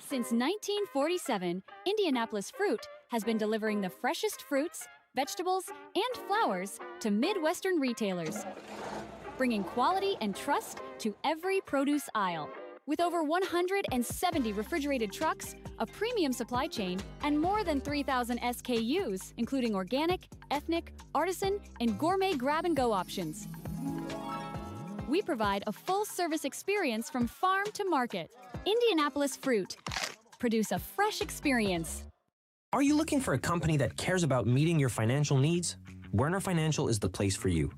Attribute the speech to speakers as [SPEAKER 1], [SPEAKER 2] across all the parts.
[SPEAKER 1] Since 1947, Indianapolis Fruit has been delivering the freshest fruits, vegetables, and flowers to Midwestern retailers, bringing quality and trust to every produce aisle. With over 170 refrigerated trucks, a premium supply chain, and more than 3,000 SKUs, including organic, ethnic, artisan, and gourmet grab-and-go options. We provide a full-service experience from farm to market. Indianapolis Fruit. Produce a fresh experience.
[SPEAKER 2] Are you looking for a company that cares about meeting your financial needs? Werner Financial is the place for you.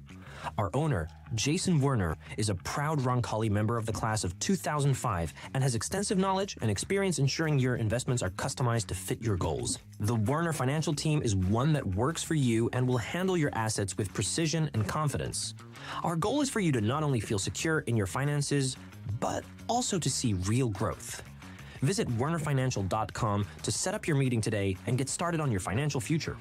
[SPEAKER 2] Our owner, Jason Werner, is a proud Roncalli member of the class of 2005 and has extensive knowledge and experience ensuring your investments are customized to fit your goals. The Werner Financial team is one that works for you and will handle your assets with precision and confidence. Our goal is for you to not only feel secure in your finances, but also to see real growth. Visit wernerfinancial.com to set up your meeting today and get started on your financial future.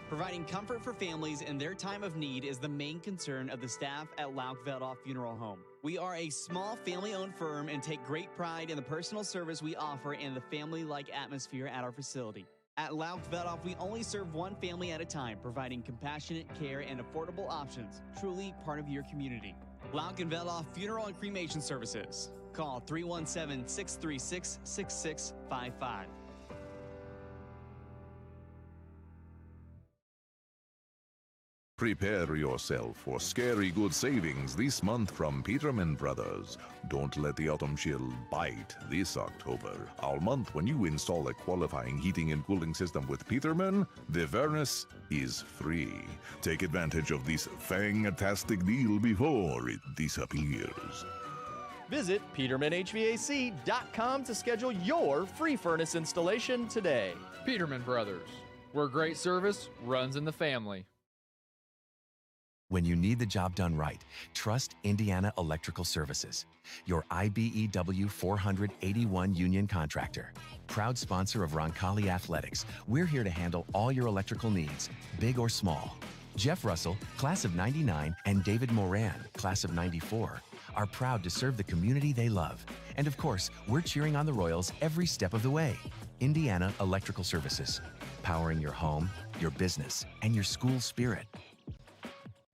[SPEAKER 3] Providing comfort for families in their time of need is the main concern of the staff at Lauk Veldhoff Funeral Home. We are a small family-owned firm and take great pride in the personal service we offer and the family-like atmosphere at our facility. At Lauk Veldhoff, we only serve one family at a time, providing compassionate care and affordable options, truly part of your community. Lauk and Veldhoff Funeral and Cremation Services. Call 317-636-6655.
[SPEAKER 4] Prepare yourself for scary good savings this month from Peterman Brothers. Don't let the autumn chill bite this October. All month when you install a qualifying heating and cooling system with Peterman, the furnace is free. Take advantage of this fantastic deal before it disappears.
[SPEAKER 5] Visit PetermanHVAC.com to schedule your free furnace installation today.
[SPEAKER 6] Peterman Brothers, where great service runs in the family.
[SPEAKER 7] When you need the job done right, trust Indiana Electrical Services, your IBEW 481 union contractor. Proud sponsor of Roncalli Athletics, we're here to handle all your electrical needs, big or small. Jeff Russell, class of '99, and David Moran, class of '94, are proud to serve the community they love. And of course, we're cheering on the Royals every step of the way. Indiana Electrical Services, powering your home, your business, and your school spirit.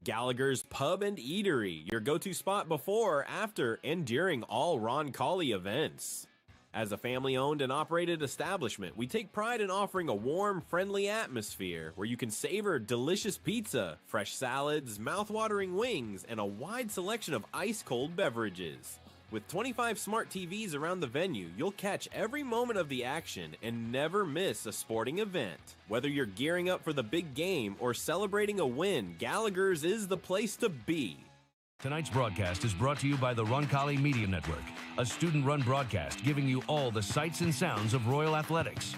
[SPEAKER 8] Gallagher's Pub and Eatery, your go-to spot before, after, and during all Roncalli events. As a family-owned and operated establishment, we take pride in offering a warm, friendly atmosphere where you can savor delicious pizza, fresh salads, mouth-watering wings, and a wide selection of ice-cold beverages. With 25 smart TVs around the venue, you'll catch every moment of the action and never miss a sporting event. Whether you're gearing up for the big game or celebrating a win, Gallagher's is the place to be.
[SPEAKER 9] Tonight's broadcast is brought to you by the Roncalli Media Network, a student-run broadcast giving you all the sights and sounds of Royal Athletics.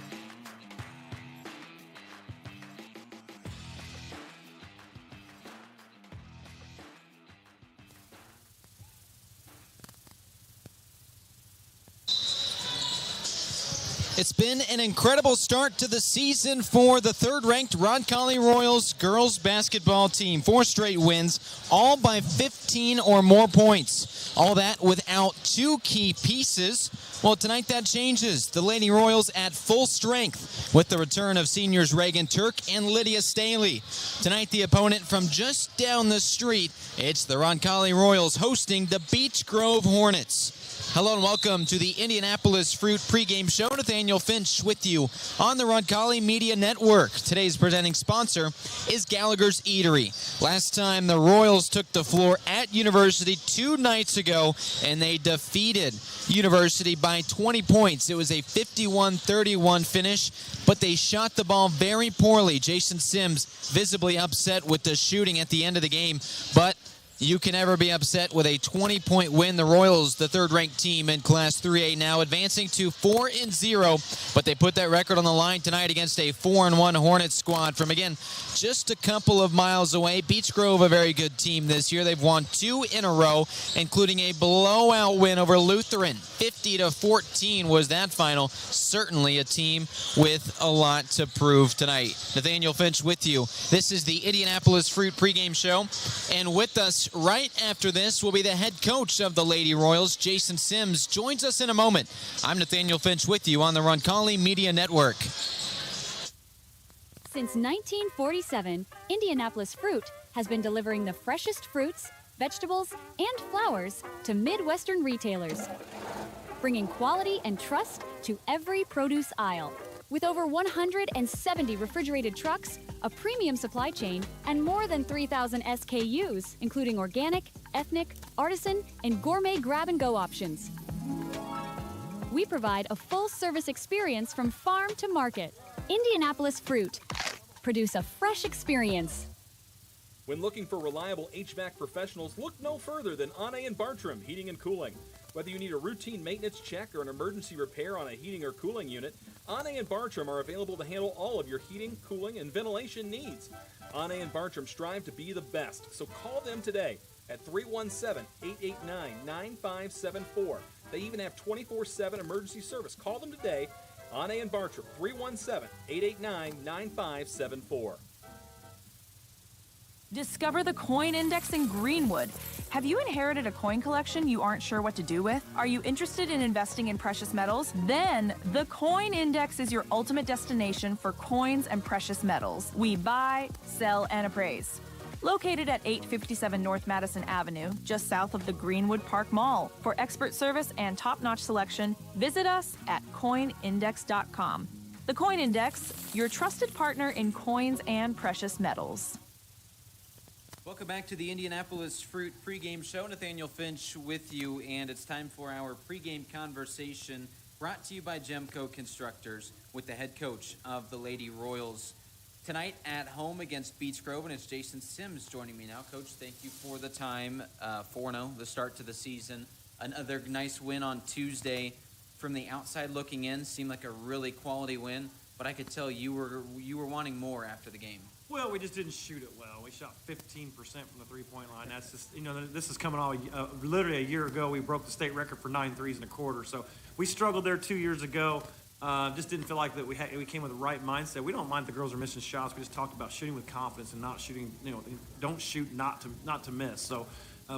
[SPEAKER 10] It's been an incredible start to the season for the third-ranked Roncalli Royals girls basketball team. 4 straight wins, all by 15 or more points. All that without 2 key pieces. Well, tonight that changes. The Lady Royals at full strength with the return of seniors Reagan Turk and Lydia Staley. Tonight the opponent from just down the street, it's the Roncalli Royals hosting the Beech Grove Hornets. Hello and welcome to the Indianapolis Fruit pregame show. Nathaniel Finch with you on the Roncalli Media Network. Today's presenting sponsor is Gallagher's Eatery. Last time the Royals took the floor at University 2 nights ago, and they defeated University by 20 points. It was a 51-31 finish, but they shot the ball very poorly. Jason Sims visibly upset with the shooting at the end of the game, but you can never be upset with a 20-point win. The Royals, the third-ranked team in Class 3A now, advancing to 4-0, but they put that record on the line tonight against a 4-1 Hornets squad from, again, just a couple of miles away. Beech Grove, a very good team this year. They've won 2 in a row, including a blowout win over Lutheran. 50-14 was that final. Certainly a team with a lot to prove tonight. Nathaniel Finch with you. This is the Indianapolis Fruit pregame show, and with us Right after this will be the head coach of the Lady Royals, Jason Sims, joins us in a moment. I'm Nathaniel Finch with you on the Roncalli Media Network.
[SPEAKER 1] Since 1947, Indianapolis Fruit has been delivering the freshest fruits, vegetables, and flowers to Midwestern retailers, bringing quality and trust to every produce aisle. With over 170 refrigerated trucks, a premium supply chain, and more than 3,000 SKUs, including organic, ethnic, artisan, and gourmet grab-and-go options. We provide a full-service experience from farm to market. Indianapolis Fruit. Produce a fresh experience.
[SPEAKER 11] When looking for reliable HVAC professionals, look no further than Anne and Bartram Heating and Cooling. Whether you need a routine maintenance check or an emergency repair on a heating or cooling unit, Anne and Bartram are available to handle all of your heating, cooling, and ventilation needs. Anne and Bartram strive to be the best, so call them today at 317-889-9574. They even have 24/7 emergency service. Call them today, Anne and Bartram, 317-889-9574.
[SPEAKER 12] Discover the Coin Index in Greenwood. Have you inherited a coin collection you aren't sure what to do with? Are you interested in investing in precious metals? Then the Coin Index is your ultimate destination for coins and precious metals. We buy, sell, and appraise. Located at 857 North Madison Avenue, just south of the Greenwood Park Mall. For expert service and top-notch selection, visit us at coinindex.com. The Coin Index, your trusted partner in coins and precious metals.
[SPEAKER 10] Welcome back to the Indianapolis Fruit pregame show. Nathaniel Finch with you, and it's time for our pregame conversation brought to you by Gemco Constructors with the head coach of the Lady Royals. Tonight at home against Beech Grove, and it's Jason Sims joining me now. Coach, thank you for the time. 4-0, the start to the season. Another nice win on Tuesday. From the outside looking in, seemed like a really quality win, but I could tell you were wanting more after the game.
[SPEAKER 13] Well, we just didn't shoot it well. We shot 15% from the three-point line. That's just, this is coming off literally a year ago. We broke the state record for 9 threes in a quarter. So we struggled there 2 years ago. Just didn't feel like that we came with the right mindset. We don't mind the girls are missing shots. We just talked about shooting with confidence and not shooting. Don't shoot not to miss. So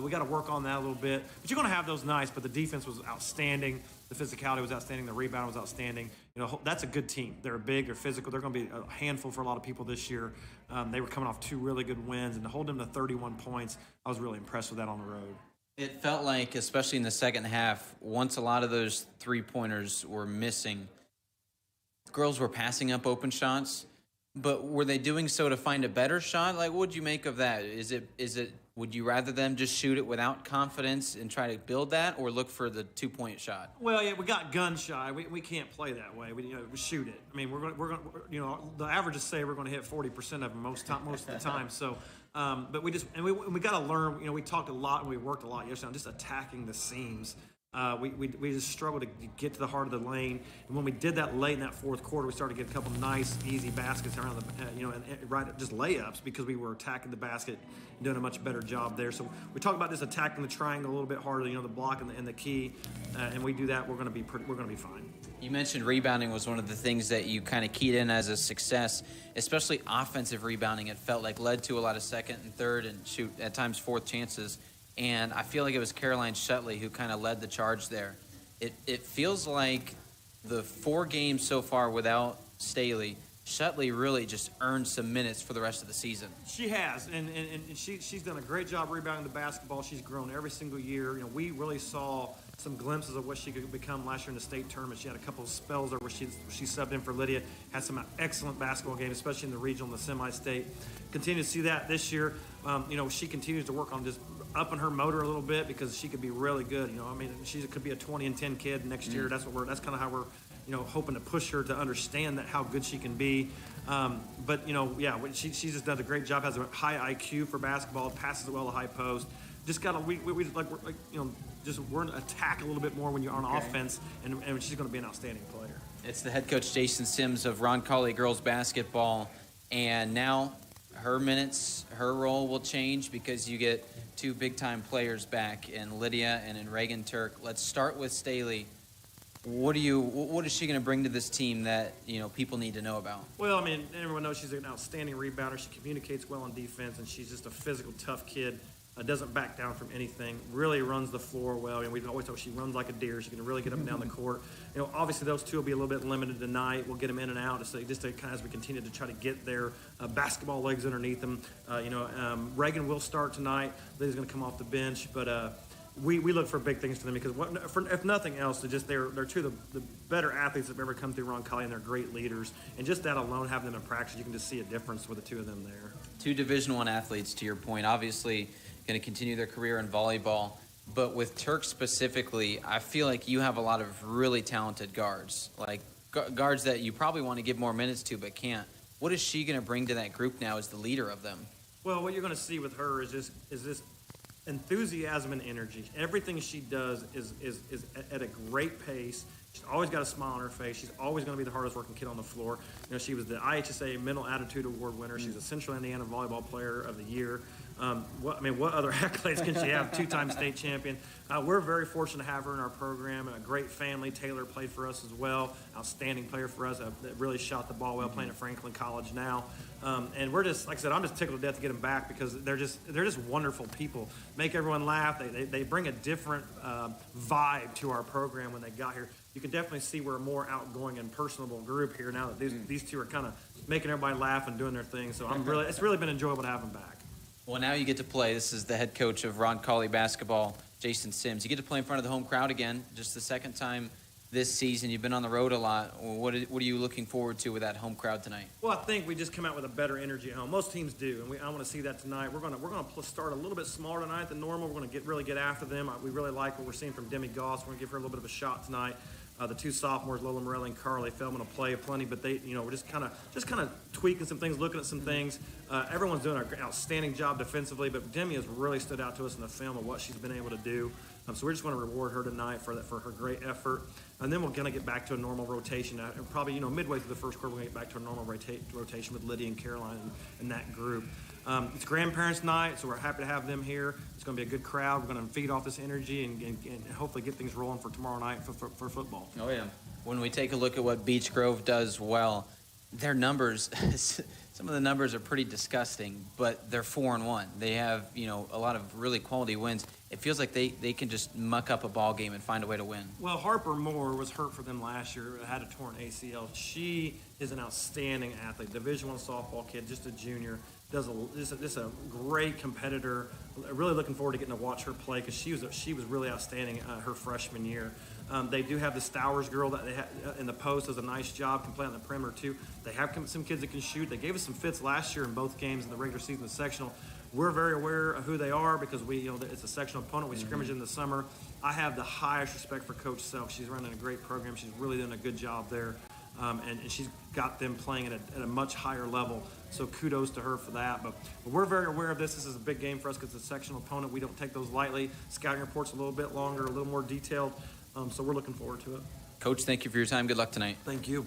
[SPEAKER 13] we got to work on that a little bit. But you're going to have those nights. But the defense was outstanding. The physicality was outstanding. The rebound was outstanding. That's a good team. They're big. They're physical. They're going to be a handful for a lot of people this year. They were coming off 2 really good wins, and to hold them to 31 points, I was really impressed with that on the road.
[SPEAKER 10] It felt like, especially in the second half, once a lot of those three-pointers were missing, girls were passing up open shots, but were they doing so to find a better shot? Like, what would you make of that? Is it would you rather them just shoot it without confidence and try to build that, or look for the 2-point shot?
[SPEAKER 13] Well, yeah, we got gun shy. We can't play that way. We shoot it. I mean, we're going the averages say we're going to hit 40% of them most of the time. So, but we got to learn. We talked a lot and we worked a lot yesterday on just attacking the seams. We just struggled to get to the heart of the lane, and when we did that late in that fourth quarter, we started to get a couple nice, easy baskets around the, just layups because we were attacking the basket and doing a much better job there. So we talked about just attacking the triangle a little bit harder, the block and the key, and we do that, we're going to be fine.
[SPEAKER 10] You mentioned rebounding was one of the things that you kind of keyed in as a success, especially offensive rebounding. It felt like led to a lot of second and third and at times fourth chances. And I feel like it was Caroline Shutley who kind of led the charge there. It feels like the 4 games so far without Staley, Shutley really just earned some minutes for the rest of the season.
[SPEAKER 13] She has, and she's done a great job rebounding the basketball. She's grown every single year. We really saw some glimpses of what she could become last year in the state tournament. She had a couple of spells there where she subbed in for Lydia, had some excellent basketball games, especially in the regional and the semi-state. Continue to see that this year. She continues to work on just upping her motor a little bit because she could be really good. She could be a 20 and 10 kid next year. That's kind of how we're hoping to push her to understand that how good she can be. She's just done a great job. Has a high IQ for basketball. Passes it well to high post. Just gotta we're going to attack a little bit more when you're on offense, and she's going to be an outstanding player.
[SPEAKER 10] It's the head coach Jason Sims of Roncalli girls basketball, and now her minutes, her role will change because you get 2 big-time players back in Lydia and in Reagan Turk. Let's start with Staley. What is she going to bring to this team that people need to know about?
[SPEAKER 13] Well, everyone knows she's an outstanding rebounder. She communicates well on defense, and she's just a physical, tough kid. doesn't back down from anything, really runs the floor well. And we always talk, she runs like a deer. She can really get up and down the court. Obviously those two will be a little bit limited tonight. We'll get them in and out just to kind of as we continue to try to get their basketball legs underneath them. Reagan will start tonight. Lily's going to come off the bench, but we look for big things for them because if nothing else, they're two of the better athletes that have ever come through Roncalli, and they're great leaders. And just that alone, having them in practice, you can just see a difference with the two of them there.
[SPEAKER 14] Two Division I athletes, to your point, obviously going to continue their career in volleyball. But with Turk specifically, I feel like you have a lot of really talented guards, like guards that you probably want to give more minutes to but can't. What is she going to bring to that group now as the leader of them?
[SPEAKER 13] Well, what you're going to see with her is this enthusiasm and energy. Everything she does is at a great pace. She's always got a smile on her face. She's always going to be the hardest working kid on the floor. She was the IHSA Mental Attitude Award winner. She's a Central Indiana Volleyball Player of the Year. What other accolades can she have? Two-time state champion. We're very fortunate to have her in our program. A great family. Taylor played for us as well. Outstanding player for us. That really shot the ball well, playing at Franklin College now. And we're just, like I said, I'm just tickled to death to get them back because they're just wonderful people. Make everyone laugh. They bring a different vibe to our program when they got here. You can definitely see we're a more outgoing and personable group here now that these two are kind of making everybody laugh and doing their thing. So it's really been enjoyable to have them back.
[SPEAKER 14] Well, now you get to play. This is the head coach of Roncalli basketball, Jason Sims. You get to play in front of the home crowd again, just the second time this season. You've been on the road a lot. What are you looking forward to with that home crowd tonight?
[SPEAKER 13] Well, I think we just come out with a better energy at home. Most teams do, and I want to see that tonight. We're going to start a little bit smaller tonight than normal. We're going to really get after them. We really like what we're seeing from Demi Goss. We're going to give her a little bit of a shot tonight. The two sophomores, Lola Morelli and Carly Feldman, will play plenty, but we're just kind of tweaking some things, looking at some things. Everyone's doing an outstanding job defensively, but Demi has really stood out to us in the film of what she's been able to do. So we're just going to reward her tonight for her great effort, and then we're going to get back to a normal rotation. And probably midway through the first quarter, we're going to get back to a normal rotation with Lydia and Caroline and that group. It's grandparents' night, so we're happy to have them here. It's going to be a good crowd. We're going to feed off this energy and hopefully get things rolling for tomorrow night for football.
[SPEAKER 14] Oh, yeah. When we take a look at what Beech Grove does well, their numbers, some of the numbers are pretty disgusting, but they're 4-1. They have, a lot of really quality wins. It feels like they can just muck up a ball game and find a way to win.
[SPEAKER 13] Well, Harper Moore was hurt for them last year, had a torn ACL. She is an outstanding athlete, Division I softball kid, just a junior. Just a great competitor. Really looking forward to getting to watch her play because she was really outstanding her freshman year. They do have the Stowers girl that they have in the post, does a nice job, can play on the perimeter too. They have some kids that can shoot. They gave us some fits last year in both games in the regular season and sectional. We're very aware of who they are because it's a sectional opponent. We scrimmage in the summer. I have the highest respect for Coach Self. She's running a great program. She's really doing a good job there. And she's got them playing at a much higher level. So kudos to her for that. But we're very aware of this. This is a big game for us because it's a sectional opponent. We don't take those lightly. Scouting report's a little bit longer, a little more detailed. So we're looking forward to it.
[SPEAKER 14] Coach, thank you for your time. Good luck tonight.
[SPEAKER 13] Thank you.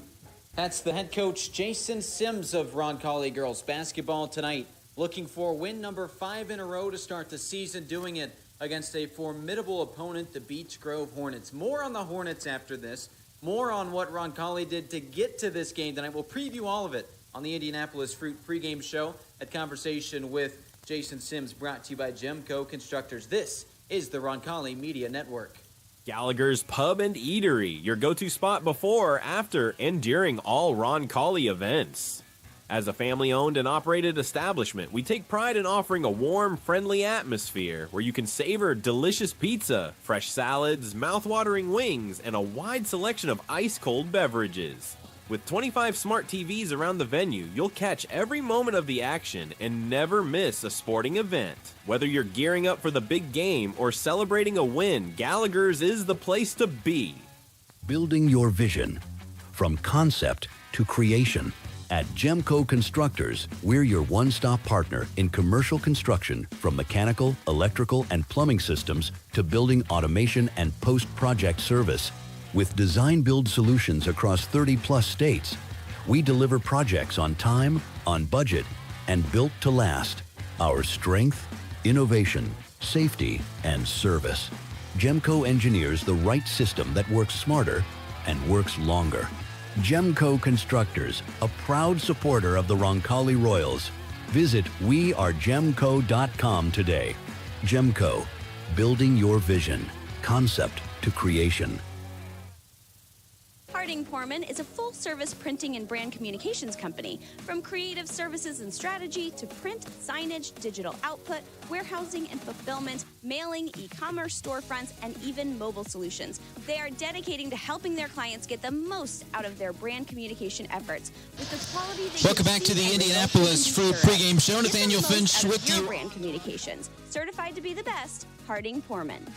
[SPEAKER 14] That's the head coach, Jason Sims of Roncalli girls basketball tonight. Looking for win number 5 in a row to start the season, doing it against a formidable opponent, the Beech Grove Hornets. More on the Hornets after this. More on what Roncalli did to get to this game tonight. We'll preview all of it on the Indianapolis Fruit pregame show at Conversation with Jason Sims, brought to you by Gemco Constructors. This is the Roncalli Media Network.
[SPEAKER 8] Gallagher's Pub and Eatery, your go-to spot before, after, and during all Roncalli events. As a family-owned and operated establishment, we take pride in offering a warm, friendly atmosphere where you can savor delicious pizza, fresh salads, mouth-watering wings, and a wide selection of ice-cold beverages. With 25 smart TVs around the venue, you'll catch every moment of the action and never miss a sporting event. Whether you're gearing up for the big game or celebrating a win, Gallagher's is the place to be.
[SPEAKER 15] Building your vision from concept to creation. At Gemco Constructors, we're your one-stop partner in commercial construction, from mechanical, electrical, and plumbing systems to building automation and post-project service. With design-build solutions across 30-plus states, we deliver projects on time, on budget, and built to last. Our strength, innovation, safety, and service. Gemco engineers the right system that works smarter and works longer. Gemco Constructors, a proud supporter of the Roncalli Royals. Visit wearegemco.com today. Gemco, building your vision, concept to creation.
[SPEAKER 16] Harding Porman is a full-service printing and brand communications company. From creative services and strategy to print, signage, digital output, warehousing and fulfillment, mailing, e-commerce storefronts, and even mobile solutions. They are dedicating to helping their clients get the most out of their brand communication efforts. With the quality they
[SPEAKER 10] Welcome back to the Indianapolis Fruit pregame show. Nathaniel Finch with you.
[SPEAKER 16] Brand communications. Certified to be the best, Harding Porman.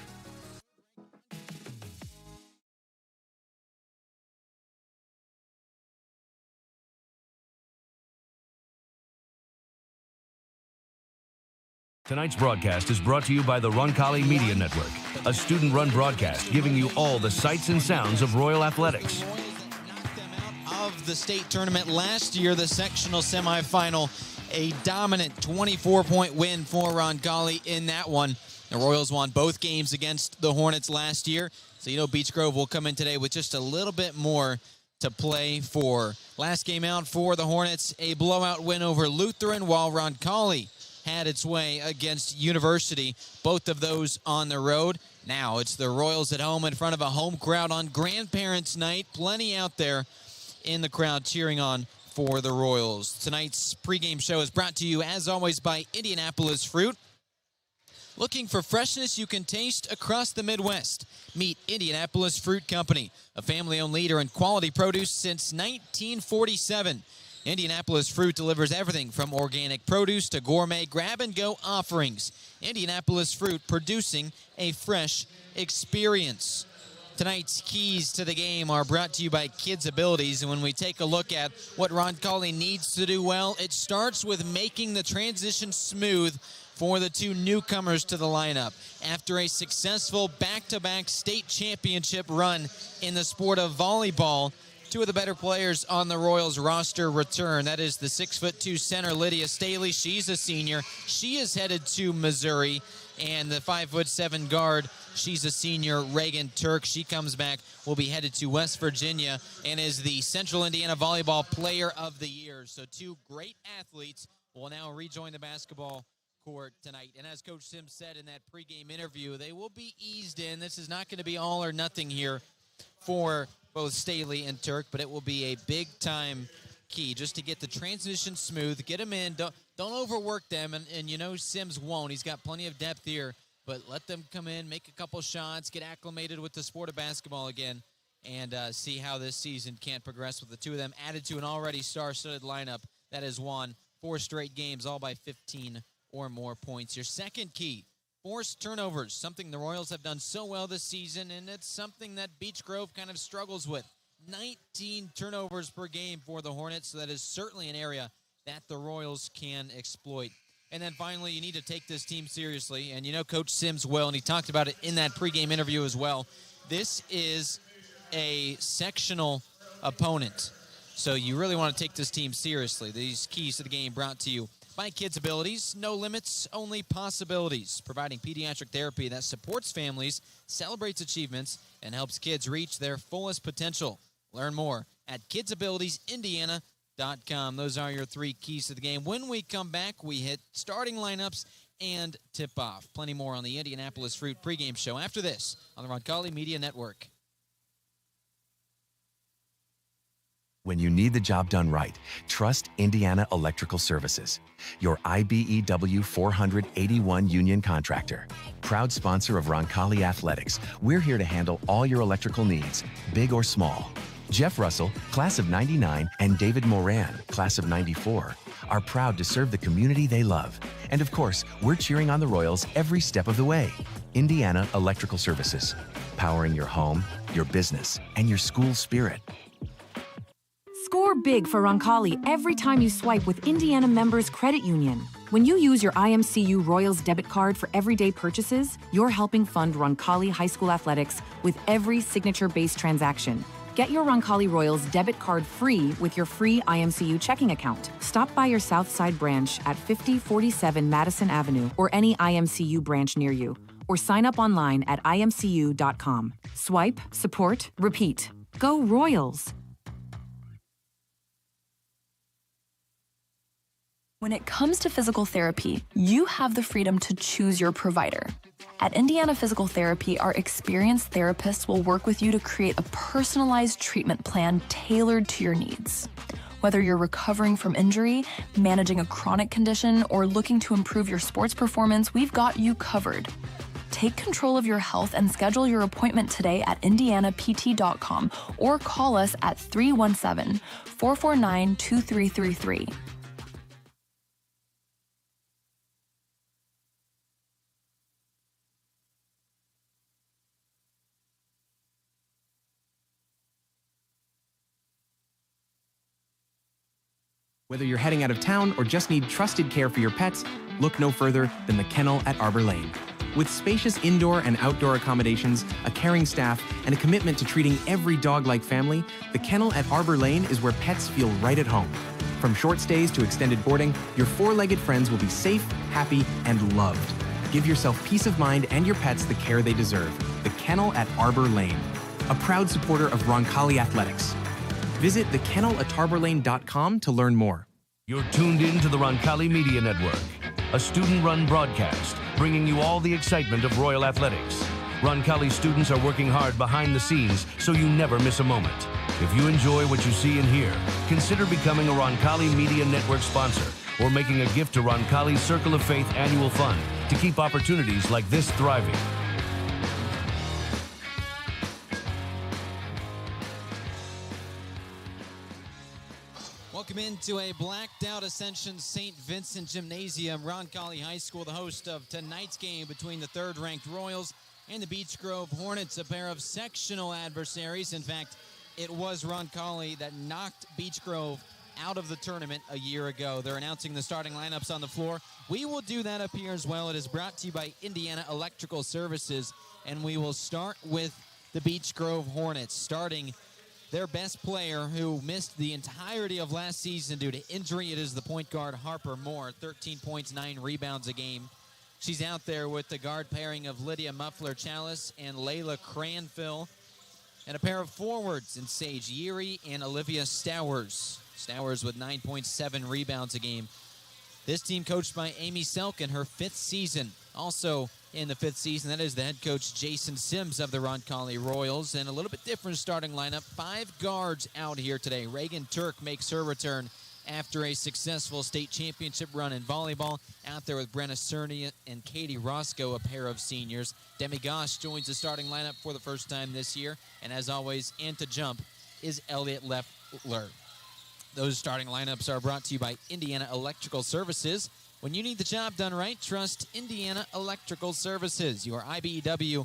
[SPEAKER 9] Tonight's broadcast is brought to you by the Roncalli Media Network, a student-run broadcast giving you all the sights and sounds of Royal Athletics.
[SPEAKER 10] Of the state tournament last year, the sectional semifinal, a dominant 24-point win for Roncalli in that one. The Royals won both games against the Hornets last year, so you know Beech Grove will come in today with just a little bit more to play for. Last game out for the Hornets, a blowout win over Lutheran, while Roncalli had its way against University, both of those on the road. Now it's the Royals at home in front of a home crowd on Grandparents' Night. Plenty out there in the crowd cheering on for the Royals. Tonight's pregame show is brought to you, as always, by Indianapolis Fruit. Looking for freshness you can taste across the Midwest? Meet Indianapolis Fruit Company, a family-owned leader in quality produce since 1947. Indianapolis Fruit delivers everything from organic produce to gourmet grab-and-go offerings. Indianapolis Fruit, producing a fresh experience. Tonight's keys to the game are brought to you by Kids Abilities, and when we take a look at what Roncalli needs to do well, it starts with making the transition smooth for the two newcomers to the lineup. After a successful back-to-back state championship run in the sport of volleyball, two of the better players on the Royals roster return. That is the 6'2" center, Lydia Staley. She's a senior. She is headed to Missouri. And the 5'7" guard, she's a senior, Reagan Turk. She comes back, will be headed to West Virginia, and is the Central Indiana Volleyball Player of the Year. So two great athletes will now rejoin the basketball court tonight. And as Coach Sims said in that pregame interview, they will be eased in. This is not going to be all or nothing here for both Staley and Turk, but it will be a big-time key just to get the transition smooth, get them in, don't overwork them, and you know Sims won't. He's got plenty of depth here, but let them come in, make a couple shots, get acclimated with the sport of basketball again, and see how this season can progress with the two of them added to an already star-studded lineup that has won 4 straight games, all by 15 or more points. Your second key, forced turnovers, something the Royals have done so well this season, and it's something that Beech Grove kind of struggles with. 19 turnovers per game for the Hornets, so that is certainly an area that the Royals can exploit. And then finally, you need to take this team seriously, and you know Coach Sims well, and he talked about it in that pregame interview as well. This is a sectional opponent, so you really want to take this team seriously. These keys to the game brought to you by Kids Abilities. No limits, only possibilities. Providing pediatric therapy that supports families, celebrates achievements, and helps kids reach their fullest potential. Learn more at kidsabilitiesindiana.com. Those are your 3 keys to the game. When we come back, we hit starting lineups and tip-off. Plenty more on the Indianapolis Fruit pregame show after this on the Roncalli Media Network.
[SPEAKER 7] When you need the job done right, trust Indiana Electrical Services, your IBEW 481 union contractor. Proud sponsor of Roncalli Athletics, we're here to handle all your electrical needs, big or small. Jeff Russell, class of 99, and David Moran, class of 94, are proud to serve the community they love. And of course, we're cheering on the Royals every step of the way. Indiana Electrical Services, powering your home, your business, and your school spirit.
[SPEAKER 17] Score big for Roncalli every time you swipe with Indiana Members Credit Union. When you use your IMCU Royals debit card for everyday purchases, you're helping fund Roncalli High School athletics with every signature-based transaction. Get your Roncalli Royals debit card free with your free IMCU checking account. Stop by your Southside branch at 5047 Madison Avenue or any IMCU branch near you, or sign up online at imcu.com. Swipe, support, repeat. Go Royals!
[SPEAKER 12] When it comes to physical therapy, you have the freedom to choose your provider. At Indiana Physical Therapy, our experienced therapists will work with you to create a personalized treatment plan tailored to your needs. Whether you're recovering from injury, managing a chronic condition, or looking to improve your sports performance, we've got you covered. Take control of your health and schedule your appointment today at indianapt.com or call us at 317-449-2333.
[SPEAKER 18] Whether you're heading out of town or just need trusted care for your pets, look no further than the Kennel at Arbor Lane. With spacious indoor and outdoor accommodations, a caring staff, and a commitment to treating every dog like family, the Kennel at Arbor Lane is where pets feel right at home. From short stays to extended boarding, your four-legged friends will be safe, happy, and loved. Give yourself peace of mind and your pets the care they deserve. The Kennel at Arbor Lane, a proud supporter of Roncalli Athletics. Visit thekennelatarborlane.com to learn more.
[SPEAKER 9] You're tuned in to the Roncalli Media Network, a student-run broadcast bringing you all the excitement of Royal Athletics. Roncalli students are working hard behind the scenes so you never miss a moment. If you enjoy what you see and hear, consider becoming a Roncalli Media Network sponsor or making a gift to Roncalli's Circle of Faith annual fund to keep opportunities like this thriving.
[SPEAKER 10] Welcome into a blacked-out Ascension St. Vincent Gymnasium. Roncalli High School, the host of tonight's game between the third-ranked Royals and the Beech Grove Hornets, a pair of sectional adversaries. In fact, it was Roncalli that knocked Beech Grove out of the tournament a year ago. They're announcing the starting lineups on the floor. We will do that up here as well. It is brought to you by Indiana Electrical Services, and we will start with the Beech Grove Hornets, starting their best player, who missed the entirety of last season due to injury. It is the point guard, Harper Moore, 13 points, 9 rebounds a game. She's out there with the guard pairing of Lydia Muffler-Chalice and Layla Cranfill, and a pair of forwards in Sage Yeary and Olivia Stowers. Stowers with 9.7 rebounds a game. This team coached by Amy Selk in her 5th season. Also in the 5th season, that is the head coach Jason Sims of the Roncalli Royals. And a little bit different starting lineup. 5 guards out here today. Reagan Turk makes her return after a successful state championship run in volleyball. Out there with Brenna Cerny and Katie Roscoe, a pair of seniors. Demi Gosh joins the starting lineup for the first time this year. And as always, in to jump is Elliot Leffler. Those starting lineups are brought to you by Indiana Electrical Services. When you need the job done right, trust Indiana Electrical Services, your IBEW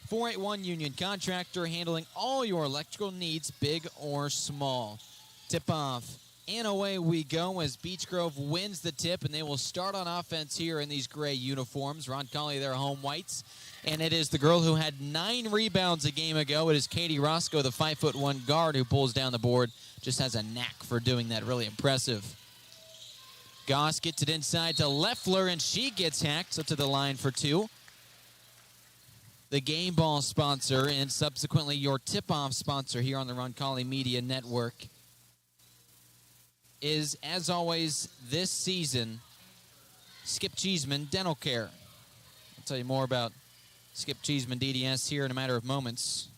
[SPEAKER 10] 481 union contractor handling all your electrical needs, big or small. Tip-off, and away we go as Beech Grove wins the tip, and they will start on offense here in these gray uniforms. Roncalli, their home whites. And it is the girl who had 9 rebounds a game ago. It is Katie Roscoe, the 5'1" guard, who pulls down the board. Just has a knack for doing that. Really impressive. Goss gets it inside to Leffler, and she gets hacked, so to the line for 2. The game ball sponsor, and subsequently your tip-off sponsor here on the Roncalli Media Network, is, as always, this season, Skip Cheeseman Dental Care. I'll tell you more about Skip Cheeseman DDS here in a matter of moments.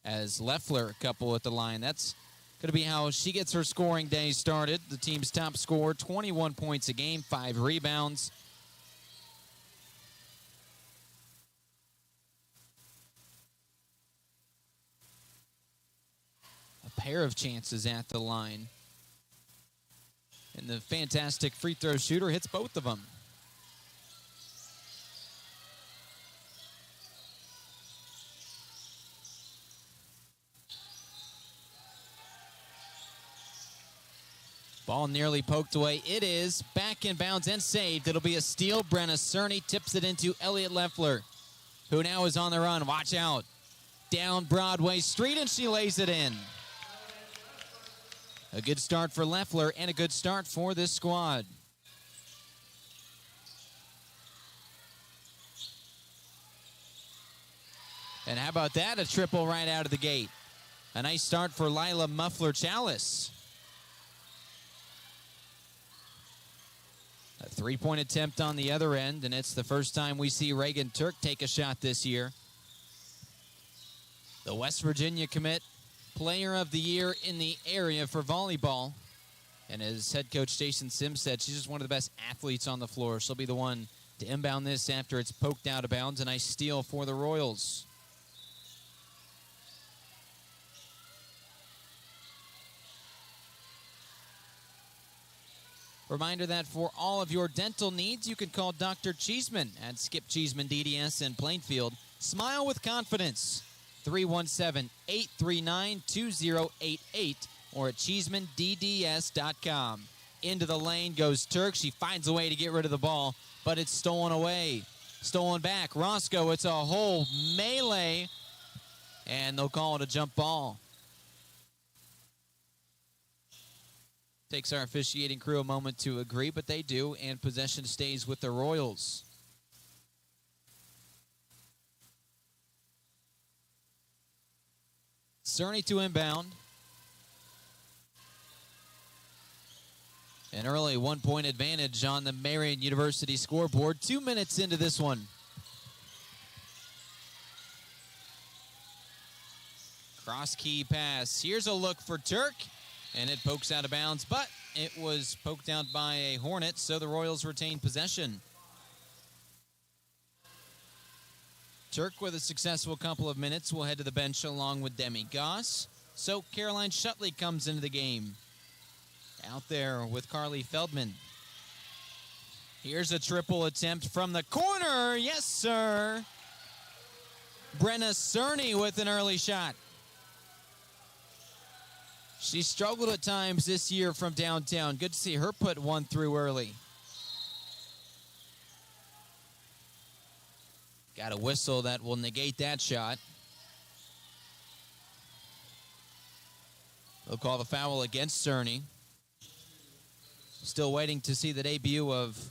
[SPEAKER 10] As Leffler, a couple at the line. That's going to be how she gets her scoring day started. The team's top scorer, 21 points a game, 5 rebounds. A pair of chances at the line. And the fantastic free throw shooter hits both of them. Ball nearly poked away. It is back in bounds and saved. It'll be a steal. Brenna Cerny tips it into Elliot Leffler, who now is on the run. Watch out. Down Broadway Street, and she lays it in. A good start for Leffler and a good start for this squad. And how about that? A triple right out of the gate. A nice start for Lila Muffler-Chalice. A three-point attempt on the other end, and it's the first time we see Reagan Turk take a shot this year. The West Virginia commit, player of the year in the area for volleyball. And as head coach Jason Sims said, she's just one of the best athletes on the floor. She'll be the one to inbound this after it's poked out of bounds. A nice steal for the Royals. Reminder that for all of your dental needs, you can call Dr. Cheeseman at Skip Cheeseman DDS in Plainfield. Smile with confidence. 317-839-2088 or at CheesemanDDS.com. Into the lane goes Turk. She finds a way to get rid of the ball, but it's stolen away. Stolen back. Roscoe, it's a whole melee, and they'll call it a jump ball. Takes our officiating crew a moment to agree, but they do, and possession stays with the Royals. Cerny to inbound. An early one-point advantage on the Marian University scoreboard. 2 minutes into this one. Cross-key pass. Here's a look for Turk, and it pokes out of bounds, but it was poked out by a Hornet, so the Royals retain possession. Turk with a successful couple of minutes will head to the bench along with Demi Goss. So Caroline Shutley comes into the game. Out there with Carly Feldman. Here's a triple attempt from the corner. Yes, sir. Brenna Cerny with an early shot. She struggled at times this year from downtown. Good to see her put one through early. Got a whistle that will negate that shot. They'll call the foul against Cerny. Still waiting to see the debut of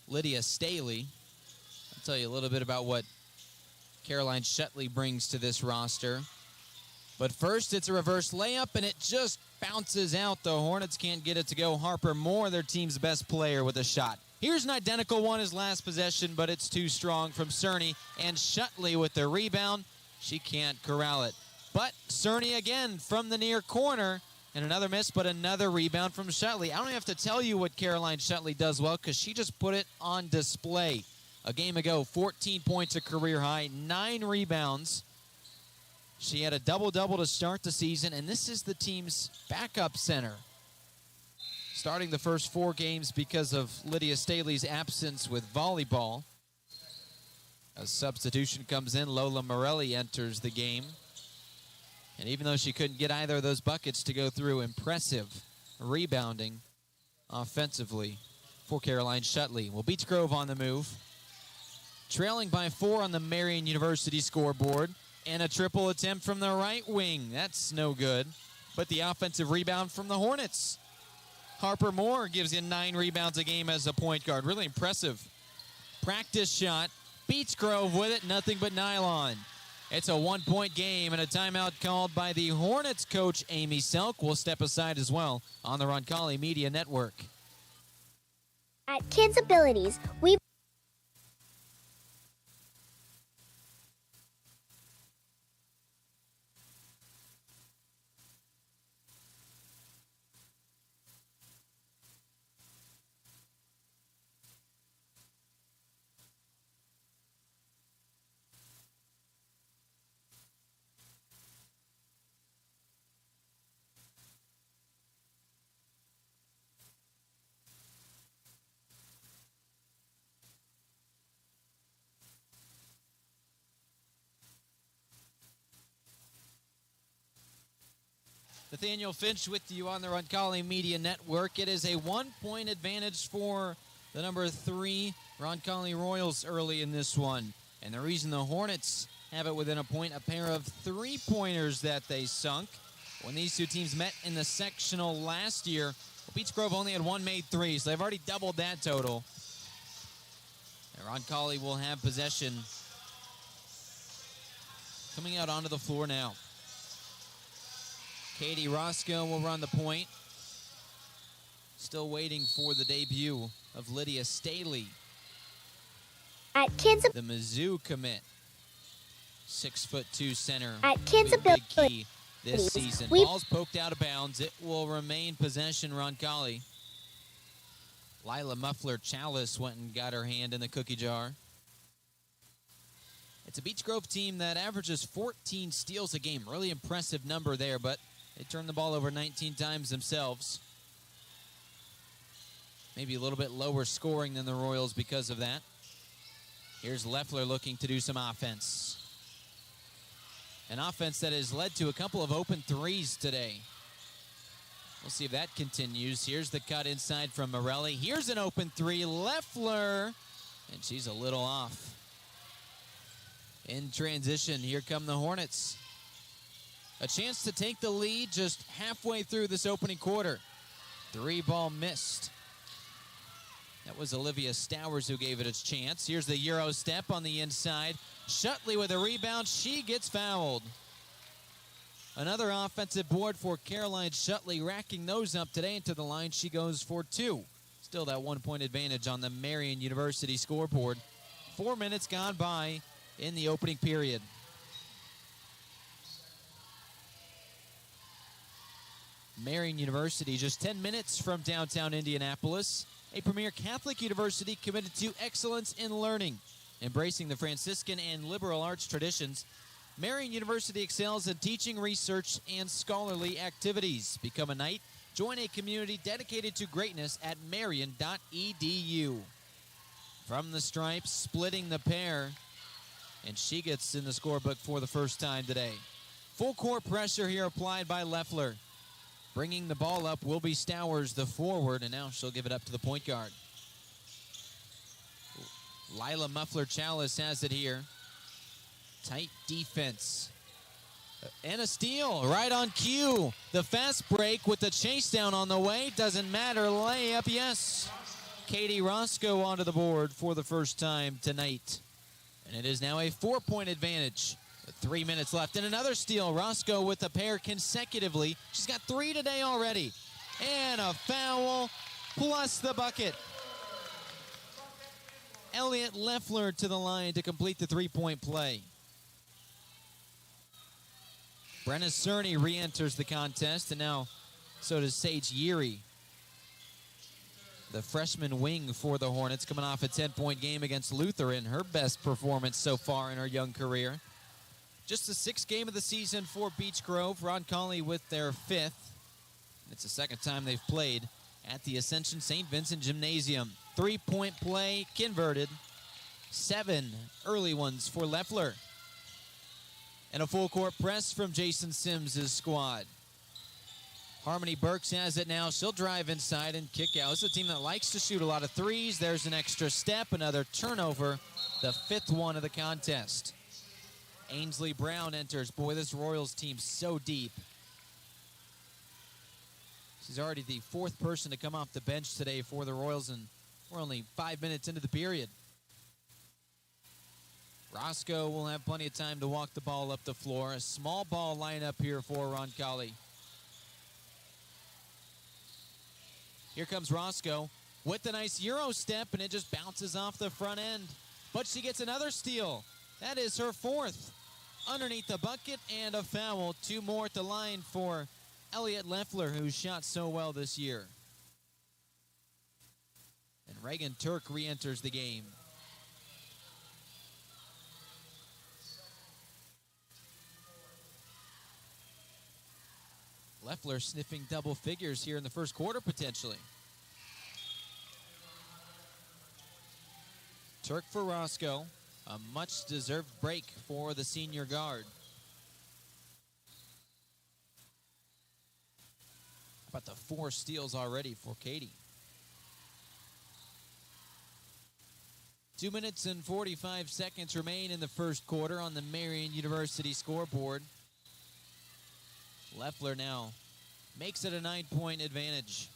[SPEAKER 10] Lydia Staley. I'll tell you a little bit about what Caroline Shutley brings to this roster. But first, it's a reverse layup, and it just bounces out. The Hornets can't get it to go. Harper Moore, their team's best player, with a shot. Here's an identical one as last possession, but it's too strong from Cerny. And Shutley with the rebound. She can't corral it. But Cerny again from the near corner. And another miss, but another rebound from Shutley. I don't have to tell you what Caroline Shutley does well because she just put it on display. A game ago, 14 points, a career high, 9 rebounds. She had a double-double to start the season, and this is the team's backup center. Starting the first 4 games because of Lydia Staley's absence with volleyball. A substitution comes in. Lola Morelli enters the game. And even though she couldn't get either of those buckets to go through, impressive rebounding offensively for Caroline Shutley. Well, Beech Grove on the move. Trailing by 4 on the Marian University scoreboard. And a triple attempt from the right wing. That's no good. But the offensive rebound from the Hornets. Harper Moore gives you 9 rebounds a game as a point guard. Really impressive. Practice shot. Beech Grove with it. Nothing but nylon. It's a 1-point game and a timeout called by the Hornets coach, Amy Selk. Will step aside as well on the Roncalli Media Network.
[SPEAKER 19] At Kids Abilities, we
[SPEAKER 10] Nathaniel Finch with you on the Roncalli Media Network. It is a 1-point advantage for the number 3 Roncalli Royals early in this one. And the reason the Hornets have it within a point, a pair of 3-pointers that they sunk. When these two teams met in the sectional last year, well, Beech Grove only had 1 made 3, so they've already doubled that total. And Roncalli will have possession. Coming out onto the floor now. Katie Roscoe will run the point. Still waiting for the debut of Lydia Staley.
[SPEAKER 19] At Kids
[SPEAKER 10] The Mizzou commit. 6'2" center.
[SPEAKER 19] At Kids
[SPEAKER 10] Big key this
[SPEAKER 19] Abilities,
[SPEAKER 10] season.
[SPEAKER 19] we-
[SPEAKER 10] Ball's poked out of bounds. It will remain possession, Roncalli. Lila Muffler Chalice went and got her hand in the cookie jar. It's a Beech Grove team that averages 14 steals a game. Really impressive number there, but they turned the ball over 19 times themselves. Maybe a little bit lower scoring than the Royals because of that. Here's Leffler looking to do some offense. An offense that has led to a couple of open threes today. We'll see if that continues. Here's the cut inside from Morelli. Here's an open three. Leffler, and she's a little off. In transition, here come the Hornets. A chance to take the lead just halfway through this opening quarter. 3-ball missed. That was Olivia Stowers who gave it its chance. Here's the Euro step on the inside. Shutley with a rebound. She gets fouled. Another offensive board for Caroline Shutley, racking those up today. Into the line, she goes for 2. Still that 1-point advantage on the Marian University scoreboard. 4 minutes gone by in the opening period. Marian University just 10 minutes from downtown Indianapolis. A premier Catholic university committed to excellence in learning. Embracing the Franciscan and liberal arts traditions, Marian University excels in teaching, research, and scholarly activities. Become a Knight. Join a community dedicated to greatness at marian.edu. From the stripes, splitting the pair, and she gets in the scorebook for the first time today. Full court pressure here applied by Leffler. Bringing the ball up will be Stowers, the forward, and now she'll give it up to the point guard. Lila Muffler Chalice has it here. Tight defense. And a steal right on cue. The fast break with the chase down on the way. Doesn't matter. Layup, yes. Katie Roscoe onto the board for the first time tonight. And it is now a 4-point advantage. With 3 minutes left. And another steal. Roscoe with a pair consecutively. She's got 3 today already. And a foul plus the bucket. Elliott Leffler to the line to complete the 3-point play. Brenna Cerny re-enters the contest, and now so does Sage Yeary. The freshman wing for the Hornets, coming off a 10-point game against Lutheran, her best performance so far in her young career. Just the 6th game of the season for Beech Grove. Roncalli with their 5th. It's the second time they've played at the Ascension St. Vincent Gymnasium. 3-point play converted. 7 early ones for Leffler. And a full court press from Jason Sims' squad. Harmony Burks has it now. She'll drive inside and kick out. It's a team that likes to shoot a lot of threes. There's an extra step, another turnover. The 5th one of the contest. Ainsley Brown enters. Boy, this Royals team's so deep. She's already the 4th person to come off the bench today for the Royals, and we're only 5 minutes into the period. Roscoe will have plenty of time to walk the ball up the floor. A small ball lineup here for Roncalli. Here comes Roscoe with a nice Euro step, and it just bounces off the front end. But she gets another steal. That is her 4th. Underneath the bucket, and a foul. 2 more at the line for Elliott Leffler, who's shot so well this year. And Reagan Turk re-enters the game. Leffler sniffing double figures here in the first quarter, potentially. Turk for Roscoe. A much-deserved break for the senior guard. How about the 4 steals already for Katie? 2 minutes and 45 seconds remain in the first quarter on the Marian University scoreboard. Leffler now makes it a 9-point advantage.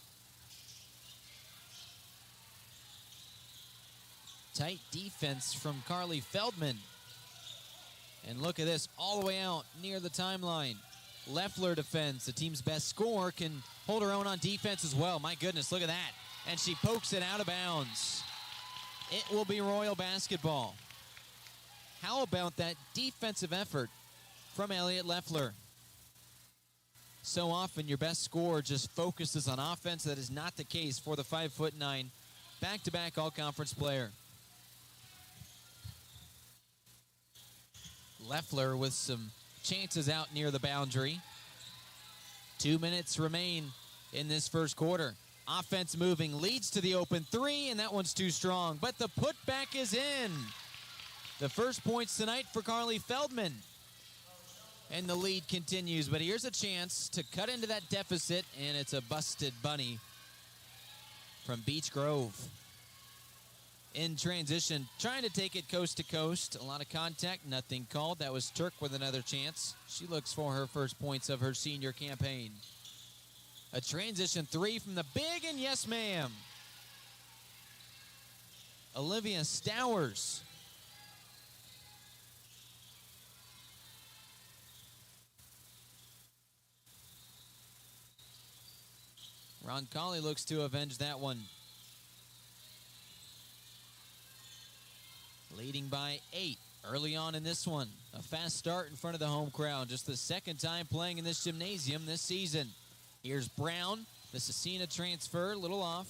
[SPEAKER 10] Tight defense from Carly Feldman. And look at this, all the way out near the timeline. Leffler defends. The team's best scorer can hold her own on defense as well. My goodness, look at that. and she pokes it out of bounds. It will be Royal basketball. How about that defensive effort from Elliot Leffler? So often your best scorer just focuses on offense. That is not the case for the 5'9" back-to-back all-conference player. Leffler with some chances out near the boundary. 2 minutes remain in this first quarter. Offense moving, leads to the open three, and that one's too strong. But the putback is in. The first points tonight for Carly Feldman. And the lead continues, but here's a chance to cut into that deficit, and it's a busted bunny from Beech Grove. In transition, trying to take it coast to coast. A lot of contact, nothing called. That was Turk with another chance. She looks for her first points of her senior campaign. A transition three from the big, and yes, ma'am. Olivia Stowers. Roncalli looks to avenge that one. Leading by 8 early on in this one. A fast start in front of the home crowd. Just the second time playing in this gymnasium this season. Here's Brown, the Cecina transfer, a little off.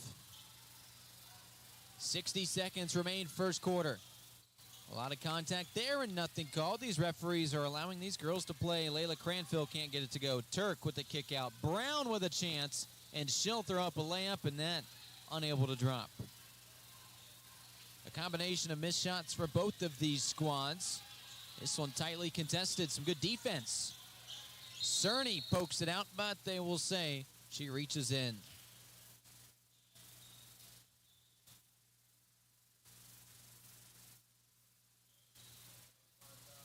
[SPEAKER 10] 60 seconds remain first quarter. A lot of contact there and nothing called. These referees are allowing these girls to play. Layla Cranfield can't get it to go. Turk with the kick out. Brown with a chance, and she'll throw up a layup, and that unable to drop. A combination of missed shots for both of these squads. This one tightly contested. Some good defense. Cerny pokes it out, but they will say she reaches in.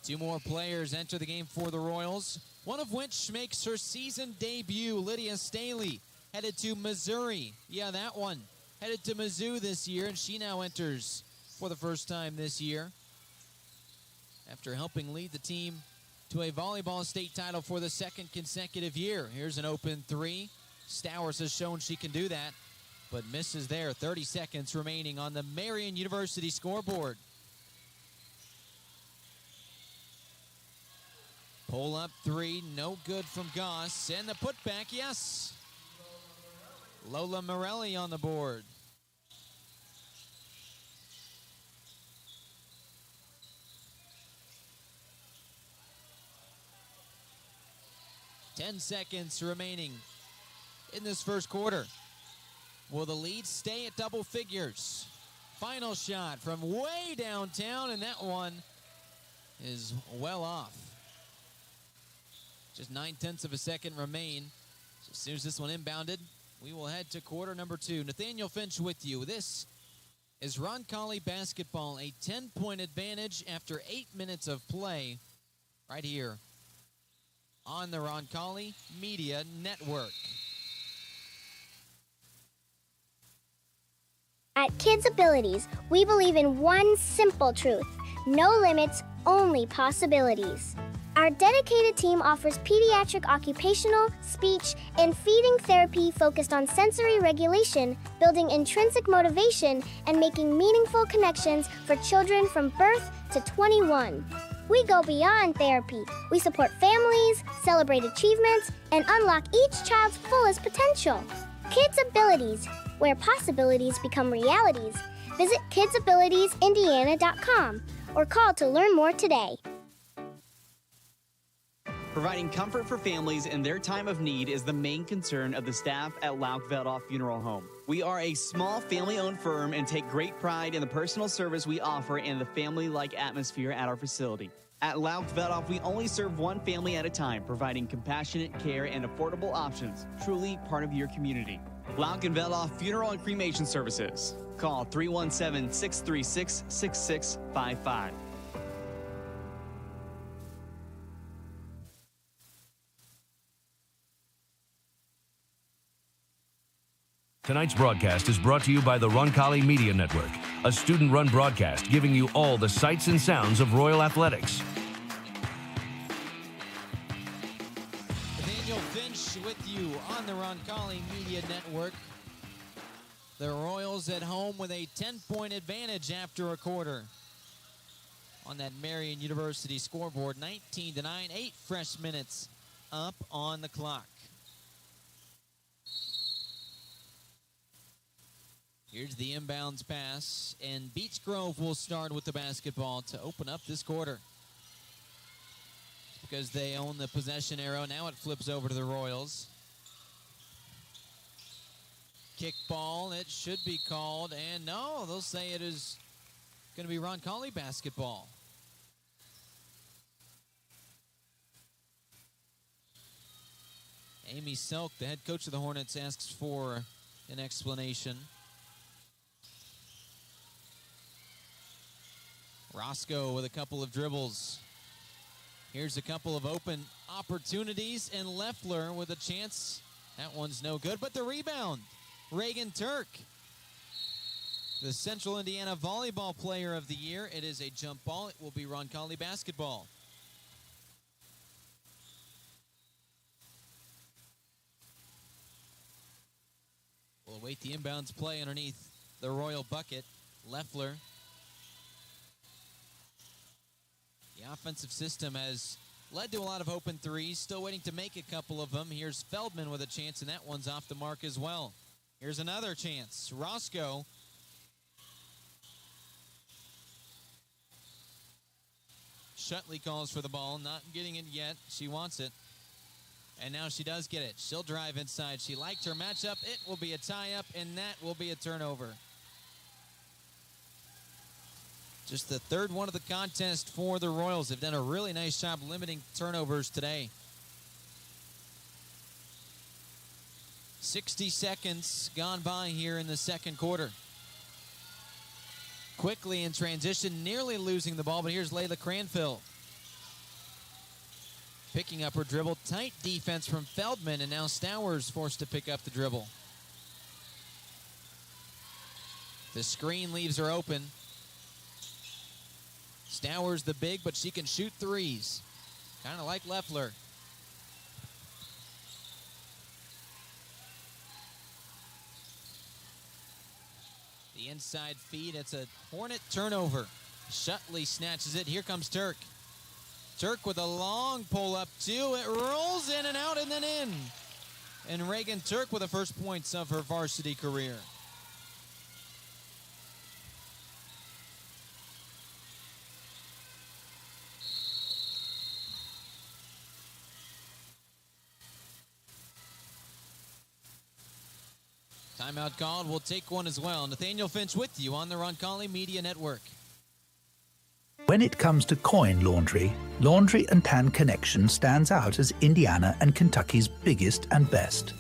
[SPEAKER 10] Two more players enter the game for the Royals, one of which makes her season debut. Lydia Staley headed to Missouri. Yeah, that one. Headed to Mizzou this year, and she now enters for the first time this year after helping lead the team to a volleyball state title for the second consecutive year. Here's an open three. Stowers has shown she can do that, but misses there. 30 seconds remaining on the Marian University scoreboard. Pull up three, no good from Goss. And the putback, yes. Lola Morelli on the board. Ten seconds remaining in this first quarter. Will the lead stay at double figures? Final shot from way downtown, and that one is well off. Just 9/10 of a second remain. So as soon as this one inbounded, we will head to quarter number 2. Nathaniel Finch with you. This is Roncalli basketball, a 10-point advantage after 8 minutes of play right here on the Roncalli Media Network.
[SPEAKER 19] At Kids Abilities, we believe in one simple truth: no limits, only possibilities. Our dedicated team offers pediatric occupational, speech, and feeding therapy focused on sensory regulation, building intrinsic motivation, and making meaningful connections for children from birth to 21. We go beyond therapy. We support families, celebrate achievements, and unlock each child's fullest potential. Kids Abilities, where possibilities become realities. Visit kidsabilitiesindiana.com or call to learn more today.
[SPEAKER 3] Providing comfort for families in their time of need is the main concern of the staff at Lauk Veldoff Funeral Home. We are a small family-owned firm and take great pride in the personal service we offer and the family-like atmosphere at our facility. At Lauk Veldoff, we only serve one family at a time, providing compassionate care and affordable options, truly part of your community. Lauk and Veldoff Funeral and Cremation Services. Call 317-636-6655.
[SPEAKER 9] Tonight's broadcast is brought to you by the Roncalli Media Network, a student-run broadcast giving you all the sights and sounds of Royal Athletics.
[SPEAKER 10] Nathaniel Finch with you on the Roncalli Media Network. The Royals at home with a 10-point advantage after a quarter. On that Marian University scoreboard, 19-9, 8 fresh minutes up on the clock. Here's the inbounds pass, and Beech Grove will start with the basketball to open up this quarter. Because they own the possession arrow, now it flips over to the Royals. Kick ball, it should be called, and no, they'll say it is going to be Roncalli basketball. Amy Selk, the head coach of the Hornets, asks for an explanation. Roscoe with a couple of dribbles. Here's a couple of open opportunities, and Leffler with a chance. That one's no good, but the rebound. Reagan Turk, the Central Indiana Volleyball Player of the Year. It is a jump ball. It will be Roncalli basketball. We'll await the inbounds play underneath the Royal bucket. Leffler. The offensive system has led to a lot of open threes. Still waiting to make a couple of them. Here's Feldman with a chance, and that one's off the mark as well. Here's another chance. Roscoe. Shutley calls for the ball. Not getting it yet. She wants it. And now she does get it. She'll drive inside. She liked her matchup. It will be a tie-up, and that will be a turnover. Just the third one of the contest for the Royals. They've done a really nice job limiting turnovers today. 60 seconds gone by here in the second quarter. Quickly in transition, nearly losing the ball, but here's Layla Cranfield. Picking up her dribble. Tight defense from Feldman, and now Stowers forced to pick up the dribble. The screen leaves her open. Stowers the big, but she can shoot threes. Kind of like Leffler. The inside feed, it's a Hornet turnover. Shutley snatches it. Here comes Turk. Turk with a long pull up two. It rolls in and out and then in. And Reagan Turk with the first points of her varsity career. Timeout called. We'll take one as well. Nathaniel Finch with you on the Roncalli Media Network.
[SPEAKER 20] When it comes to coin laundry, Laundry and Tan Connection stands out as Indiana and Kentucky's biggest and best.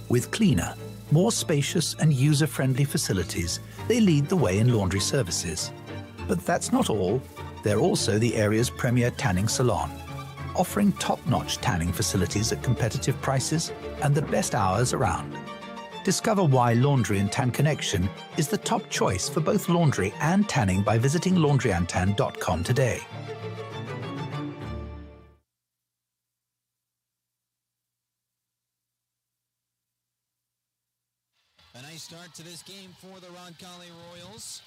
[SPEAKER 20] With cleaner, more spacious and user-friendly facilities, they lead the way in laundry services. But that's not all. They're also the area's premier tanning salon, offering top-notch tanning facilities at competitive prices and the best hours around. Discover why Laundry and Tan Connection is the top choice for both laundry and tanning by visiting laundryandtan.com today.
[SPEAKER 10] A nice start to this game for the Roncalli Royals.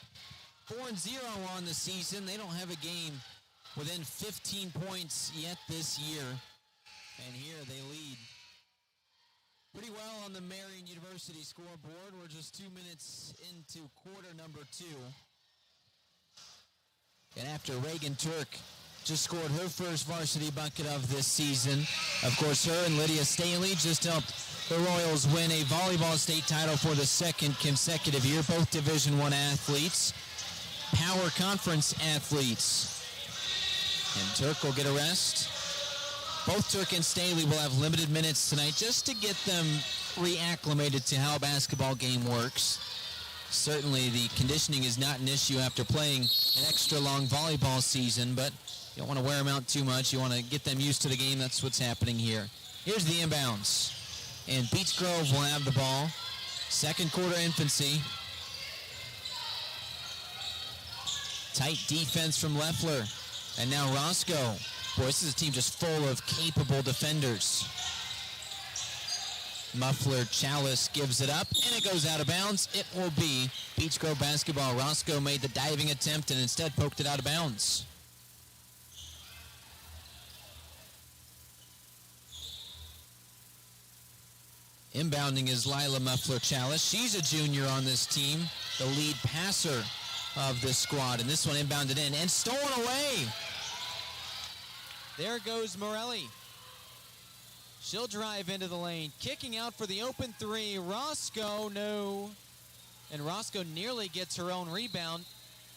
[SPEAKER 10] 4-0 on the season. They don't have a game within 15 points yet this year. And here they lead pretty well on the Marian University scoreboard. We're just 2 minutes into quarter number 2. And after Reagan Turk just scored her first varsity bucket of this season, of course, her and Lydia Staley just helped the Royals win a volleyball state title for the second consecutive year. Both Division I athletes, Power Conference athletes. And Turk will get a rest. Both Turk and Staley will have limited minutes tonight just to get them reacclimated to how a basketball game works. Certainly the conditioning is not an issue after playing an extra long volleyball season, but you don't want to wear them out too much. You want to get them used to the game. That's what's happening here. Here's the inbounds. And Beech Grove will have the ball. Second quarter infancy. Tight defense from Leffler. And now Roscoe. Boy, this is a team just full of capable defenders. Muffler Chalice gives it up, and it goes out of bounds. It will be Beech Grove basketball. Roscoe made the diving attempt and instead poked it out of bounds. Inbounding is Lila Muffler Chalice. She's a junior on this team, the lead passer of this squad. And this one inbounded in and stolen away. There goes Morelli. She'll drive into the lane, kicking out for the open three. Roscoe, no. And Roscoe nearly gets her own rebound,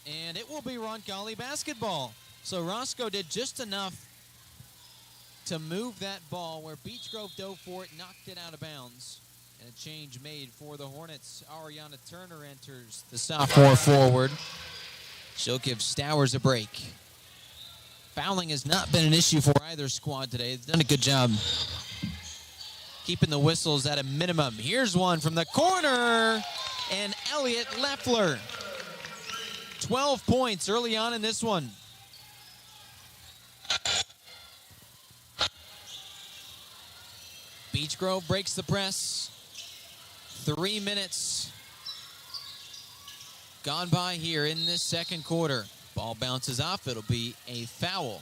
[SPEAKER 10] and it will be Roncalli basketball. So Roscoe did just enough to move that ball where Beech Grove dove for it, knocked it out of bounds. And a change made for the Hornets. Ariana Turner enters, the sophomore forward. She'll give Stowers a break. Fouling has not been an issue for either squad today. They've done a good job keeping the whistles at a minimum. Here's one from the corner, and Elliott Leffler. 12 points early on in this one. Beech Grove breaks the press. 3 minutes gone by here in this second quarter. Ball bounces off. It'll be a foul.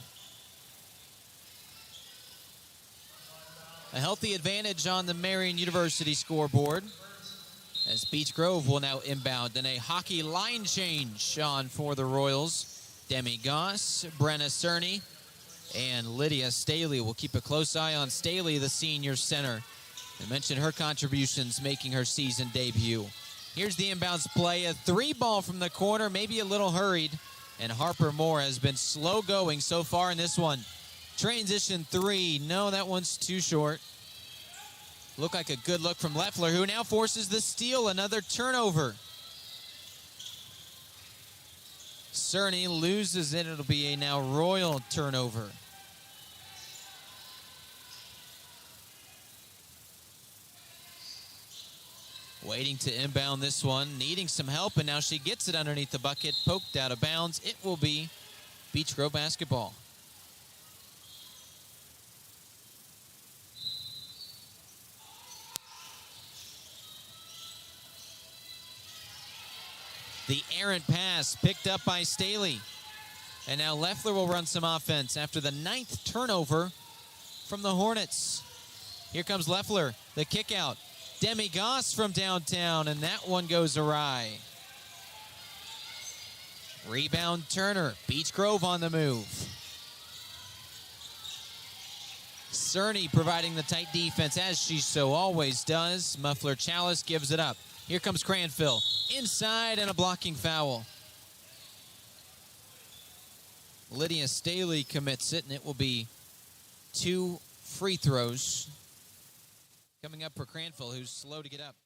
[SPEAKER 10] A healthy advantage on the Marian University scoreboard, as Beech Grove will now inbound, and a hockey line change on for the Royals. Demi Goss, Brenna Cerny, and Lydia Staley. Will keep a close eye on Staley, the senior center. I mentioned her contributions making her season debut. Here's the inbounds play. A three ball from the corner, maybe a little hurried. And Harper Moore has been slow going so far in this one. Transition three. No, that one's too short. Looked like a good look from Leffler, who now forces the steal. Another turnover. Cerny loses it. It'll be a now Royal turnover. Waiting to inbound this one, needing some help, and now she gets it underneath the bucket, poked out of bounds. It will be Beech Grove basketball. The errant pass picked up by Staley. And now Leffler will run some offense after the 9th turnover from the Hornets. Here comes Leffler, the kick out. Demi Goss from downtown, and that one goes awry. Rebound Turner. Beech Grove on the move. Cerny providing the tight defense, as she so always does. Muffler Chalice gives it up. Here comes Cranfill. Inside, and a blocking foul. Lydia Staley commits it, and it will be 2 free throws coming up for Cranfill, who's slow to get up.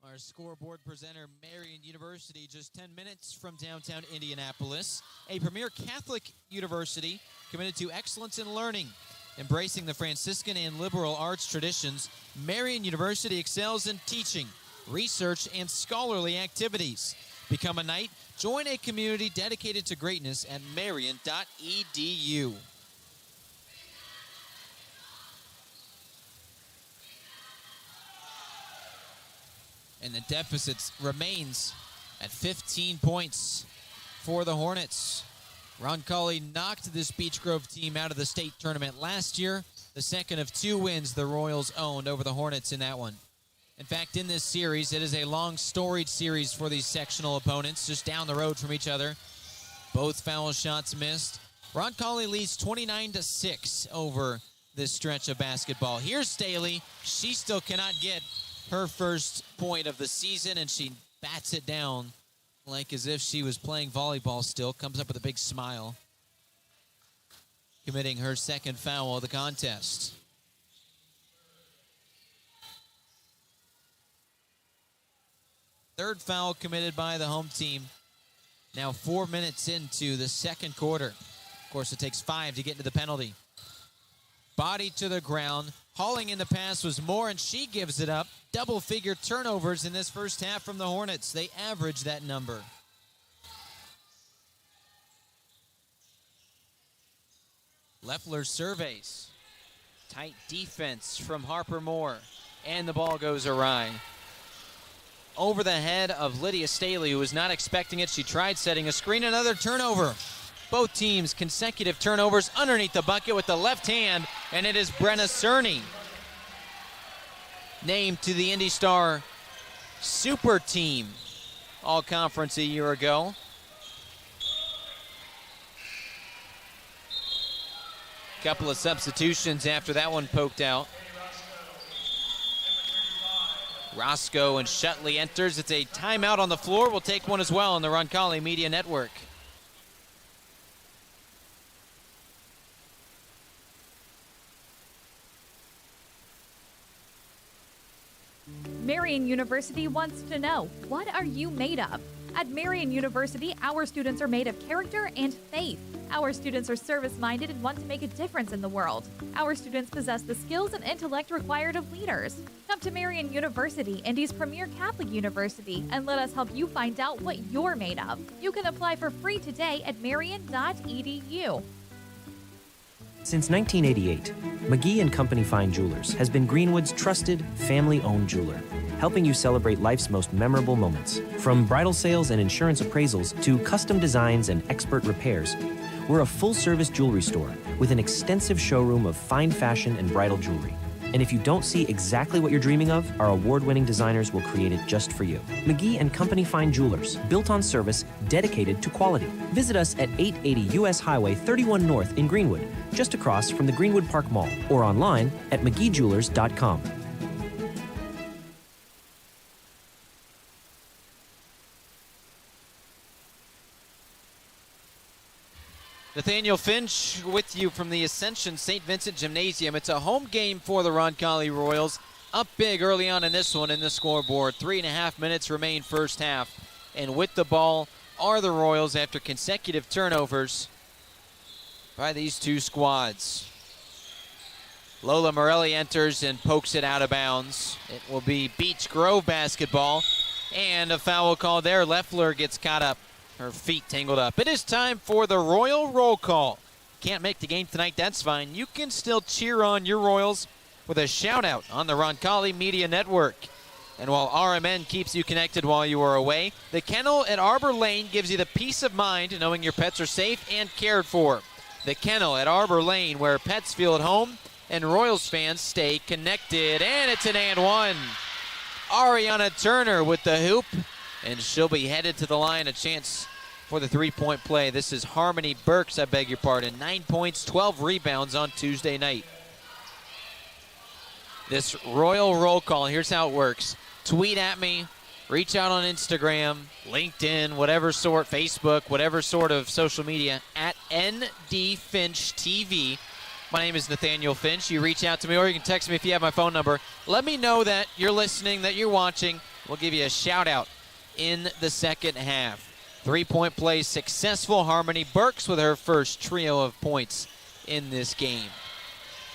[SPEAKER 10] Our scoreboard presenter, Marian University, just 10 minutes from downtown Indianapolis. A premier Catholic university committed to excellence in learning. Embracing the Franciscan and liberal arts traditions, Marian University excels in teaching, research, and scholarly activities. Become a Knight. Join a community dedicated to greatness at marian.edu. And the deficit remains at 15 points for the Hornets. Roncalli knocked this Beech Grove team out of the state tournament last year. The second of 2 wins the Royals owned over the Hornets in that one. In fact, in this series, it is a long, storied series for these sectional opponents, just down the road from each other. Both foul shots missed. Roncalli leads 29-6 over this stretch of basketball. Here's Staley. She still cannot get her first point of the season, and she bats it down like as if she was playing volleyball still. Comes up with a big smile, committing her second foul of the contest. Third foul committed by the home team. Now 4 minutes into the second quarter. Of course, it takes 5 to get into the penalty. Body to the ground. Hauling in the pass was Moore, and she gives it up. Double-figure turnovers in this first half from the Hornets. They average that number. Leffler surveys. Tight defense from Harper Moore, and the ball goes awry. Over the head of Lydia Staley, who was not expecting it. She tried setting a screen, another turnover. Both teams consecutive turnovers underneath the bucket with the left hand, and it is Brenna Cerny, named to the Indy Star Super Team All-Conference a year ago. Couple of substitutions after that one poked out. Roscoe and Shutley enters. It's a timeout on the floor. We'll take one as well on the Roncalli Media Network.
[SPEAKER 21] Marian University wants to know, what are you made of? At Marian University, our students are made of character and faith. Our students are service-minded and want to make a difference in the world. Our students possess the skills and intellect required of leaders. Come to Marian University, Indy's premier Catholic university, and let us help you find out what you're made of. You can apply for free today at marian.edu.
[SPEAKER 2] Since 1988, McGee & Company Fine Jewelers has been Greenwood's trusted, family-owned jeweler, helping you celebrate life's most memorable moments. From bridal sales and insurance appraisals to custom designs and expert repairs, we're a full-service jewelry store with an extensive showroom of fine fashion and bridal jewelry. And if you don't see exactly what you're dreaming of, our award-winning designers will create it just for you. McGee & Company Fine Jewelers, built on service, dedicated to quality. Visit us at 880 U.S. Highway 31 North in Greenwood, just across from the Greenwood Park Mall, or online at mcgeejewelers.com.
[SPEAKER 10] Nathaniel Finch with you from the Ascension St. Vincent Gymnasium. It's a home game for the Roncalli Royals. Up big early on in this one in the scoreboard. 3.5 minutes remain first half. And with the ball are the Royals after consecutive turnovers by these two squads. Lola Morelli enters and pokes it out of bounds. It will be Beech Grove basketball. And a foul call there. Leffler gets caught up. Her feet tangled up. It is time for the Royal Roll Call. Can't make the game tonight, that's fine. You can still cheer on your Royals with a shout out on the Roncalli Media Network. And while RMN keeps you connected while you are away, the Kennel at Arbor Lane gives you the peace of mind knowing your pets are safe and cared for. The Kennel at Arbor Lane, where pets feel at home and Royals fans stay connected. And it's an and one. Ariana Turner with the hoop, and she'll be headed to the line. A chance for the three-point play. This is Harmony Burks, I beg your pardon. 9 points, 12 rebounds on Tuesday night. This Royal Roll Call, here's how it works. Tweet at me, reach out on Instagram, LinkedIn, whatever sort, Facebook, whatever sort of social media, at NDFinchTV. My name is Nathaniel Finch. You reach out to me, or you can text me if you have my phone number. Let me know that you're listening, that you're watching. We'll give you a shout-out in the second half. Three-point play successful. Harmony Burks with her first trio of points in this game.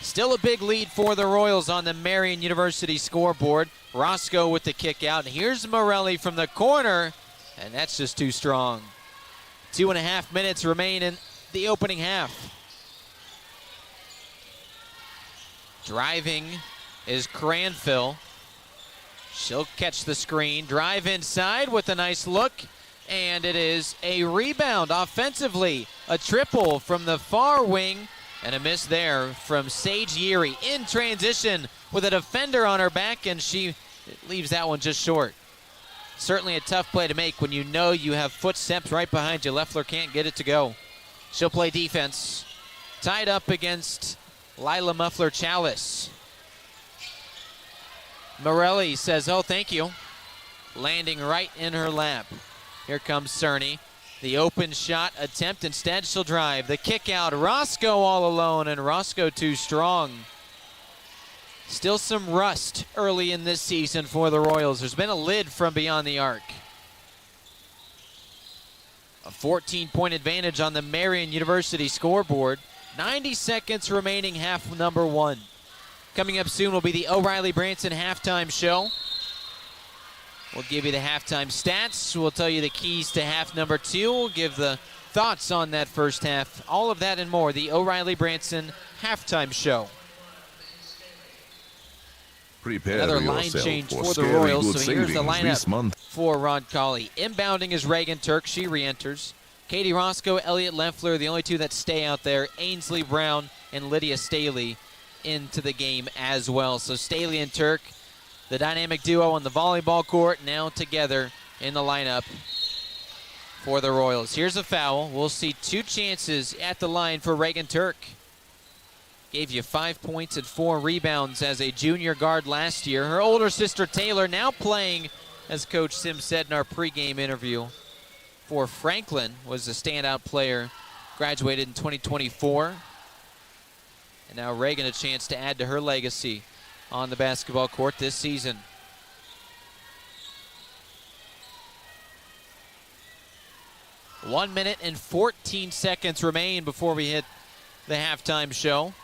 [SPEAKER 10] Still a big lead for the Royals on the Marian University scoreboard. Roscoe with the kick out. Here's Morelli from the corner, and that's just too strong. 2.5 minutes remain in the opening half. Driving is Cranfill. She'll catch the screen, drive inside with a nice look, and it is a rebound offensively. A triple from the far wing, and a miss there from Sage Yeary in transition with a defender on her back, and she leaves that one just short. Certainly a tough play to make when you know you have footsteps right behind you. Leffler can't get it to go. She'll play defense. Tied up against Lila Muffler-Chalice. Morelli says, oh, thank you. Landing right in her lap. Here comes Cerny. The open shot attempt. Instead, she'll drive. The kick out. Roscoe all alone, and Roscoe too strong. Still some rust early in this season for the Royals. There's been a lid from beyond the arc. A 14-point advantage on the Marian University scoreboard. 90 seconds remaining, half number one. Coming up soon will be the O'Reilly Branson halftime show. We'll give you the halftime stats. We'll tell you the keys to half number two. We'll give the thoughts on that first half. All of that and more. The O'Reilly Branson halftime show.
[SPEAKER 4] Prepare
[SPEAKER 22] Another line
[SPEAKER 4] yourself
[SPEAKER 22] change
[SPEAKER 4] for
[SPEAKER 22] for the
[SPEAKER 4] scary
[SPEAKER 22] Royals.
[SPEAKER 4] good
[SPEAKER 22] So here's the
[SPEAKER 4] savings this
[SPEAKER 22] lineup
[SPEAKER 4] month.
[SPEAKER 22] for Roncalli. Inbounding is Reagan Turk. She re-enters. Katie Roscoe, Elliot Leffler, the only two that stay out there. Ainsley Brown and Lydia Staley into the game as well. So Staley and Turk, the dynamic duo on the volleyball court, now together in the lineup for the Royals. Here's a foul. We'll see 2 chances at the line for Reagan Turk. Gave you 5 points and 4 rebounds as a junior guard last year. Her older sister Taylor now playing, as Coach Sims said in our pregame interview, for Franklin, was a standout player, graduated in 2024. And now Reagan a chance to add to her legacy on the basketball court this season. One minute and 14 seconds remain before we hit the halftime show.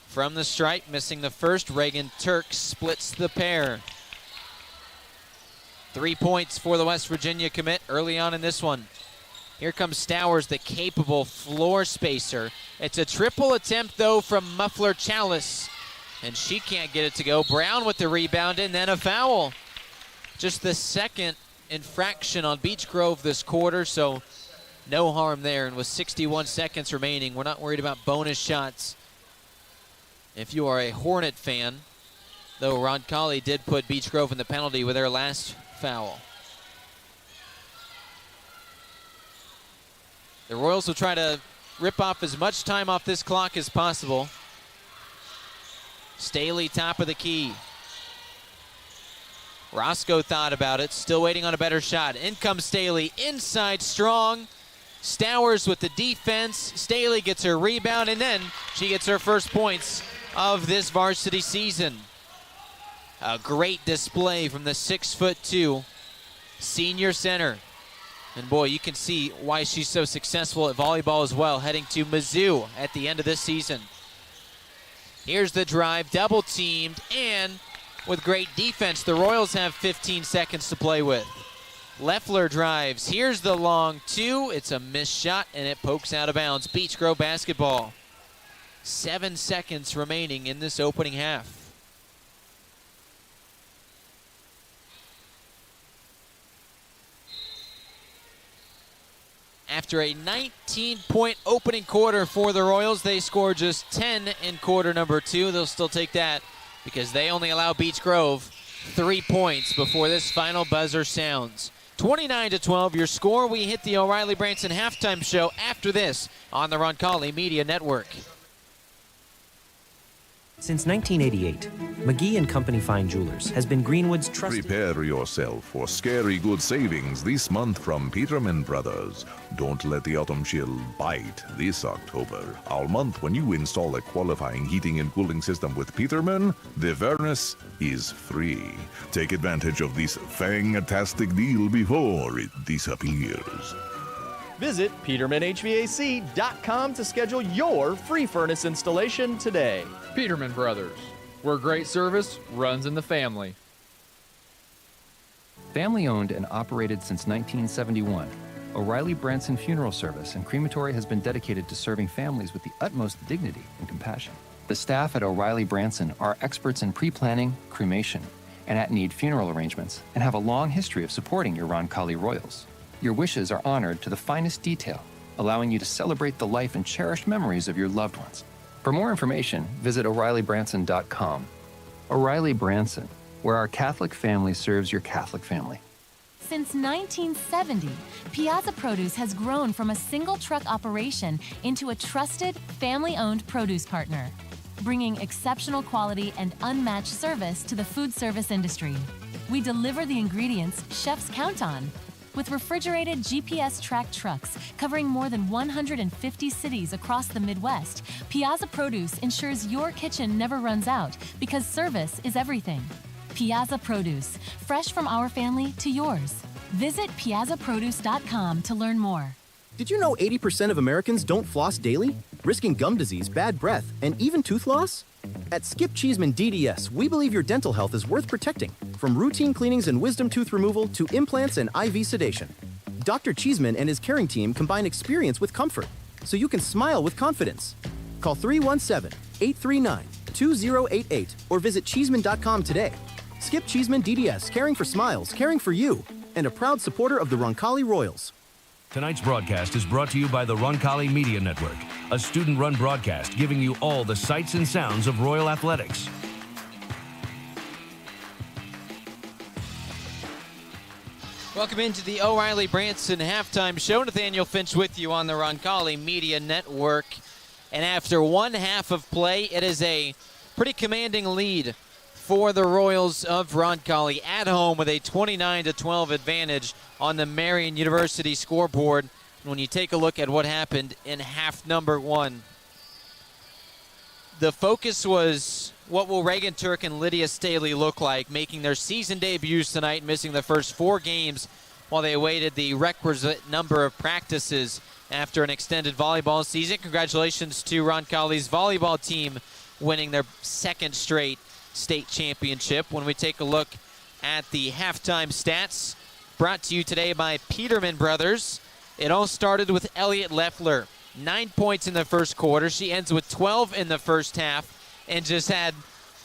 [SPEAKER 22] From the stripe, missing the first, Reagan Turk splits the pair. 3 points for the West Virginia commit early on in this one. Here comes Stowers, the capable floor spacer. It's a triple attempt, though, from Muffler Chalice, and she can't get it to go. Brown with the rebound, and then a foul. Just the second infraction on Beech Grove this quarter, so no harm there. And with 61 seconds remaining, we're not worried about bonus shots. If you are a Hornet fan, though Roncalli did put Beech Grove in the penalty with their last foul. The Royals will try to rip off as much time off this clock as possible. Staley, top of the key. Roscoe thought about it, still waiting on a better shot. In comes Staley, inside strong. Stowers with the defense. Staley gets her rebound, and then she gets her first points of this varsity season. A great display from the 6'2" senior center. And boy, you can see why she's so successful at volleyball as well, heading to Mizzou at the end of this season. Here's the drive, double teamed, and with great defense, the Royals have 15 seconds to play with. Leffler drives, here's the long 2, it's a missed shot, and it pokes out of bounds. Beech Grove basketball. 7 seconds remaining in this opening half. After a 19-point opening quarter for the Royals, they score just 10 in quarter number 2. They'll still take that because they only allow Beech Grove 3 points before this final buzzer sounds. 29-12, your score. We hit the O'Reilly Branson halftime show after this on the Roncalli Media Network.
[SPEAKER 2] Since 1988, McGee & Company Fine Jewelers has been Greenwood's trusted...
[SPEAKER 4] Prepare yourself for scary good savings this month from Peterman Brothers. Don't let the autumn chill bite this October. All month when you install a qualifying heating and cooling system with Peterman, the furnace is free. Take advantage of this fantastic deal before it disappears.
[SPEAKER 5] Visit PetermanHVAC.com to schedule your free furnace installation today.
[SPEAKER 6] Peterman Brothers, where great service runs in the family.
[SPEAKER 23] Family owned and operated since 1971, O'Reilly Branson Funeral Service and Crematory has been dedicated to serving families with the utmost dignity and compassion. The staff at O'Reilly Branson are experts in pre-planning, cremation, and at-need funeral arrangements, and have a long history of supporting your Roncalli Royals. Your wishes are honored to the finest detail, allowing you to celebrate the life and cherished memories of your loved ones. For more information, visit O'ReillyBranson.com. O'Reilly Branson, where our Catholic family serves your Catholic family.
[SPEAKER 17] Since 1970, Piazza Produce has grown from a single truck operation into a trusted, family-owned produce partner, bringing exceptional quality and unmatched service to the food service industry. We deliver the ingredients chefs count on. With refrigerated GPS-tracked trucks covering more than 150 cities across the Midwest, Piazza Produce ensures your kitchen never runs out because service is everything. Piazza Produce, fresh from our family to yours. Visit piazzaproduce.com to learn more.
[SPEAKER 24] Did you know 80% of Americans don't floss daily, risking gum disease, bad breath, and even tooth loss? At Skip Cheeseman DDS, we believe your dental health is worth protecting, from routine cleanings and wisdom tooth removal to implants and IV sedation. Dr. Cheeseman and his caring team combine experience with comfort, so you can smile with confidence. Call 317-839-2626 2088 or visit Cheeseman.com today. Skip Cheeseman DDS, caring for smiles, caring for you, and a proud supporter of the Roncalli Royals.
[SPEAKER 9] Tonight's broadcast is brought to you by the Roncalli Media Network, a student-run broadcast giving you all the sights and sounds of Royal Athletics.
[SPEAKER 22] Welcome into the O'Reilly Branson halftime show. Nathaniel Finch with you on the Roncalli Media Network. And after one half of play, it is a pretty commanding lead for the Royals of Roncalli at home with a 29-12 advantage on the Marian University scoreboard. When you take a look at what happened in half number one, the focus was what will Reagan Turk and Lydia Staley look like, making their season debuts tonight, missing the first 4 games while they awaited the requisite number of practices after an extended volleyball season. Congratulations to Roncalli's volleyball team winning their second straight state championship. When we take a look at the halftime stats, brought to you today by Peterman Brothers, it all started with Elliot Leffler. 9 points in the first quarter. She ends with 12 in the first half and just had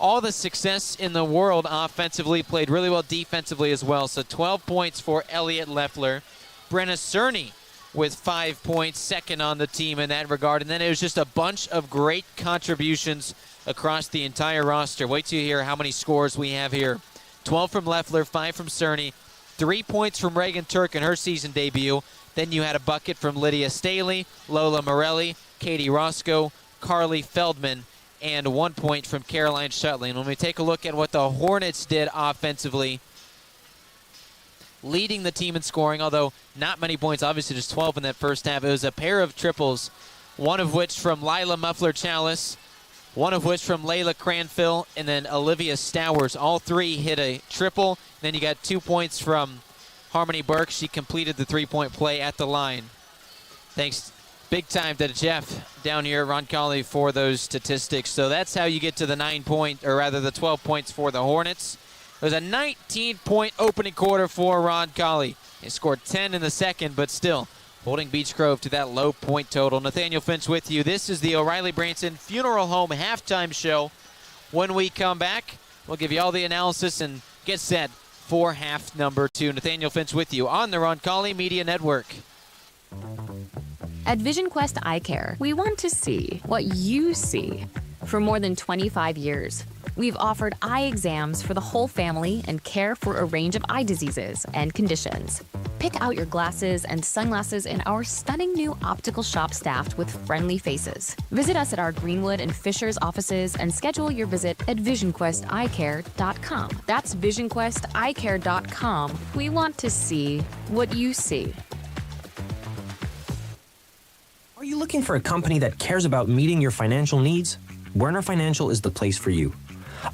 [SPEAKER 22] all the success in the world offensively, played really well defensively as well. So 12 points for Elliot Leffler. Brenna Cerny with 5 points, second on the team in that regard. And then it was just a bunch of great contributions across the entire roster. Wait till you hear how many scores we have here. 12 from Leffler, 5 from Cerny, 3 points from Reagan Turk in her season debut. Then you had a bucket from Lydia Staley, Lola Morelli, Katie Roscoe, Carly Feldman, and 1 point from Caroline Shutley. And when we take a look at what the Hornets did offensively, leading the team in scoring, although not many points, obviously just 12 in that first half. It was a pair of triples, one of which from Lila Muffler-Chalice, one of which from Layla Cranfill, and then Olivia Stowers. All three hit a triple. Then you got 2 points from Harmony Burke. She completed the three-point play at the line. Thanks big time to Jeff down here at Roncalli for those statistics. So that's how you get to the 12 points for the Hornets. It was a 19-point opening quarter for Roncalli. They scored 10 in the second, but still holding Beech Grove to that low point total. Nathaniel Finch with you. This is the O'Reilly Branson Funeral Home halftime show. When we come back, we'll give you all the analysis and get set for half number 2. Nathaniel Finch with you on the Roncalli Media Network.
[SPEAKER 17] At Vision Quest Eye Care, we want to see what you see. For more than 25 years, we've offered eye exams for the whole family and care for a range of eye diseases and conditions. Pick out your glasses and sunglasses in our stunning new optical shop staffed with friendly faces. Visit us at our Greenwood and Fishers offices and schedule your visit at visionquesteyecare.com. That's visionquesteyecare.com. We want to see what you see.
[SPEAKER 2] Are you looking for a company that cares about meeting your financial needs? Werner Financial is the place for you.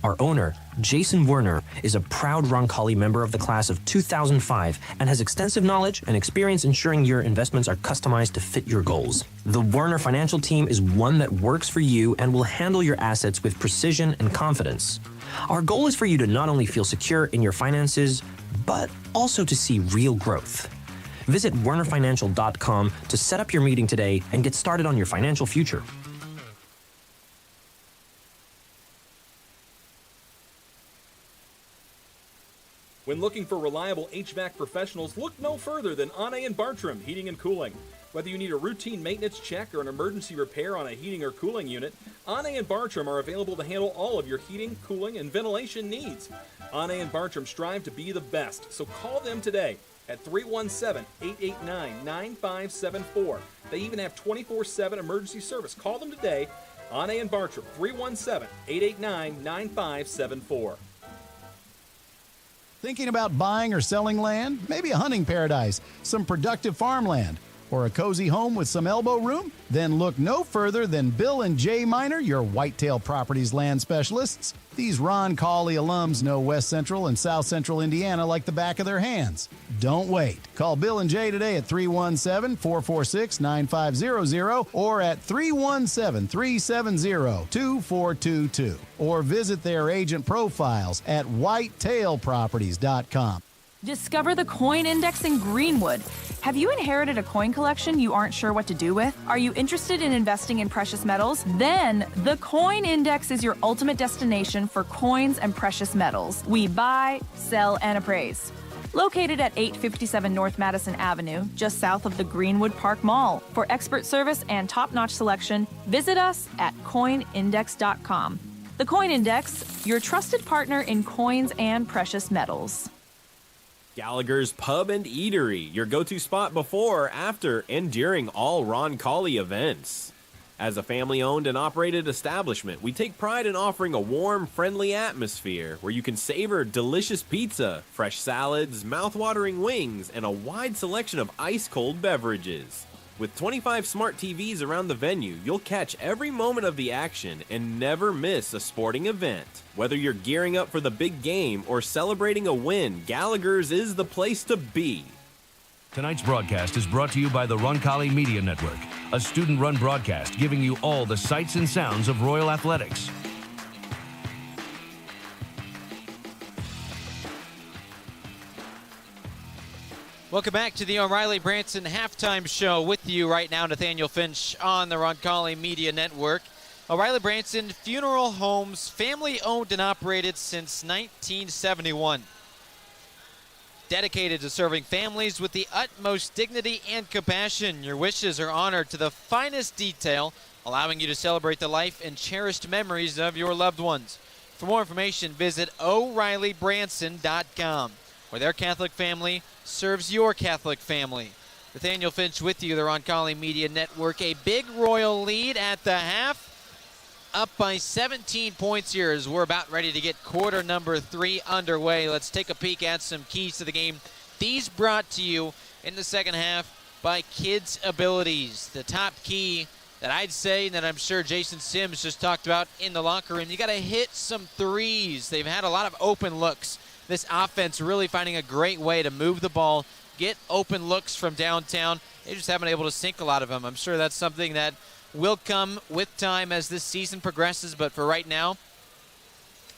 [SPEAKER 2] Our owner, Jason Werner, is a proud Roncalli member of the class of 2005 and has extensive knowledge and experience ensuring your investments are customized to fit your goals. The Werner Financial team is one that works for you and will handle your assets with precision and confidence. Our goal is for you to not only feel secure in your finances, but also to see real growth. Visit wernerfinancial.com to set up your meeting today and get started on your financial future.
[SPEAKER 1] When looking for reliable HVAC professionals, look no further than Anne & Bartram Heating and Cooling. Whether you need a routine maintenance check or an emergency repair on a heating or cooling unit, Anne & Bartram are available to handle all of your heating, cooling, and ventilation needs. Anne & Bartram strive to be the best, so call them today at 317-889-9574. They even have 24/7 emergency service. Call them today, Anne & Bartram, 317-889-9574.
[SPEAKER 11] Thinking about buying or selling land? Maybe a hunting paradise, some productive farmland, or a cozy home with some elbow room? Then look no further than Bill and Jay Miner, your Whitetail Properties land specialists. These Roncalli alums know West Central and South Central Indiana like the back of their hands. Don't wait. Call Bill and Jay today at 317-446-9500 or at 317-370-2422 or visit their agent profiles at whitetailproperties.com.
[SPEAKER 12] Discover the Coin Index in Greenwood. Have you inherited a coin collection you aren't sure what to do with? Are you interested in investing in precious metals? Then the Coin Index is your ultimate destination for coins and precious metals. We buy, sell, and appraise. Located at 857 North Madison Avenue, just south of the Greenwood Park Mall. For expert service and top-notch selection, visit us at coinindex.com. The Coin Index, your trusted partner in coins and precious metals.
[SPEAKER 8] Gallagher's Pub and Eatery, your go-to spot before, after, and during all Roncalli events. As a family-owned and operated establishment, we take pride in offering a warm, friendly atmosphere where you can savor delicious pizza, fresh salads, mouth-watering wings, and a wide selection of ice-cold beverages. With 25 smart TVs around the venue, you'll catch every moment of the action and never miss a sporting event. Whether you're gearing up for the big game or celebrating a win, Gallagher's is the place to be.
[SPEAKER 9] Tonight's broadcast is brought to you by the Roncalli Media Network, a student-run broadcast giving you all the sights and sounds of Royal Athletics.
[SPEAKER 22] Welcome back to the O'Reilly Branson halftime show. With you right now, Nathaniel Finch on the Roncalli Media Network. O'Reilly Branson Funeral Homes, family owned and operated since 1971. Dedicated to serving families with the utmost dignity and compassion. Your wishes are honored to the finest detail, allowing you to celebrate the life and cherished memories of your loved ones. For more information, visit O'ReillyBranson.com, where their Catholic family serves your Catholic family. Nathaniel Finch with you, the Roncalli Media Network. A big Royal lead at the half, up by 17 points here as we're about ready to get quarter number 3 underway. Let's take a peek at some keys to the game. These brought to you in the second half by Kids Abilities. The top key that I'd say, that I'm sure Jason Sims just talked about in the locker room, you got to hit some threes. They've had a lot of open looks. This offense really finding a great way to move the ball, get open looks from downtown. They just haven't been able to sink a lot of them. I'm sure that's something that will come with time as this season progresses, but for right now,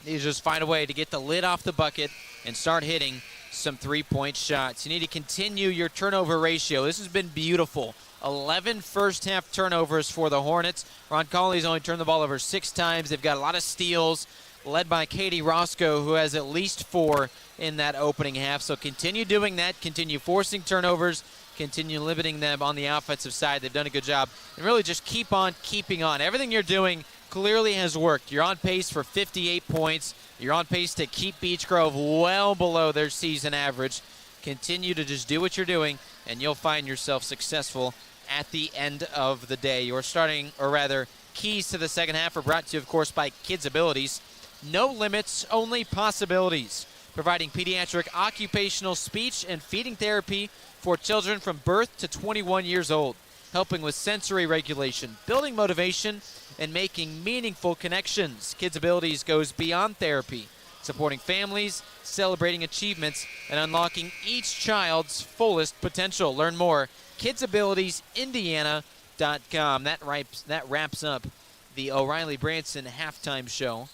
[SPEAKER 22] they just find a way to get the lid off the bucket and start hitting some three-point shots. You need to continue your turnover ratio. This has been beautiful. 11 first-half turnovers for the Hornets. Roncalli's only turned the ball over 6 times. They've got a lot of steals, led by Katie Roscoe, who has at least 4 in that opening half. So continue doing that. Continue forcing turnovers. Continue limiting them on the offensive side. They've done a good job. And really just keep on keeping on. Everything you're doing clearly has worked. You're on pace for 58 points. You're on pace to keep Beech Grove well below their season average. Continue to just do what you're doing, and you'll find yourself successful at the end of the day. Your starting, or rather, keys to the second half are brought to you, of course, by Kids Abilities. No limits, only possibilities. Providing pediatric occupational speech and feeding therapy for children from birth to 21 years old. Helping with sensory regulation, building motivation, and making meaningful connections. Kids Abilities goes beyond therapy, supporting families, celebrating achievements, and unlocking each child's fullest potential. Learn more, kidsabilitiesindiana.com. That wraps up the O'Reilly Branson halftime show.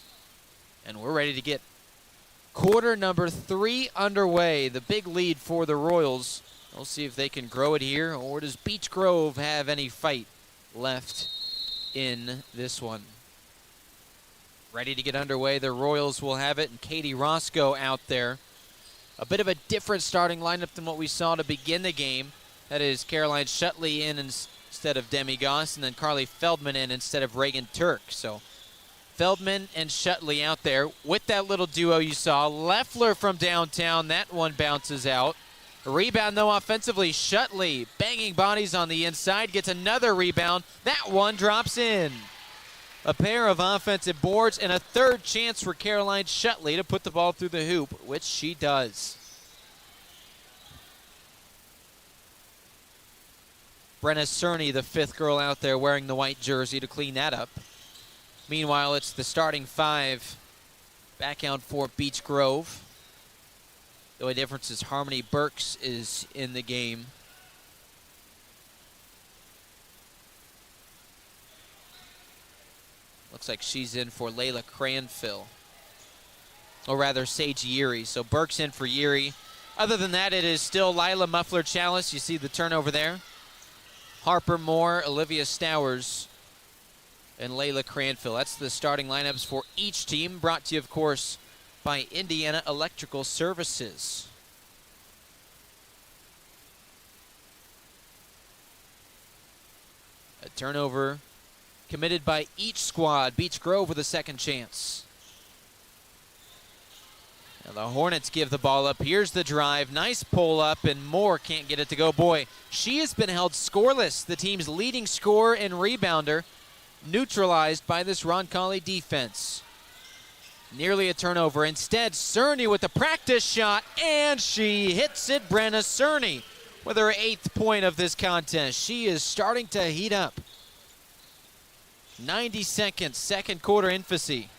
[SPEAKER 22] And we're ready to get quarter number 3 underway. The big lead for the Royals. We'll see if they can grow it here, or does Beech Grove have any fight left in this one? Ready to get underway. The Royals will have it, and Katie Roscoe out there. A bit of a different starting lineup than what we saw to begin the game. That is Caroline Shutley in instead of Demi Goss, and then Carly Feldman in instead of Reagan Turk. So Feldman and Shutley out there with that little duo you saw. Leffler from downtown, that one bounces out. A rebound, though, offensively. Shutley banging bodies on the inside, gets another rebound. That one drops in. A pair of offensive boards and a third chance for Caroline Shutley to put the ball through the hoop, which she does. Brenna Cerny, the 5th girl out there wearing the white jersey, to clean that up. Meanwhile, it's the starting 5 back out for Beech Grove. The only difference is Harmony Burks is in the game. Looks like she's in for Layla Cranfill. Or rather, Sage Yeary. So Burks in for Yeary. Other than that, it is still Lila Muffler-Chalice. You see the turnover there. Harper Moore, Olivia Stowers, and Layla Cranfield. That's the starting lineups for each team, brought to you, of course, by Indiana Electrical Services. A turnover committed by each squad. Beech Grove with a second chance. Now the Hornets give the ball up. Here's the drive. Nice pull up, and Moore can't get it to go. Boy, she has been held scoreless. The team's leading scorer and rebounder, neutralized by this Roncalli defense. Nearly a turnover. Instead, Cerny with the practice shot, and she hits it. Brenna Cerny with her 8th point of this contest. She is starting to heat up. 90 seconds, second quarter infancy.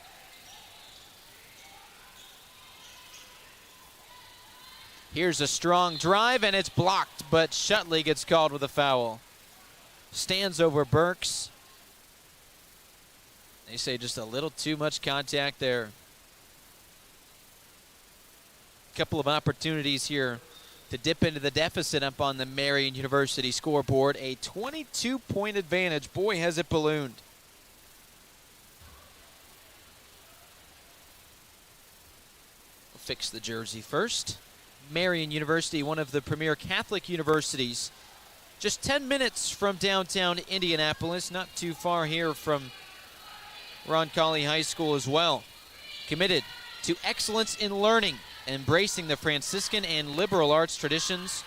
[SPEAKER 22] Here's a strong drive, and it's blocked, but Shutley gets called with a foul. Stands over Burks. They say just a little too much contact there. Couple of opportunities here to dip into the deficit up on the Marian University scoreboard. A 22-point advantage. Boy, has it ballooned. We'll fix the jersey first. Marian University, one of the premier Catholic universities, just 10 minutes from downtown Indianapolis, not too far here from Roncalli High School as well. Committed to excellence in learning, embracing the Franciscan and liberal arts traditions.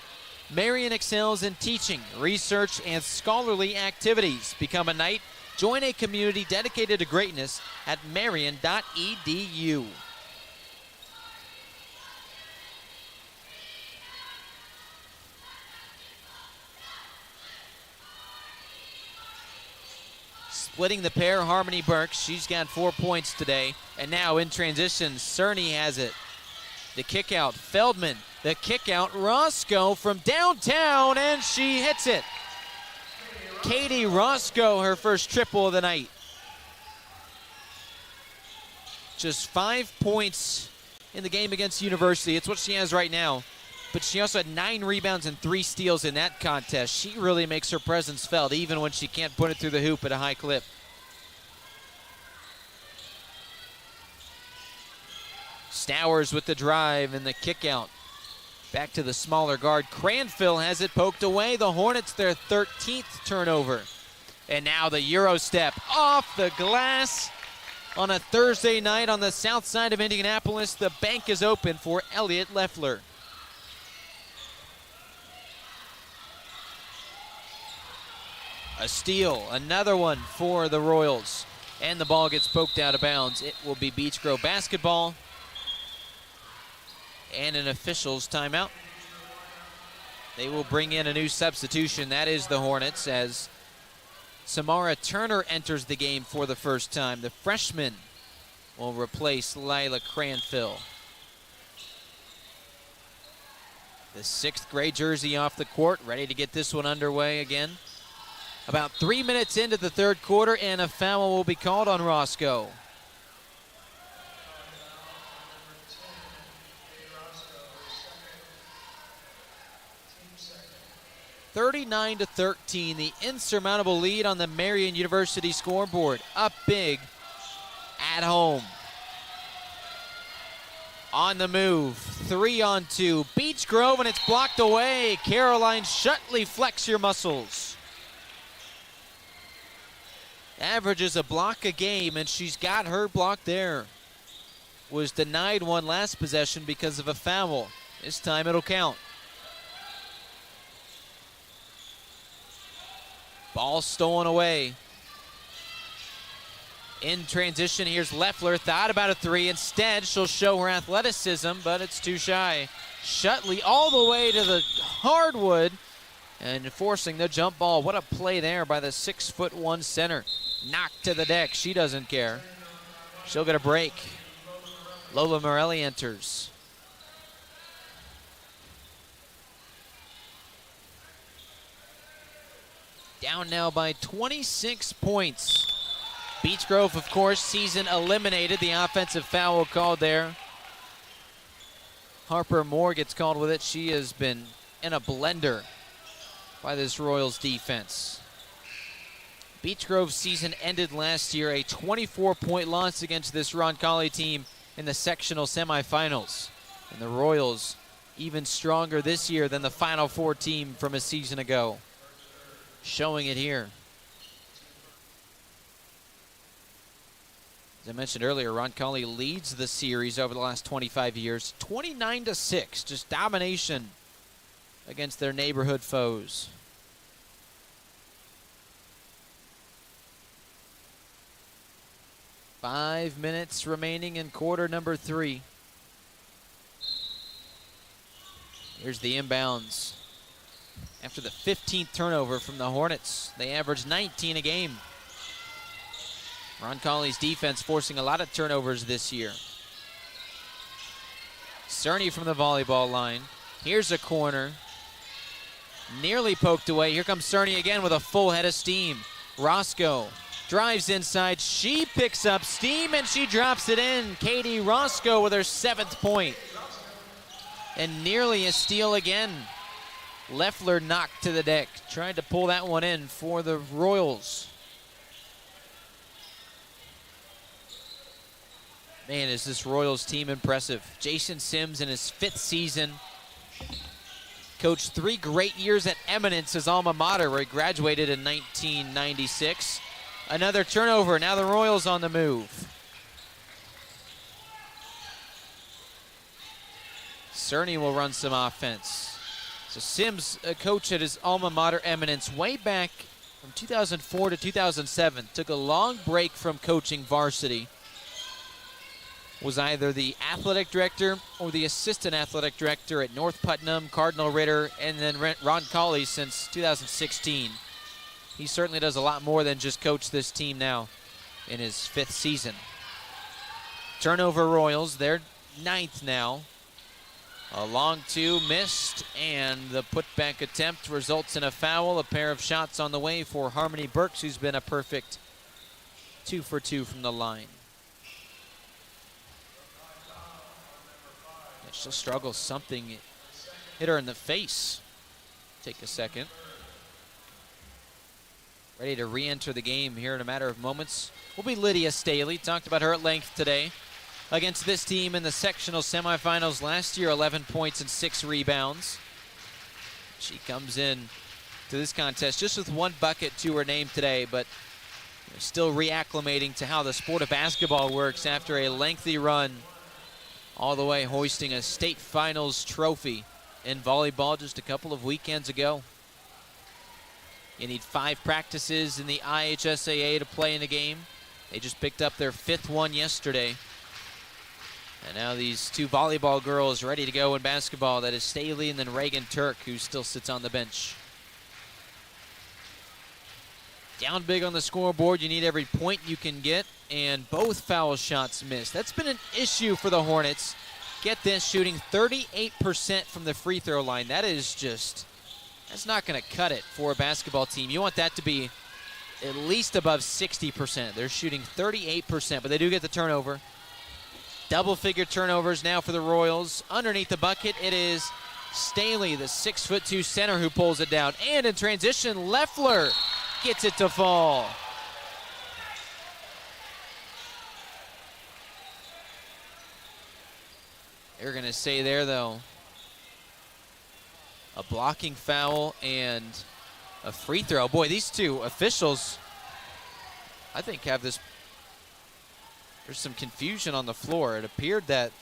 [SPEAKER 22] Marian excels in teaching, research, and scholarly activities. Become a Knight. Join a community dedicated to greatness at marian.edu. Splitting the pair, Harmony Burks. She's got 4 points today. And now in transition, Cerny has it. The kick out, Feldman. The kick out, Roscoe from downtown, and she hits it. Katie Roscoe, her first triple of the night. Just 5 points in the game against University. It's what she has right now. But she also had 9 rebounds and 3 steals in that contest. She really makes her presence felt, even when she can't put it through the hoop at a high clip. Stowers with the drive and the kick out. Back to the smaller guard. Cranfield has it poked away. The Hornets, their 13th turnover. And now the Euro step off the glass on a Thursday night on the south side of Indianapolis. The bank is open for Elliot Leffler. A steal, another one for the Royals. And the ball gets poked out of bounds. It will be Beech Grove basketball. And an official's timeout. They will bring in a new substitution. That is the Hornets, as Samara Turner enters the game for the first time. The freshman will replace Lila Cranfield. The 6th grade jersey off the court, ready to get this one underway again. About 3 minutes into the third quarter, and a foul will be called on Roscoe. (39-13), the insurmountable lead on the Marian University scoreboard. Up big at home. On the move, 3-on-2. Beech Grove, and it's blocked away. Caroline Shutley, flex your muscles. Averages a block a game, and she's got her block there. Was denied one last possession because of a foul. This time it'll count. Ball stolen away. In transition, here's Leffler. Thought about a 3. Instead, she'll show her athleticism, but it's too shy. Shutley all the way to the hardwood and forcing the jump ball. What a play there by the 6'1" center. Knocked to the deck. She doesn't care. She'll get a break. Lola Morelli enters. Down now by 26 points. Beech Grove, of course, season eliminated. The offensive foul called there Harper Moore gets called with it. She has been in a blender by this Royals defense. Beech Grove's season ended last year, a 24-point loss against this Roncalli team in the sectional semifinals. And the Royals even stronger this year than the Final Four team from a season ago. Showing it here. As I mentioned earlier, Roncalli leads the series over the last 25 years, 29-6, just domination against their neighborhood foes. Five minutes remaining in quarter number 3. Here's the inbounds. After the 15th turnover from the Hornets, they average 19 a game. Roncalli's defense forcing a lot of turnovers this year. Cerny from the volleyball line. Here's a corner. Nearly poked away. Here comes Cerny again with a full head of steam. Roscoe drives inside. She picks up steam and she drops it in. Katie Roscoe with her 7th point. And nearly a steal again. Leffler knocked to the deck. Tried to pull that one in for the Royals. Man, is this Royals team impressive. Jason Sims in his 5th season. Coached 3 great years at Eminence, his alma mater, where he graduated in 1996. Another turnover. Now the Royals on the move. Cerny will run some offense. So Sims, a coach at his alma mater Eminence way back from 2004 to 2007. Took a long break from coaching varsity. Was either the athletic director or the assistant athletic director at North Putnam, Cardinal Ritter, and then Roncalli since 2016. He certainly does a lot more than just coach this team now in his 5th season. Turnover Royals, they're 9th now. A long 2 missed, and the putback attempt results in a foul. A pair of shots on the way for Harmony Burks, who's been a perfect 2 for 2 from the line. She'll struggle something. Hit her in the face. Take a second. Ready to re-enter the game here in a matter of moments will be Lydia Staley. Talked about her at length today. Against this team in the sectional semifinals last year, 11 points and 6 rebounds. She comes in to this contest just with 1 bucket to her name today, but still reacclimating to how the sport of basketball works after a lengthy run all the way, hoisting a state finals trophy in volleyball just a couple of weekends ago. You need 5 practices in the IHSAA to play in a game. They just picked up their 5th one yesterday. And now these 2 volleyball girls ready to go in basketball. That is Staley and then Reagan Turk, who still sits on the bench. Down big on the scoreboard. You need every point you can get, and both foul shots missed. That's been an issue for the Hornets. Get this, shooting 38% from the free throw line. That is just, that's not going to cut it for a basketball team. You want that to be at least above 60%. They're shooting 38%, but they do get the turnover. Double-figure turnovers now for the Royals. Underneath the bucket, it is Staley, the 6'2" center, who pulls it down. And in transition, Leffler gets it to fall. They're going to say there, though, a blocking foul and a free throw. Boy, these 2 officials, I think, have this. There's some confusion on the floor. It appeared that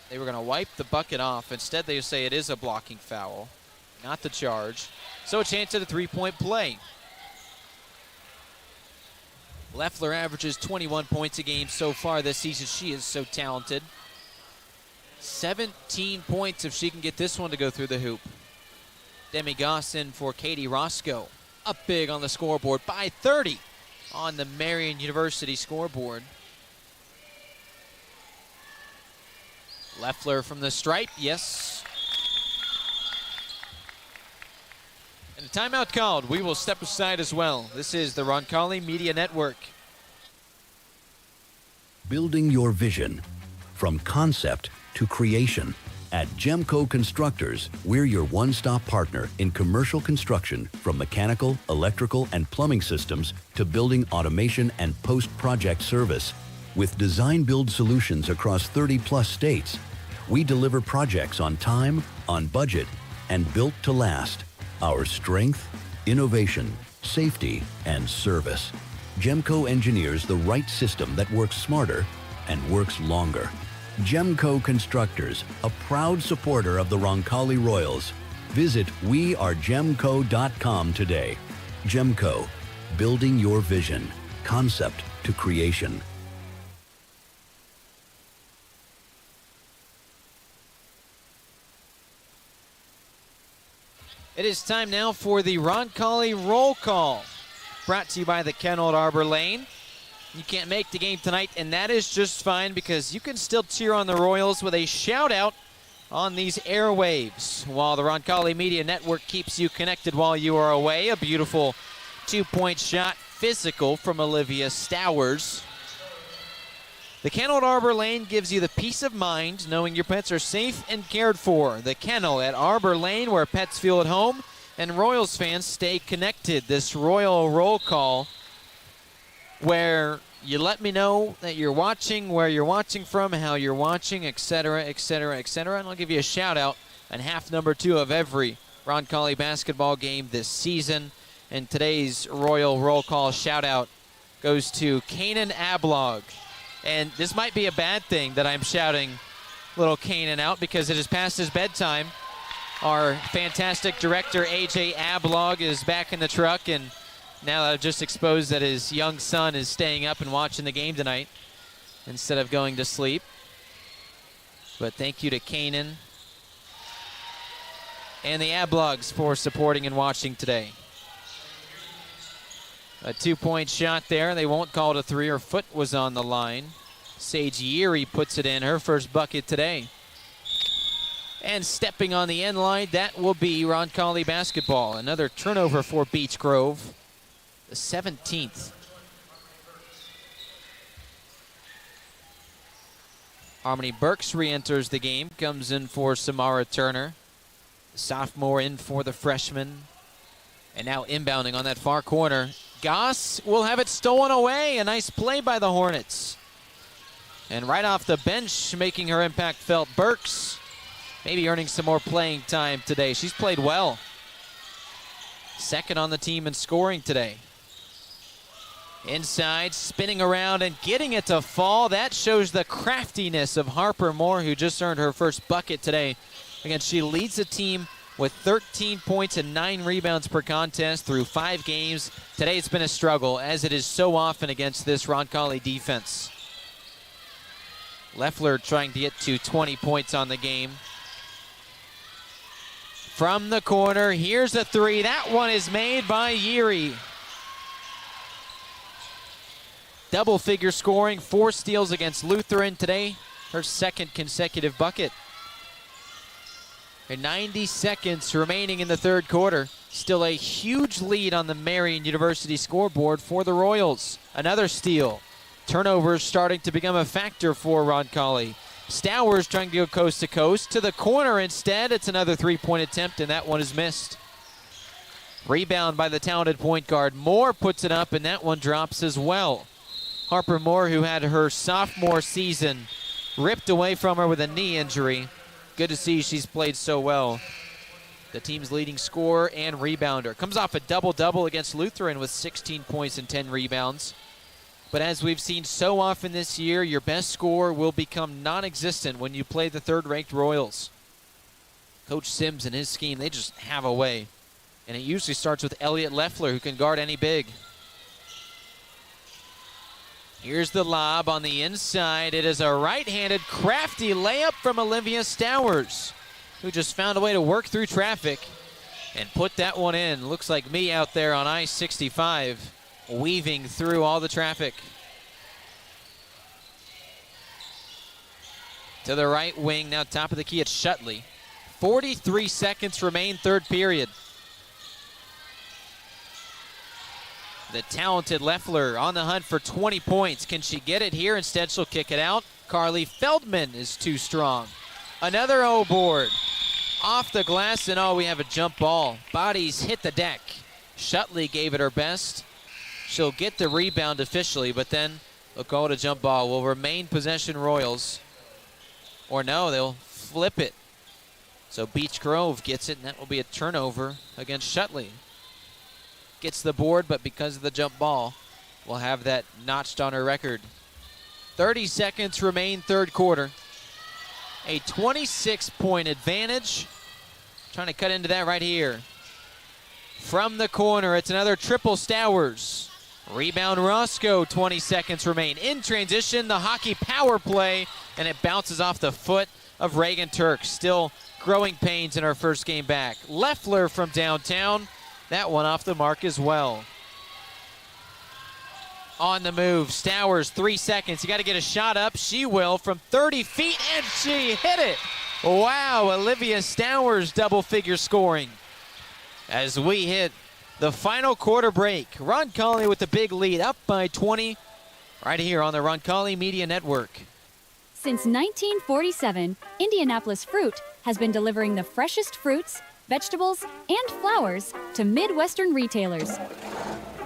[SPEAKER 22] they were going to wipe the bucket off. Instead, they say it is a blocking foul, not the charge. So a chance at a 3-point play. Leffler averages 21 points a game so far this season. She is so talented. 17 points if she can get this one to go through the hoop. Demi Goss in for Katie Roscoe. Up big on the scoreboard by 30 on the Marian University scoreboard. Leffler from the stripe, yes. And a timeout called. We will step aside as well. This is the Roncalli Media Network.
[SPEAKER 13] Building your vision from concept to creation. At Gemco Constructors, we're your one-stop partner in commercial construction, from mechanical, electrical, and plumbing systems to building automation and post-project service. With design-build solutions across 30-plus states, we deliver projects on time, on budget, and built to last. Our strength, innovation, safety, and service. Gemco engineers the right system that works smarter and works longer. Gemco Constructors, a proud supporter of the Roncalli Royals. Visit wearegemco.com today. Gemco, building your vision, concept to creation.
[SPEAKER 22] It is time now for the Roncalli Roll Call, brought to you by the Kennel at Arbor Lane. You can't make the game tonight, and that is just fine, because you can still cheer on the Royals with a shout-out on these airwaves, while the Roncalli Media Network keeps you connected while you are away. A beautiful two-point shot, physical, from Olivia Stowers. The Kennel at Arbor Lane gives you the peace of mind knowing your pets are safe and cared for. The Kennel at Arbor Lane, where pets feel at home and Royals fans stay connected. This Royal Roll Call, where you let me know that you're watching, where you're watching from, how you're watching, etc., etc., etc. And I'll give you a shout-out on half number 2 of every Roncalli basketball game this season. And today's Royal Roll Call shout-out goes to Kanan Ablog. And this might be a bad thing that I'm shouting little Kanan out, because it is past his bedtime. Our fantastic director, AJ Ablog, is back in the truck, and now that I've just exposed that his young son is staying up and watching the game tonight instead of going to sleep. But thank you to Kanan and the Ablogs for supporting and watching today. A 2-point shot there. They won't call it a 3. Her foot was on the line. Sage Yeary puts it in, her first bucket today. And stepping on the end line, that will be Roncalli basketball. Another turnover for Beech Grove, the 17th. Harmony Burks re-enters the game, comes in for Samara Turner. The sophomore in for the freshman. And now inbounding on that far corner. Goss will have it stolen away. A nice play by the Hornets. And right off the bench, making her impact felt, Burks maybe earning some more playing time today. She's played well. Second on the team in scoring today. Inside, spinning around and getting it to fall. That shows the craftiness of Harper Moore, who just earned her first bucket today. Again, she leads the team with 13 points and 9 rebounds per contest through 5 games. Today it's been a struggle, as it is so often against this Roncalli defense. Leffler trying to get to 20 points on the game. From the corner, here's a 3. That one is made by Yeary. Double-figure scoring, 4 steals against Lutheran today. Her second consecutive bucket. And 90 seconds remaining in the third quarter. Still a huge lead on the Marian University scoreboard for the Royals. Another steal. Turnovers starting to become a factor for Roncalli. Stowers trying to go coast to coast. To the corner instead. It's another 3-point attempt, and that one is missed. Rebound by the talented point guard. Moore puts it up, and that one drops as well. Harper Moore, who had her sophomore season ripped away from her with a knee injury. Good to see she's played so well. The team's leading scorer and rebounder. Comes off a double-double against Lutheran with 16 points and 10 rebounds. But as we've seen so often this year, your best scorer will become non-existent when you play the third-ranked Royals. Coach Sims and his scheme, they just have a way. And it usually starts with Elliot Leffler, who can guard any big. Here's the lob on the inside. It is a right-handed, crafty layup from Olivia Stowers, who just found a way to work through traffic and put that one in. Looks like me out there on I-65, weaving through all the traffic. To the right wing, now top of the key, it's Shutley. 43 seconds remain, third period. The talented Leffler on the hunt for 20 points. Can she get it here? Instead, she'll kick it out. Carly Feldman is too strong. Another O board. Off the glass, and we have a jump ball. Bodies hit the deck. Shutley gave it her best. She'll get the rebound officially, but then they'll call it a jump ball. Will remain possession Royals. Or no, they'll flip it. So Beech Grove gets it, and that will be a turnover against Shutley. Gets the board, but because of the jump ball, we'll have that notched on her record. 30 seconds remain third quarter. A 26-point advantage. Trying to cut into that right here. From the corner, it's another triple Stowers. Rebound Roscoe, 20 seconds remain. In transition, the hockey power play, and it bounces off the foot of Reagan Turk. Still growing pains in our first game back. Leffler from downtown. That one off the mark as well. On the move, Stowers, 3 seconds. You got to get a shot up. She will from 30 feet, and she hit it. Wow, Olivia Stowers double-figure scoring. As we hit the final quarter break, Roncalli with the big lead, up by 20, right here on the Roncalli Media Network.
[SPEAKER 7] Since 1947, Indianapolis Fruit has been delivering the freshest fruits, vegetables, and flowers to Midwestern retailers,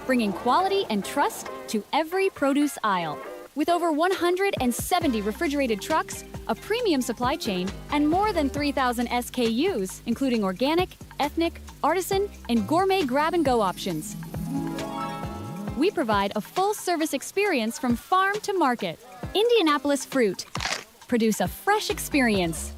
[SPEAKER 7] bringing quality and trust to every produce aisle. With over 170 refrigerated trucks, a premium supply chain, and more than 3,000 SKUs, including organic, ethnic, artisan, and gourmet grab-and-go options. We provide a full-service experience from farm to market. Indianapolis Fruit. Produce a fresh experience.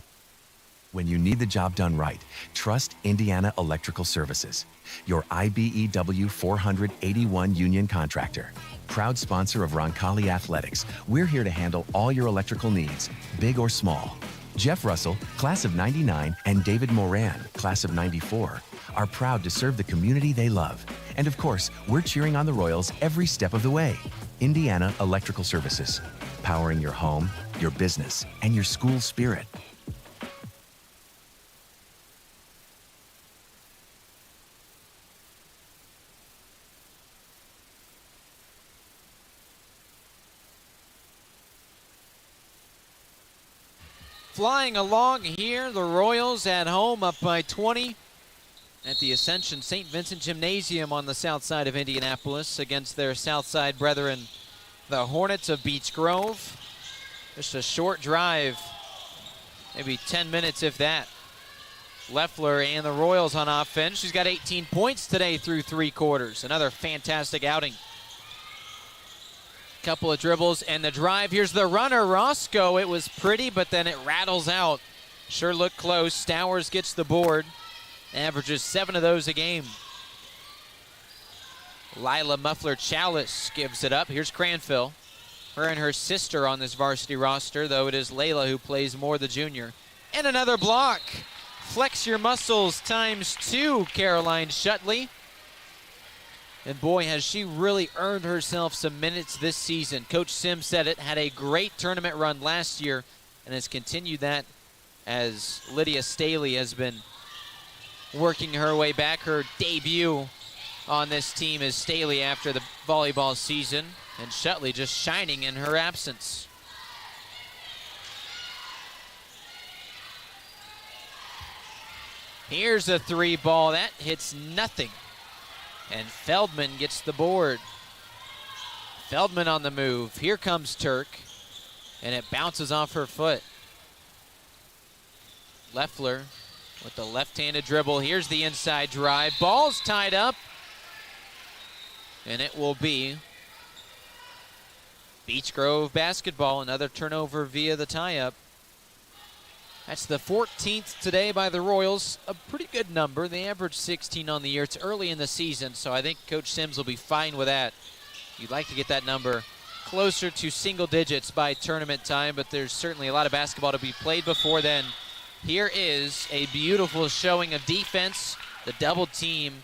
[SPEAKER 14] When you need the job done right, trust Indiana Electrical Services, your IBEW 481 union contractor. Proud sponsor of Roncalli Athletics, we're here to handle all your electrical needs, big or small. Jeff Russell, class of '99, and David Moran, class of '94, are proud to serve the community they love. And of course, we're cheering on the Royals every step of the way. Indiana Electrical Services, powering your home, your business, and your school spirit.
[SPEAKER 22] Flying along here, the Royals at home up by 20 at the Ascension St. Vincent Gymnasium on the south side of Indianapolis against their south side brethren, the Hornets of Beech Grove. Just a short drive, maybe 10 minutes if that. Leffler and the Royals on offense. She's got 18 points today through 3 quarters. Another fantastic outing. Couple of dribbles and the drive. Here's the runner, Roscoe. It was pretty, but then it rattles out. Sure looked close. Stowers gets the board. Averages 7 of those a game. Lila Muffler-Chalice gives it up. Here's Cranfill. Her and her sister on this varsity roster, though it is Layla who plays more the junior. And another block. Flex your muscles ×2, Caroline Shutley. And boy, has she really earned herself some minutes this season. Coach Sims said it, had a great tournament run last year and has continued that as Lydia Staley has been working her way back. Her debut on this team is Staley after the volleyball season, and Shutley just shining in her absence. Here's a 3 ball. That hits nothing. And Feldman gets the board. Feldman on the move. Here comes Turk. And it bounces off her foot. Leffler with the left-handed dribble. Here's the inside drive. Ball's tied up. And it will be Beech Grove basketball. Another turnover via the tie-up. That's the 14th today by the Royals. A pretty good number. They average 16 on the year. It's early in the season, so I think Coach Sims will be fine with that. You'd like to get that number closer to single digits by tournament time, but there's certainly a lot of basketball to be played before then. Here is a beautiful showing of defense. The double team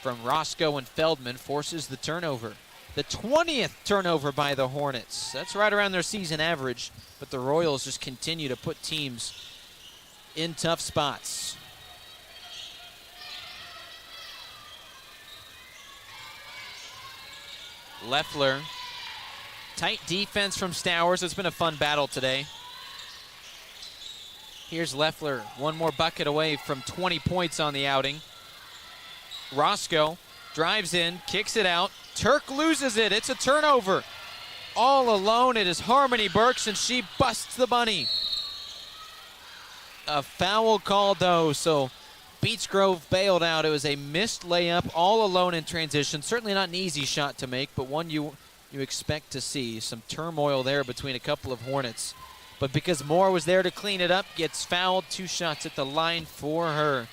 [SPEAKER 22] from Roscoe and Feldman forces the turnover. The 20th turnover by the Hornets. That's right around their season average, but the Royals just continue to put teams in tough spots. Leffler. Tight defense from Stowers. It's been a fun battle today. Here's Leffler, one more bucket away from 20 points on the outing. Roscoe drives in, kicks it out. Turk loses it. It's a turnover. All alone, it is Harmony Burks, and she busts the bunny. A foul called, though, so Beech Grove bailed out. It was a missed layup, all alone in transition. Certainly not an easy shot to make, but one you expect to see. Some turmoil there between a couple of Hornets. But because Moore was there to clean it up, gets fouled. 2 shots at the line for her.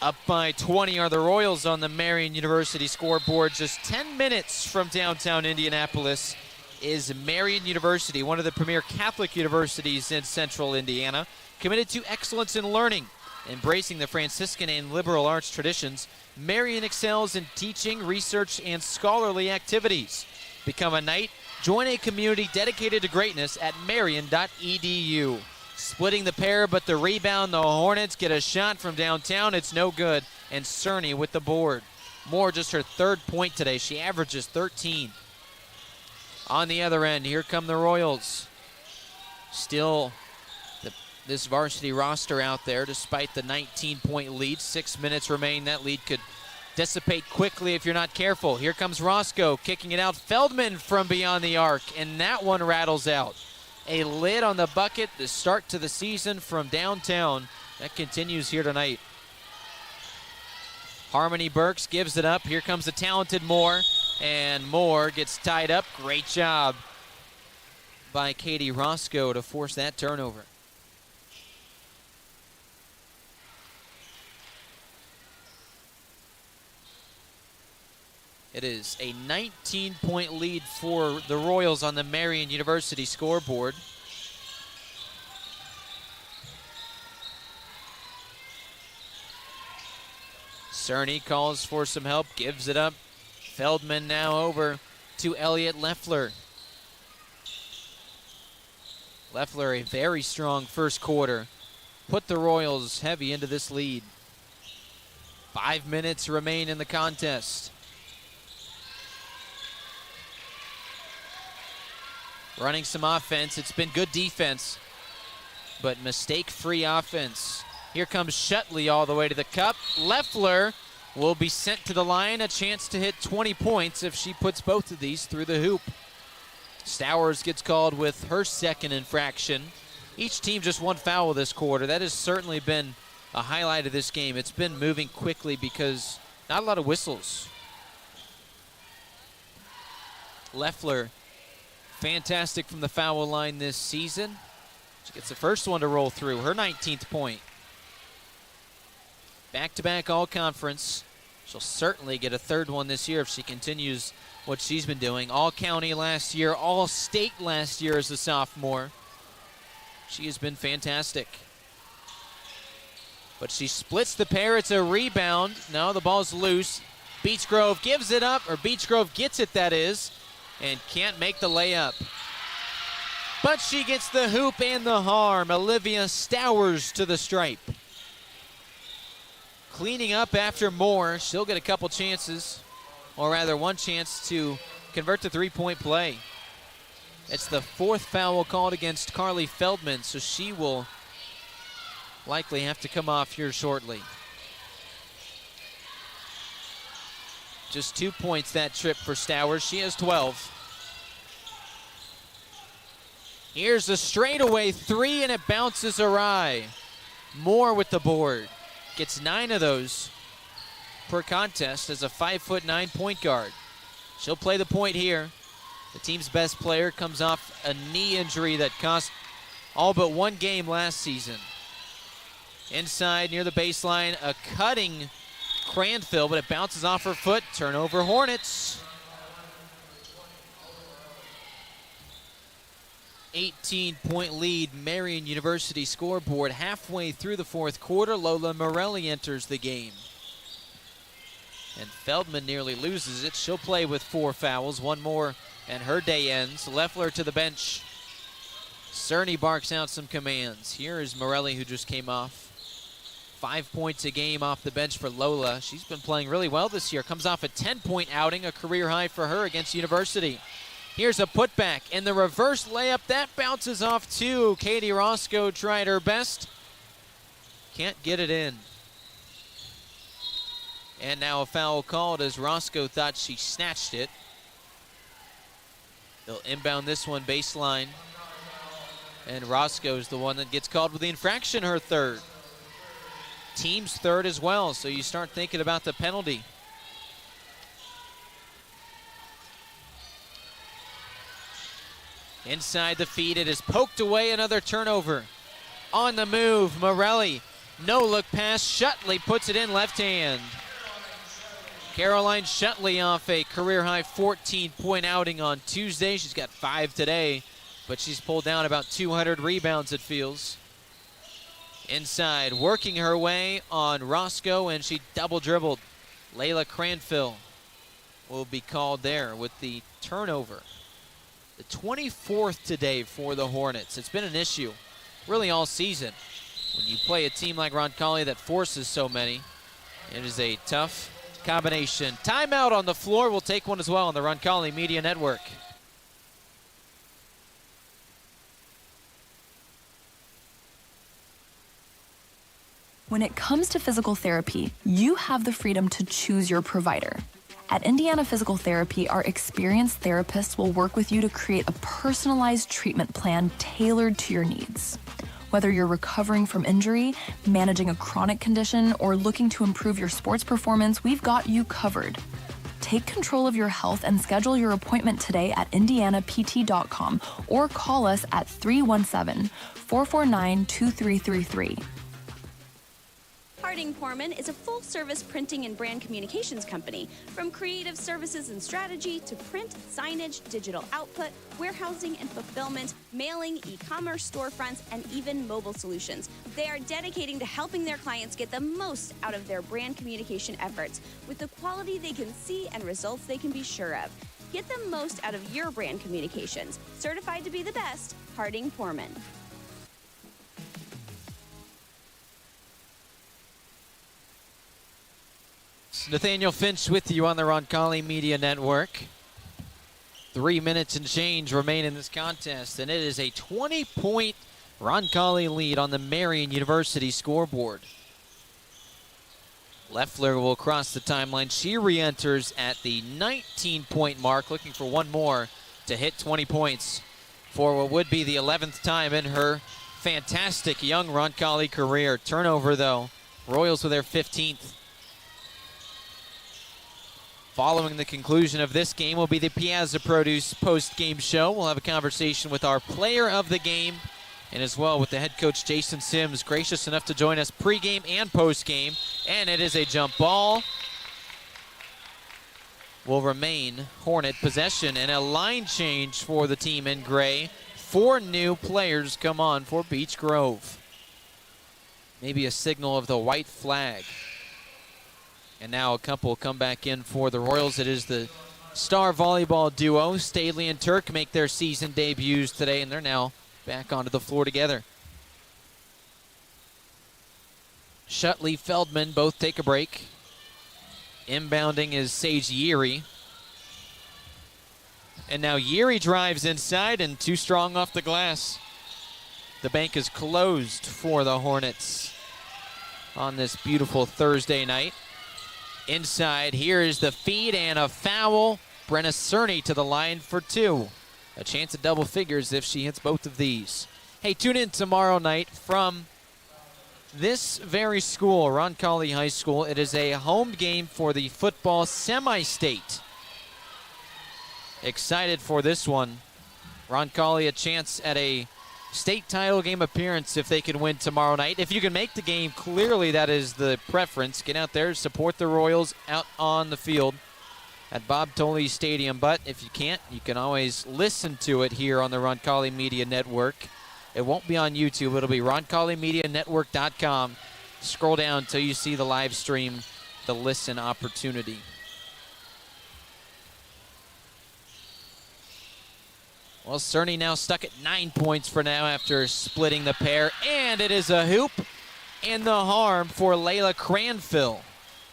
[SPEAKER 22] Up by 20 are the Royals on the Marian University scoreboard. Just 10 minutes from downtown Indianapolis is Marian University, one of the premier Catholic universities in central Indiana, committed to excellence in learning. Embracing the Franciscan and liberal arts traditions, Marian excels in teaching, research, and scholarly activities. Become a Knight, join a community dedicated to greatness at marian.edu. Splitting the pair, but the rebound, the Hornets get a shot from downtown. It's no good, and Cerny with the board. Moore just her 3rd point today. She averages 13. On the other end, here come the Royals. Still this varsity roster out there despite the 19-point lead. 6 minutes remain. That lead could dissipate quickly if you're not careful. Here comes Roscoe kicking it out. Feldman from beyond the arc, and that one rattles out. A lid on the bucket, the start to the season from downtown. That continues here tonight. Harmony Burks gives it up. Here comes the talented Moore, and Moore gets tied up. Great job by Katie Roscoe to force that turnover. It is a 19-point lead for the Royals on the Marian University scoreboard. Cerny calls for some help, gives it up. Feldman now over to Elliott Leffler. Leffler, a very strong first quarter. Put the Royals heavy into this lead. 5 minutes remain in the contest. Running some offense. It's been good defense, but mistake-free offense. Here comes Shutley all the way to the cup. Leffler will be sent to the line. A chance to hit 20 points if she puts both of these through the hoop. Stowers gets called with her 2nd infraction. Each team just 1 foul this quarter. That has certainly been a highlight of this game. It's been moving quickly because not a lot of whistles. Leffler, fantastic from the foul line this season. She gets the first one to roll through, her 19th point. Back-to-back all-conference. She'll certainly get a 3rd one this year if she continues what she's been doing. All-county last year, all-state last year as a sophomore. She has been fantastic. But she splits the pair. It's a rebound. No, the ball's loose. Beech Grove gives it up, or Beech Grove gets it, that is, and can't make the layup. But she gets the hoop and the harm. Olivia Stowers to the stripe. Cleaning up after Moore. She'll get a couple chances, or rather 1 chance to convert to 3-point play. It's the 4th foul called against Carly Feldman, so she will likely have to come off here shortly. Just 2 points that trip for Stowers. She has 12. Here's a straightaway 3, and it bounces awry. Moore with the board. Gets 9 of those per contest as a 5'9" point guard. She'll play the point here. The team's best player comes off a knee injury that cost all but 1 game last season. Inside near the baseline, a cutting Cranfield, but it bounces off her foot. Turnover Hornets. 18-point lead, Marian University scoreboard. Halfway through the 4th quarter, Lola Morelli enters the game. And Feldman nearly loses it. She'll play with 4 fouls, 1 more, and her day ends. Leffler to the bench. Cerny barks out some commands. Here is Morelli, who just came off. 5 points a game off the bench for Lola. She's been playing really well this year. Comes off a 10-point outing, a career high for her against University. Here's a putback, and the reverse layup, that bounces off too. Katie Roscoe tried her best. Can't get it in. And now a foul called as Roscoe thought she snatched it. They'll inbound this one baseline. And Roscoe's the one that gets called with the infraction, her third. Team's third as well, so you start thinking about the penalty. Inside the feed, it is poked away, another turnover. On the move, Morelli. No look pass, Shutley puts it in left hand. Caroline Shutley off a career-high 14-point outing on Tuesday. She's got 5 today, but she's pulled down about 200 rebounds, it feels. Inside, working her way on Roscoe, and she double dribbled. Layla Cranfill will be called there with the turnover. The 24th today for the Hornets. It's been an issue really all season. When you play a team like Roncalli that forces so many, it is a tough combination. Timeout on the floor. We'll take one as well on the Roncalli Media Network.
[SPEAKER 12] When it comes to physical therapy, you have the freedom to choose your provider. At Indiana Physical Therapy, our experienced therapists will work with you to create a personalized treatment plan tailored to your needs. Whether you're recovering from injury, managing a chronic condition, or looking to improve your sports performance, we've got you covered. Take control of your health and schedule your appointment today at indianapt.com or call us at 317-449-2333.
[SPEAKER 15] Harding Porman is a full-service printing and brand communications company. From creative services and strategy to print, signage, digital output, warehousing and fulfillment, mailing, e-commerce storefronts, and even mobile solutions. They are dedicating to helping their clients get the most out of their brand communication efforts with the quality they can see and results they can be sure of. Get the most out of your brand communications. Certified to be the best, Harding Porman.
[SPEAKER 22] Nathaniel Finch with you on the Roncalli Media Network. 3 minutes and change remain in this contest, and it is a 20-point Roncalli lead on the Marian University scoreboard. Leffler will cross the timeline. She re-enters at the 19-point mark, looking for one more to hit 20 points for what would be the 11th time in her fantastic young Roncalli career. Turnover, though. Royals with their 15th. Following the conclusion of this game will be the Piazza Produce post-game show. We'll have a conversation with our player of the game and as well with the head coach Jason Sims, gracious enough to join us pre-game and post-game. And it is a jump ball. Will remain Hornet possession and a line change for the team in gray. 4 new players come on for Beech Grove. Maybe a signal of the white flag. And now a couple come back in for the Royals. It is the star volleyball duo. Staley and Turk make their season debuts today, and they're now back onto the floor together. Shutley, Feldman both take a break. Inbounding is Sage Yeary. And now Yeary drives inside and too strong off the glass. The bank is closed for the Hornets on this beautiful Thursday night. Inside, here is the feed and a foul. Brenna Cerny to the line for 2. A chance at double figures if she hits both of these. Hey, tune in tomorrow night from this very school, Roncalli High School. It is a home game for the football semi-state. Excited for this one. Roncalli a chance at a state title game appearance if they can win tomorrow night. If you can make the game, clearly that is the preference. Get out there, support the Royals out on the field at Bob Tolley Stadium. But if you can't, you can always listen to it here on the Roncalli Media Network. It won't be on YouTube. It'll be RoncalliMediaNetwork.com. Scroll down until you see the live stream, the listen opportunity. Well, Cerny now stuck at 9 points for now after splitting the pair. And it is a hoop and the harm for Layla Cranfill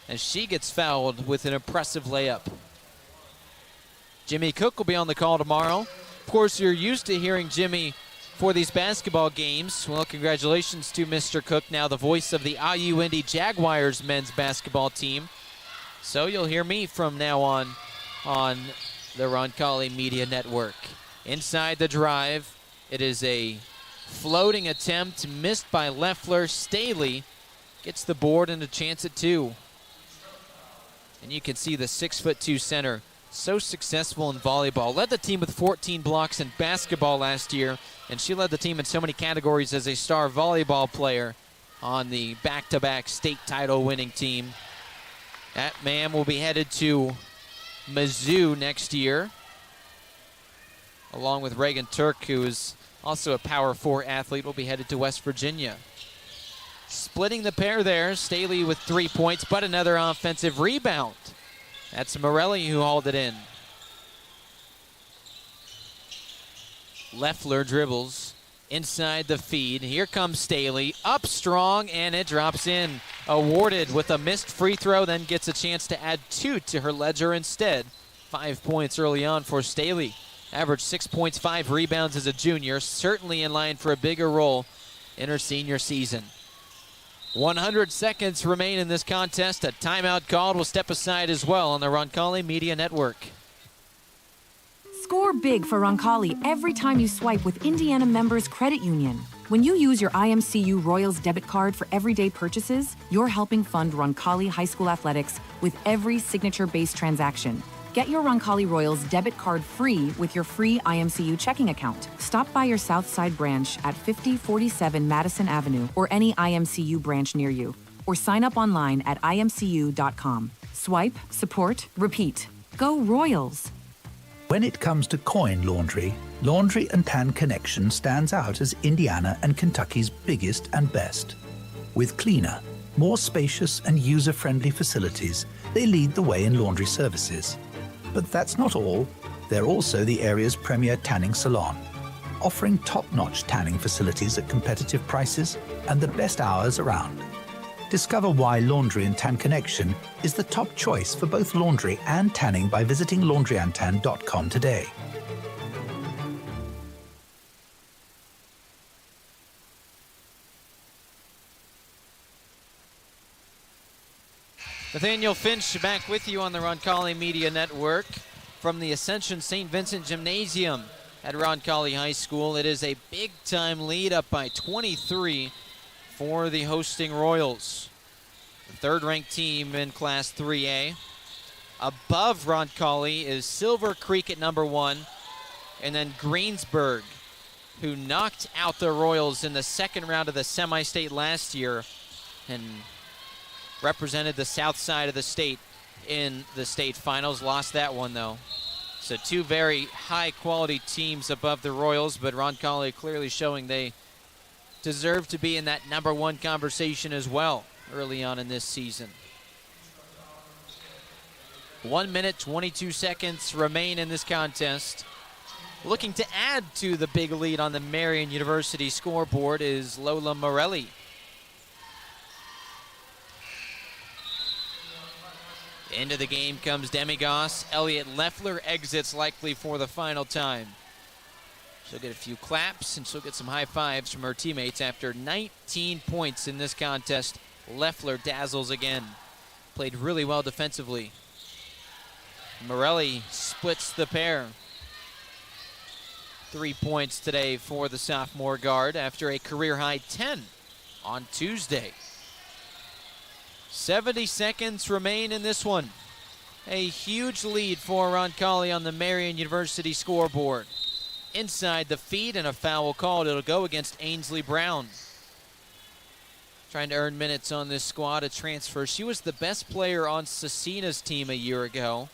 [SPEAKER 22] as she gets fouled with an impressive layup. Jimmy Cook will be on the call tomorrow. Of course, you're used to hearing Jimmy for these basketball games. Well, congratulations to Mr. Cook, now the voice of the IU Indy Jaguars men's basketball team. So you'll hear me from now on the Roncalli Media Network. Inside the drive, it is a floating attempt missed by Leffler. Staley gets the board and a chance at 2. And you can see the 6'2" center, so successful in volleyball. Led the team with 14 blocks in basketball last year, and she led the team in so many categories as a star volleyball player on the back-to-back state title winning team. That man will be headed to Mizzou next year, along with Reagan Turk, who is also a Power 4 athlete, will be headed to West Virginia. Splitting the pair there, Staley with 3 points, but another offensive rebound. That's Morelli who hauled it in. Leffler dribbles inside the feed. Here comes Staley, up strong, and it drops in. Awarded with a missed free throw, then gets a chance to add 2 to her ledger instead. 5 points early on for Staley. Averaged 6 points, 5 rebounds as a junior. Certainly in line for a bigger role in her senior season. 100 seconds remain in this contest. A timeout called. Will step aside as well on the Roncalli Media Network.
[SPEAKER 17] Score big for Roncalli every time you swipe with Indiana Members Credit Union. When you use your IMCU Royals debit card for everyday purchases, you're helping fund Roncalli High School athletics with every signature-based transaction. Get your Roncalli Royals debit card free with your free IMCU checking account. Stop by your Southside branch at 5047 Madison Avenue or any IMCU branch near you, or sign up online at imcu.com. Swipe, support, repeat. Go Royals!
[SPEAKER 20] When it comes to coin laundry, Laundry and Tan Connection stands out as Indiana and Kentucky's biggest and best. With cleaner, more spacious and user-friendly facilities, they lead the way in laundry services. But that's not all. They're also the area's premier tanning salon, offering top-notch tanning facilities at competitive prices and the best hours around. Discover why Laundry and Tan Connection is the top choice for both laundry and tanning by visiting laundryandtan.com today.
[SPEAKER 22] Nathaniel Finch back with you on the Roncalli Media Network from the Ascension St. Vincent Gymnasium at Roncalli High School. It is a big-time lead, up by 23 for the hosting Royals. The third-ranked team in Class 3A. Above Roncalli is Silver Creek at number 1, and then Greensburg, who knocked out the Royals in the second round of the semi-state last year and represented the south side of the state in the state finals. Lost that one, though. So 2 very high-quality teams above the Royals, but Roncalli clearly showing they deserve to be in that number 1 conversation as well early on in this season. 1 minute, 22 seconds remain in this contest. Looking to add to the big lead on the Marian University scoreboard is Lola Morelli. Into the game comes Demi Goss. Elliot Leffler exits likely for the final time. She'll get a few claps and she'll get some high fives from her teammates after 19 points in this contest. Leffler dazzles again. Played really well defensively. Morelli splits the pair. 3 points today for the sophomore guard after a career-high 10 on Tuesday. 70 seconds remain in this one. A huge lead for Roncalli on the Marian University scoreboard. Inside the feed and a foul called. It'll go against Ainsley Brown. Trying to earn minutes on this squad, a transfer. She was the best player on Cecina's team a year ago.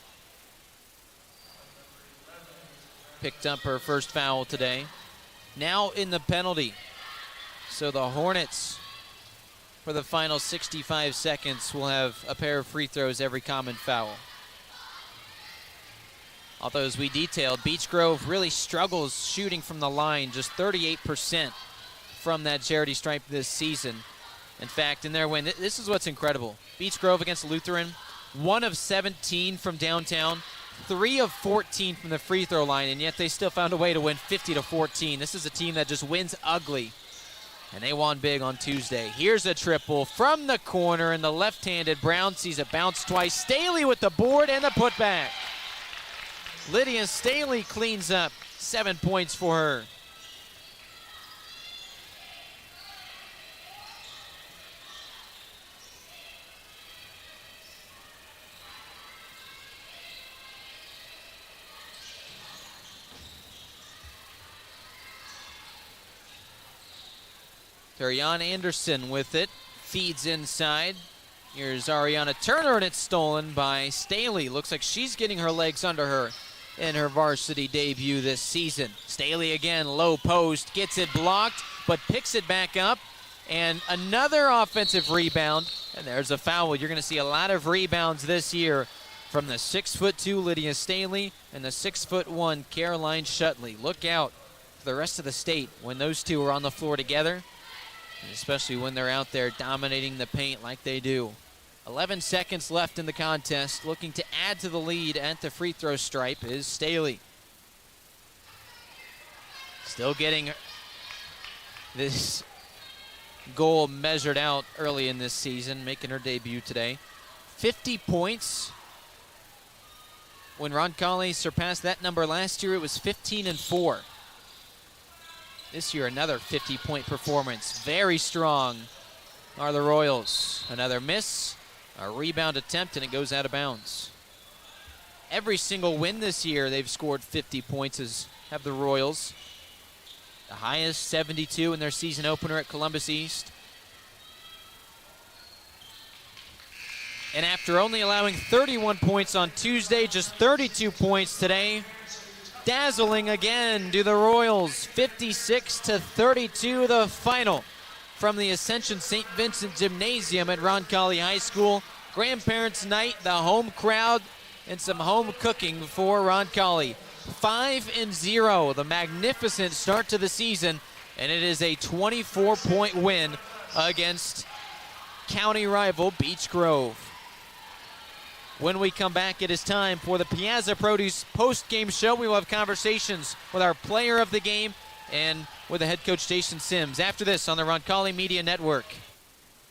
[SPEAKER 22] Picked up her first foul today. Now in the penalty. So the Hornets, for the final 65 seconds, will have a pair of free throws every common foul. Although, as we detailed, Beech Grove really struggles shooting from the line, just 38% from that charity stripe this season. In fact, in their win, this is what's incredible. Beech Grove against Lutheran, 1 of 17 from downtown, 3 of 14 from the free throw line, and yet they still found a way to win 50-14. This is a team that just wins ugly, and they won big on Tuesday. Here's a triple from the corner, and the left-handed Brown sees it bounce twice. Staley with the board and the putback. Lydia Staley cleans up 7 points for her. Ariana Anderson with it, feeds inside. Here's Ariana Turner, and it's stolen by Staley. Looks like she's getting her legs under her in her varsity debut this season. Staley again, low post, gets it blocked, but picks it back up. And another offensive rebound, and there's a foul. You're going to see a lot of rebounds this year from the 6'2" Lydia Staley and the 6'1" Caroline Shutley. Look out for the rest of the state when those two are on the floor together, and especially when they're out there dominating the paint like they do. 11 seconds left in the contest. Looking to add to the lead at the free throw stripe is Staley. Still getting this goal measured out early in this season, making her debut today. 50 points. When Roncalli surpassed that number last year, it was 15-4. This year, another 50-point performance. Very strong are the Royals. Another miss, a rebound attempt, and it goes out of bounds. Every single win this year, they've scored 50 points, as have the Royals. The highest, 72 in their season opener at Columbus East. And after only allowing 31 points on Tuesday, just 32 points today. Dazzling again do the Royals. 56-32 the final from the Ascension St. Vincent Gymnasium at Roncalli High School. Grandparents' night, the home crowd, and some home cooking for Roncalli. 5-0, the magnificent start to the season, and it is a 24-point win against county rival Beech Grove. When we come back, it is time for the Piazza Produce post-game show. We will have conversations with our player of the game and with the head coach, Jason Sims. After this on the Roncalli Media Network.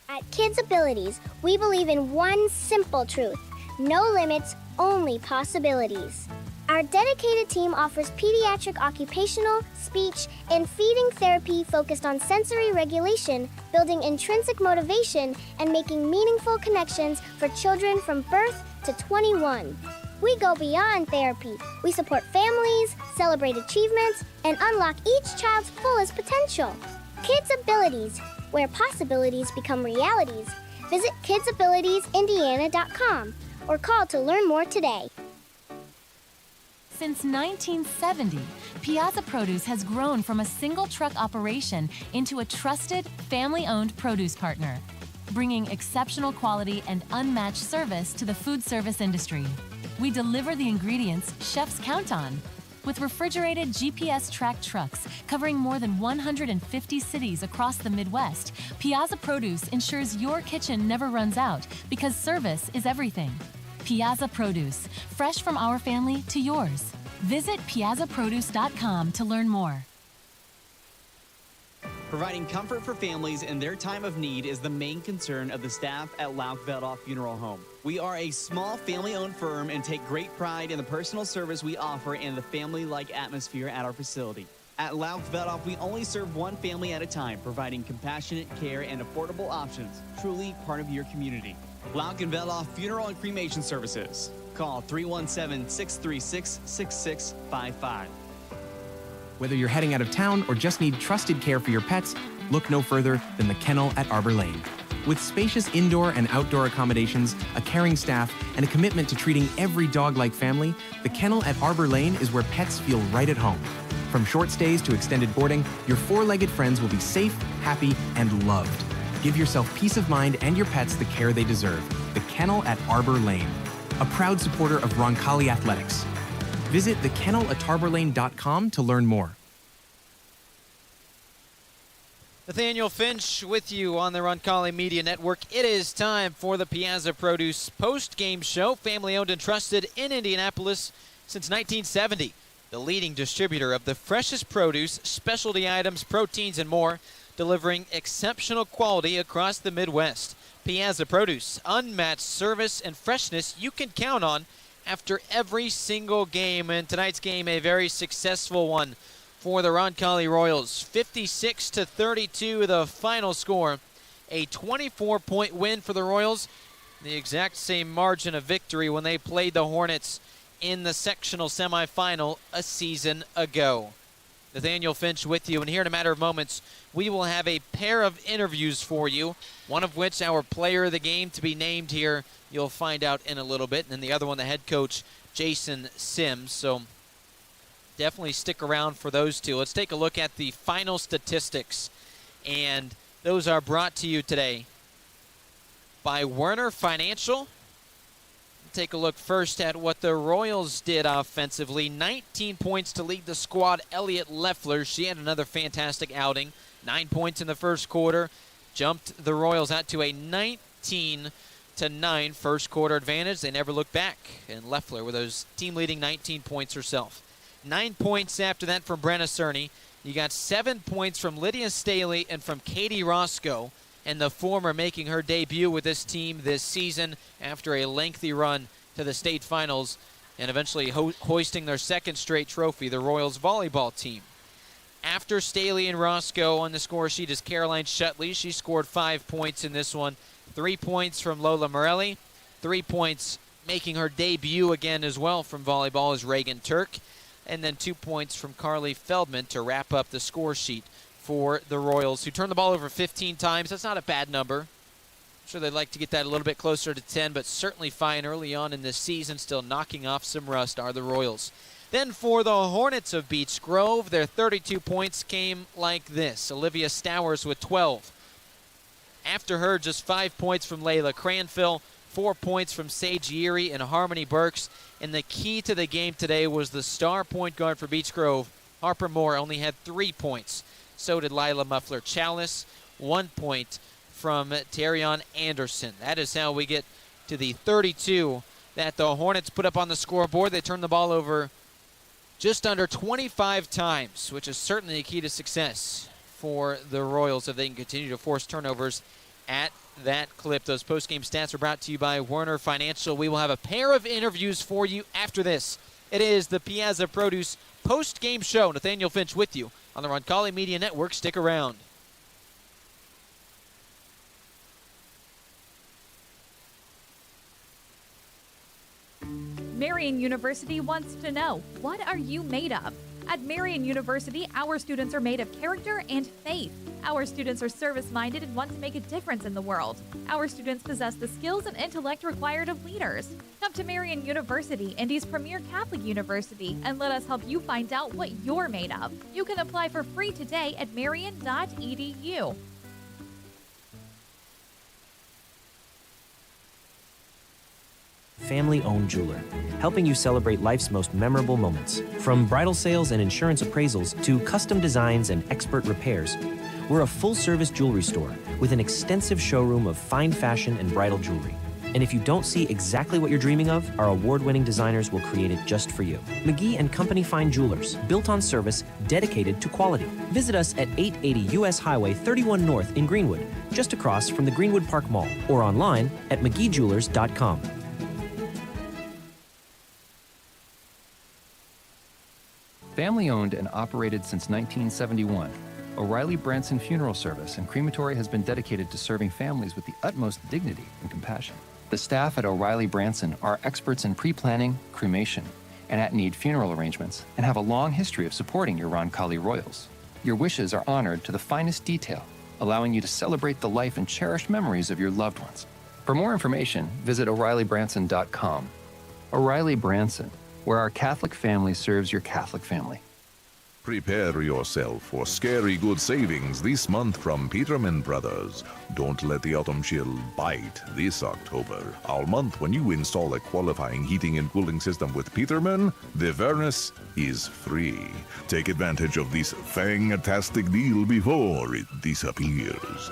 [SPEAKER 3] At Kids Abilities, we believe in one simple truth: no limits, only possibilities. Our dedicated team offers pediatric occupational, speech, and feeding therapy focused on sensory regulation, building intrinsic motivation, and making meaningful connections for children from birth to 21. We go beyond therapy. We support families, celebrate achievements, and unlock each child's fullest potential. Kids Abilities, where possibilities become realities. Visit kidsabilitiesindiana.com or call to learn more today.
[SPEAKER 17] Since 1970, Piazza Produce has grown from a single truck operation into a trusted, family-owned produce partner, bringing exceptional quality and unmatched service to the food service industry. We deliver the ingredients chefs count on. With refrigerated GPS-tracked trucks covering more than 150 cities across the Midwest, Piazza Produce ensures your kitchen never runs out because service is everything. Piazza Produce, fresh from our family to yours. Visit piazzaproduce.com to learn more.
[SPEAKER 16] Providing comfort for families in their time of need is the main concern of the staff at Lauk-Veldoff Funeral Home. We are a small family-owned firm and take great pride in the personal service we offer and the family-like atmosphere at our facility. At Lauk-Veldoff, we only serve one family at a time, providing compassionate care and affordable options, truly part of your community. Lauk-Veldoff Funeral and Cremation Services. Call 317-636-6655.
[SPEAKER 14] Whether you're heading out of town or just need trusted care for your pets, look no further than the Kennel at Arbor Lane. With spacious indoor and outdoor accommodations, a caring staff, and a commitment to treating every dog like family, the Kennel at Arbor Lane is where pets feel right at home. From short stays to extended boarding, your four-legged friends will be safe, happy, and loved. Give yourself peace of mind and your pets the care they deserve. The Kennel at Arbor Lane, a proud supporter of Roncalli Athletics. Visit thekennelatarborlane.com to learn more.
[SPEAKER 22] Nathaniel Finch with you on the Roncalli Media Network. It is time for the Piazza Produce post-game show, family-owned and trusted in Indianapolis since 1970. The leading distributor of the freshest produce, specialty items, proteins, and more, delivering exceptional quality across the Midwest. Piazza Produce, unmatched service and freshness you can count on after every single game. And tonight's game, a very successful one for the Roncalli Royals. 56-32, the final score. A 24-point win for the Royals. The exact same margin of victory when they played the Hornets in the sectional semifinal a season ago. Nathaniel Finch with you, and here in a matter of moments, we will have a pair of interviews for you, one of which our player of the game to be named here. You'll find out in a little bit, and then the other one, the head coach, Jason Sims. So definitely stick around for those two. Let's take a look at the final statistics, and those are brought to you today by Werner Financial. Take a look first at what the Royals did offensively. 19 points to lead the squad. Elliot Leffler, she had another fantastic outing. 9 points in the first quarter. Jumped the Royals out to a 19-9 first quarter advantage. They never looked back. And Leffler with those team-leading 19 points herself. 9 points after that from Brenna Cerny. You got 7 points from Lydia Staley and from Katie Roscoe, and the former making her debut with this team this season after a lengthy run to the state finals and eventually hoisting their second straight trophy, the Royals volleyball team. After Staley and Roscoe on the score sheet is Caroline Shutley. She scored 5 points in this one. 3 points from Lola Morelli. 3 points making her debut again as well from volleyball is Reagan Turk. And then 2 points from Carly Feldman to wrap up the score sheet for the Royals, who turned the ball over 15 times. That's not a bad number. I'm sure they'd like to get that a little bit closer to 10, but certainly fine early on in this season. Still knocking off some rust are the Royals. Then for the Hornets of Beech Grove, their 32 points came like this. Olivia Stowers with 12. After her, just 5 points from Layla Cranfill, 4 points from Sage Yeary and Harmony Burks. And the key to the game today was the star point guard for Beech Grove, Harper Moore, only had 3 points. So did Lila Muffler-Chalice. 1 point from Terrion Anderson. That is how we get to the 32 that the Hornets put up on the scoreboard. They turned the ball over just under 25 times, which is certainly a key to success for the Royals if they can continue to force turnovers at that clip. Those post-game stats are brought to you by Werner Financial. We will have a pair of interviews for you after this. It is the Piazza Produce post-game show. Nathaniel Finch with you on the Roncalli Media Network. Stick around.
[SPEAKER 10] Marian University wants to know, what are you made of? At Marian University, our students are made of character and faith. Our students are service-minded and want to make a difference in the world. Our students possess the skills and intellect required of leaders. Come to Marian University, Indy's premier Catholic university, and let us help you find out what you're made of. You can apply for free today at marian.edu.
[SPEAKER 2] Family-owned jeweler, helping you celebrate life's most memorable moments. From bridal sales and insurance appraisals to custom designs and expert repairs, we're a full-service jewelry store with an extensive showroom of fine fashion and bridal jewelry. And if you don't see exactly what you're dreaming of, our award-winning designers will create it just for you. McGee & Company Fine Jewelers, built on service, dedicated to quality. Visit us at 880 U.S. Highway 31 North in Greenwood, just across from the Greenwood Park Mall, or online at mcgeejewelers.com.
[SPEAKER 23] Family owned and operated since 1971, O'Reilly Branson Funeral Service and Crematory has been dedicated to serving families with the utmost dignity and compassion. The staff at O'Reilly Branson are experts in pre-planning, cremation, and at-need funeral arrangements, and have a long history of supporting your Roncalli Royals. Your wishes are honored to the finest detail, allowing you to celebrate the life and cherished memories of your loved ones. For more information, visit O'ReillyBranson.com. O'Reilly Branson, where our Catholic family serves your Catholic family.
[SPEAKER 4] Prepare yourself for scary good savings this month from Peterman Brothers. Don't let the autumn chill bite this October. All month when you install a qualifying heating and cooling system with Peterman, the furnace is free. Take advantage of this fantastic deal before it disappears.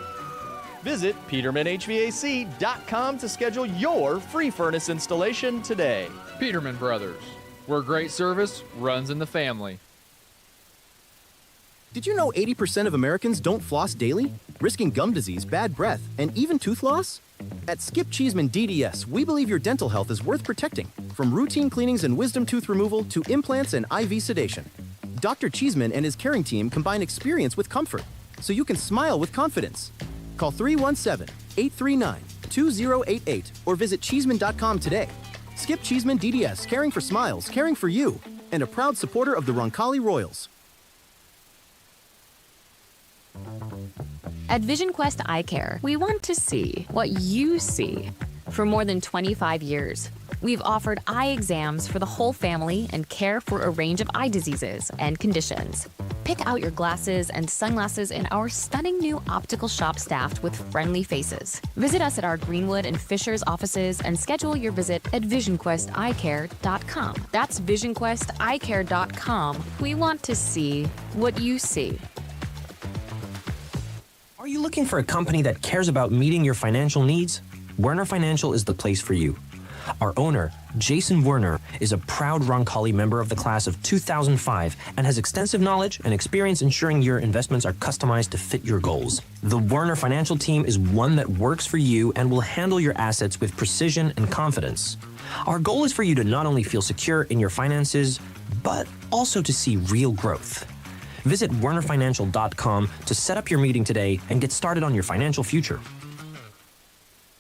[SPEAKER 5] Visit PetermanHVAC.com to schedule your free furnace installation today.
[SPEAKER 6] Peterman Brothers, where great service runs in the family.
[SPEAKER 24] Did you know 80% of Americans don't floss daily, risking gum disease, bad breath, and even tooth loss? At Skip Cheeseman DDS, we believe your dental health is worth protecting, from routine cleanings and wisdom tooth removal to implants and IV sedation. Dr. Cheeseman and his caring team combine experience with comfort, so you can smile with confidence. Call 317-839-2088 or visit Cheeseman.com today. Skip Cheeseman DDS, caring for smiles, caring for you, and a proud supporter of the Roncalli Royals.
[SPEAKER 18] At Vision Quest Eye Care, we want to see what you see. For more than 25 years, we've offered eye exams for the whole family and care for a range of eye diseases and conditions. Pick out your glasses and sunglasses in our stunning new optical shop staffed with friendly faces. Visit us at our Greenwood and Fishers offices and schedule your visit at visionquesteyecare.com. That's visionquesteyecare.com. We want to see what you see.
[SPEAKER 2] Are you looking for a company that cares about meeting your financial needs? Werner Financial is the place for you. Our owner, Jason Werner, is a proud Roncalli member of the class of 2005 and has extensive knowledge and experience ensuring your investments are customized to fit your goals. The Werner Financial team is one that works for you and will handle your assets with precision and confidence. Our goal is for you to not only feel secure in your finances, but also to see real growth. Visit wernerfinancial.com to set up your meeting today and get started on your financial future.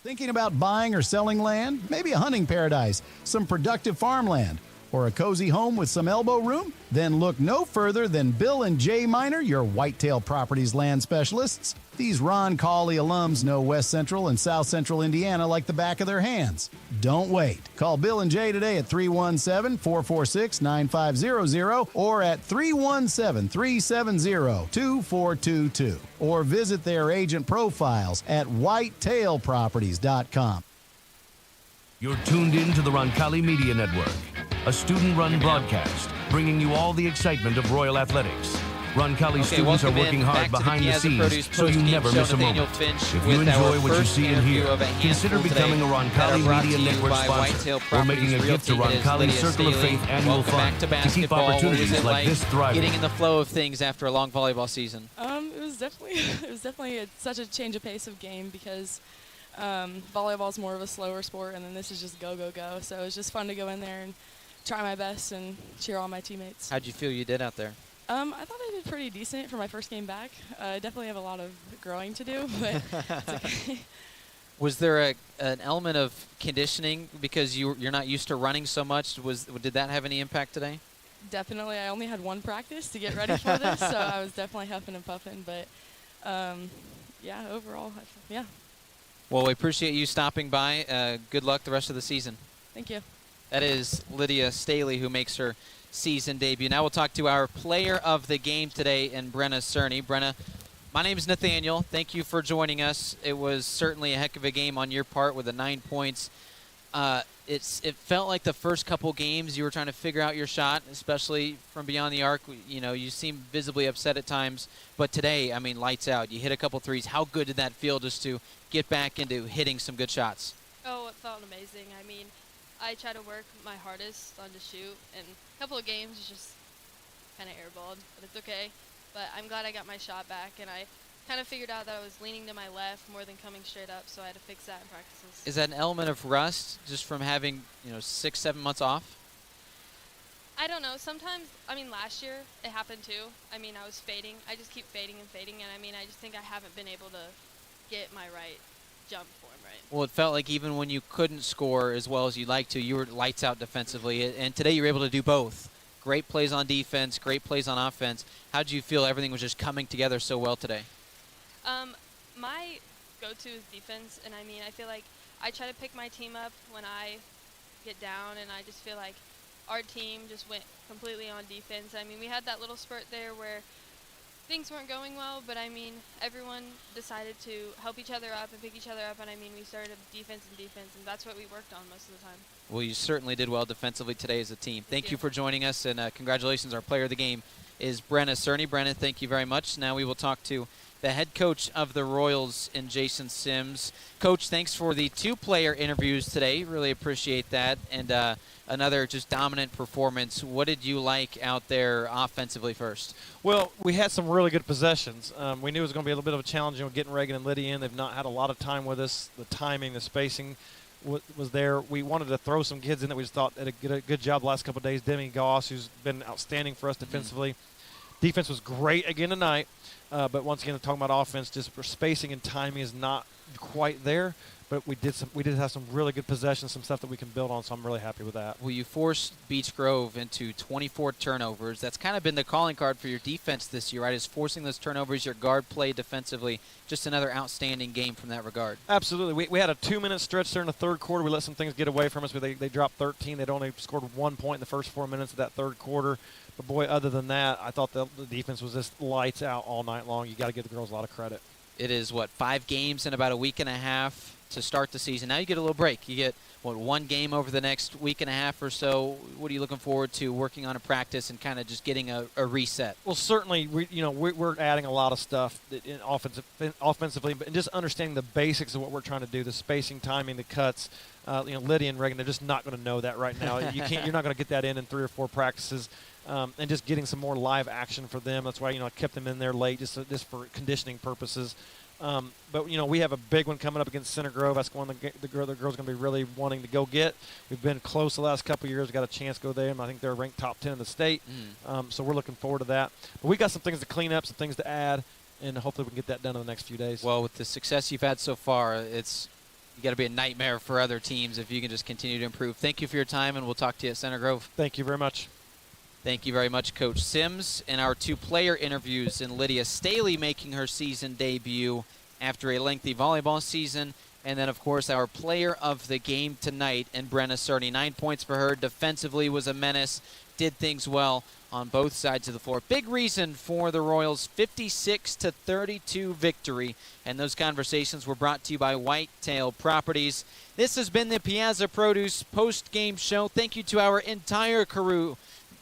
[SPEAKER 11] Thinking about buying or selling land? Maybe a hunting paradise, some productive farmland, or a cozy home with some elbow room? Then look no further than Bill and Jay Miner, your Whitetail Properties land specialists. These Roncalli alums know West Central and South Central Indiana like the back of their hands. Don't wait. Call Bill and Jay today at 317-446-9500 or at 317-370-2422 or visit their agent profiles at whitetailproperties.com.
[SPEAKER 9] You're tuned in to the Roncalli Media Network, a student-run broadcast bringing you all the excitement of Royal Athletics. Roncalli students are working hard behind the scenes, so you never miss a moment. If you enjoy what you see and hear, consider becoming a Roncalli Media Network sponsor or making a gift to Roncalli Circle of Faith Annual Fund to keep opportunities like this thriving.
[SPEAKER 22] Getting in the flow of things after a long volleyball season.
[SPEAKER 19] It was definitely such a change of pace of game because volleyball is more of a slower sport, and then this is just go, go, go. So it was just fun to go in there and try my best and cheer all my teammates.
[SPEAKER 22] How'd you feel you did out there?
[SPEAKER 19] I thought I did pretty decent for my first game back. I definitely have a lot of growing to do, but it's okay.
[SPEAKER 22] Was there an element of conditioning because you're not used to running so much? Did that have any impact today?
[SPEAKER 19] Definitely. I only had one practice to get ready for this, so I was definitely huffing and puffing. But, yeah, overall, yeah.
[SPEAKER 22] Well, we appreciate you stopping by. Good luck the rest of the season.
[SPEAKER 19] Thank you.
[SPEAKER 22] That is Lydia Staley, who makes her season debut. Now we'll talk to our player of the game today, and Brenna Cerny. Brenna, my name is Nathaniel. Thank you for joining us. It was certainly a heck of a game on your part with the 9 points. It felt like the first couple games you were trying to figure out your shot, especially from beyond the arc. You know, you seemed visibly upset at times. But today, I mean, lights out. You hit a couple threes. How good did that feel just to get back into hitting some good shots?
[SPEAKER 21] Oh, it felt amazing. I mean, I try to work my hardest on the shoot, and a couple of games it's just kind of airballed, but it's okay. But I'm glad I got my shot back, and I kind of figured out that I was leaning to my left more than coming straight up, so I had to fix that in practices.
[SPEAKER 22] Is that an element of rust just from having 6-7 months off?
[SPEAKER 21] I don't know. Sometimes, I mean, last year it happened too. I mean, I was fading. I just keep fading and fading, and I mean, I just think I haven't been able to get my right jump form right.
[SPEAKER 22] Well, it felt like even when you couldn't score as well as you'd like to, you were lights out defensively, and today you were able to do both. Great plays on defense, great plays on offense. How did you feel everything was just coming together so well today?
[SPEAKER 21] My go-to is defense, and I mean, I feel like I try to pick my team up when I get down, and I just feel like our team just went completely on defense. I mean, we had that little spurt there where things weren't going well, but I mean, everyone decided to help each other up and pick each other up, and I mean, we started defense, and that's what we worked on most of the time.
[SPEAKER 22] Well, you certainly did well defensively today as a team. Thank you for joining us, and congratulations. Our player of the game is Brenna Cerny. Brenna, thank you very much. Now we will talk to the head coach of the Royals in Jason Sims. Coach, thanks for the 2-player interviews today. Really appreciate that. And another just dominant performance. What did you like out there offensively first?
[SPEAKER 1] Well, we had some really good possessions. We knew it was going to be a little bit of a challenge, getting Reagan and Lydia in. They've not had a lot of time with us. The timing, the spacing was there. We wanted to throw some kids in that we just thought did a good job the last couple of days. Demi Goss, who's been outstanding for us defensively. Defense was great again tonight. But once again, talking about offense, just for spacing and timing is not quite there. But we did have some really good possessions, some stuff that we can build on, so I'm really happy with that.
[SPEAKER 22] Well, you forced Beech Grove into 24 turnovers. That's kind of been the calling card for your defense this year, right, is forcing those turnovers, your guard play defensively. Just another outstanding game from that regard.
[SPEAKER 1] Absolutely. We had a 2-minute stretch there in the third quarter. We let some things get away from us. They dropped 13. They'd only scored 1 point in the first 4 minutes of that third quarter. But, boy, other than that, I thought the defense was just lights out all night long. You got to give the girls a lot of credit.
[SPEAKER 22] It is, 5 games in about a week and a half to start the season. Now you get a little break. You get, 1 game over the next week and a half or so. What are you looking forward to working on a practice and kind of just getting a reset?
[SPEAKER 1] Well, certainly, we're adding a lot of stuff offensively, but just understanding the basics of what we're trying to do, the spacing, timing, the cuts. Lydia and Reagan, they're just not going to know that right now. You're not going to get that in 3 or 4 practices. And just getting some more live action for them. That's why, I kept them in there late just for conditioning purposes. But, we have a big one coming up against Center Grove. That's one the girls going to be really wanting to go get. We've been close the last couple of years. We got a chance to go there, and I think they're ranked top 10 in the state. So we're looking forward to that. But we got some things to clean up, some things to add, and hopefully we can get that done in the next few days.
[SPEAKER 22] Well, with the success you've had so far, you got to be a nightmare for other teams if you can just continue to improve. Thank you for your time, and we'll talk to you at Center Grove.
[SPEAKER 1] Thank you very much.
[SPEAKER 22] Thank you very much, Coach Sims. And our 2-player interviews, and Lydia Staley making her season debut after a lengthy volleyball season. And then, of course, our player of the game tonight, and Brenna Cerny. 9 points for her. Defensively was a menace. Did things well on both sides of the floor. Big reason for the Royals' 56-32 victory. And those conversations were brought to you by Whitetail Properties. This has been the Piazza Produce post-game show. Thank you to our entire crew.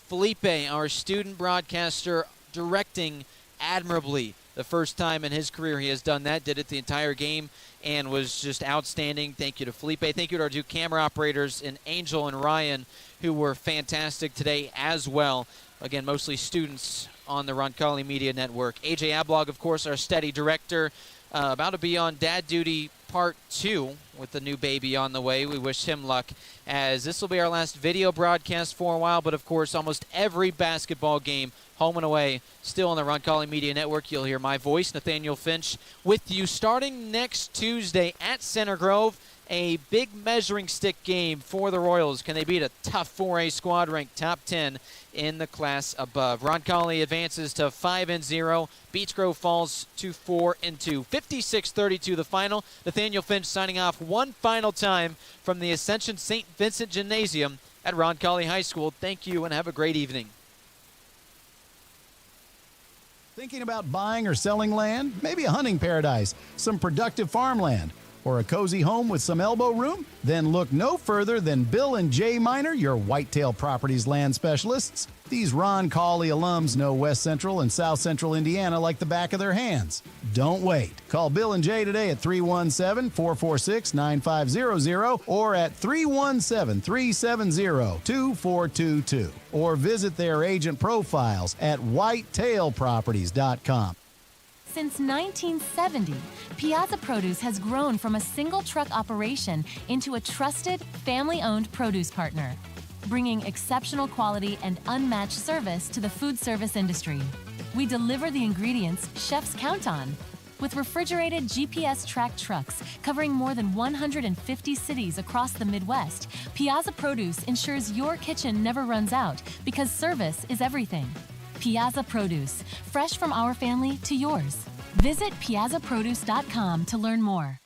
[SPEAKER 22] Felipe, our student broadcaster, directing admirably. The first time in his career he has done that, did it the entire game, and was just outstanding. Thank you to Felipe. Thank you to our 2 camera operators, and Angel and Ryan, who were fantastic today as well. Again, mostly students on the Roncalli Media Network. AJ Ablog, of course, our steady director, about to be on dad duty part 2 with the new baby on the way. We wish him luck, as this will be our last video broadcast for a while, but of course almost every basketball game, home and away, still on the Roncalli Media Network. You'll hear my voice, Nathaniel Finch, with you starting next Tuesday at Center Grove. A big measuring stick game for the Royals. Can they beat a tough 4A squad ranked top 10 in the class above? Roncalli advances to 5-0. Beech Grove falls to 4-2. 56-32 the final. Nathaniel Finch signing off one final time from the Ascension St. Vincent Gymnasium at Roncalli High School. Thank you and have a great evening.
[SPEAKER 11] Thinking about buying or selling land? Maybe a hunting paradise, some productive farmland, or a cozy home with some elbow room? Then look no further than Bill and Jay Miner, your Whitetail Properties land specialists. These Roncalli alums know West Central and South Central Indiana like the back of their hands. Don't wait. Call Bill and Jay today at 317-446-9500 or at 317-370-2422. Or visit their agent profiles at whitetailproperties.com.
[SPEAKER 7] Since 1970, Piazza Produce has grown from a single truck operation into a trusted, family-owned produce partner, bringing exceptional quality and unmatched service to the food service industry. We deliver the ingredients chefs count on. With refrigerated GPS-tracked trucks covering more than 150 cities across the Midwest, Piazza Produce ensures your kitchen never runs out because service is everything. Piazza Produce, fresh from our family to yours. Visit piazzaproduce.com to learn more.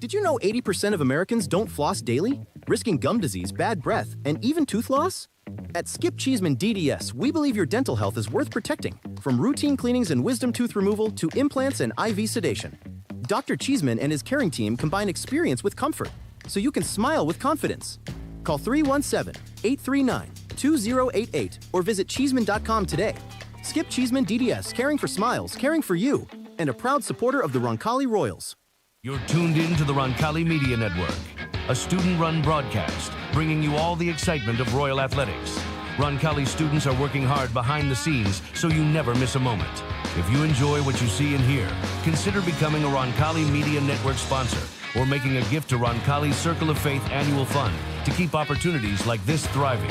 [SPEAKER 24] Did you know 80% of Americans don't floss daily, risking gum disease, bad breath, and even tooth loss? At Skip Cheeseman DDS, we believe your dental health is worth protecting, from routine cleanings and wisdom tooth removal to implants and IV sedation. Dr. Cheeseman and his caring team combine experience with comfort, so you can smile with confidence. Call 317-839-2088 or visit Cheeseman.com today. Skip Cheeseman DDS, caring for smiles, caring for you, and a proud supporter of the Roncalli Royals.
[SPEAKER 9] You're tuned in to the Roncalli Media Network, a student-run broadcast bringing you all the excitement of Royal Athletics. Roncalli students are working hard behind the scenes so you never miss a moment. If you enjoy what you see and hear, consider becoming a Roncalli Media Network sponsor or making a gift to Roncalli's Circle of Faith Annual Fund to keep opportunities like this thriving.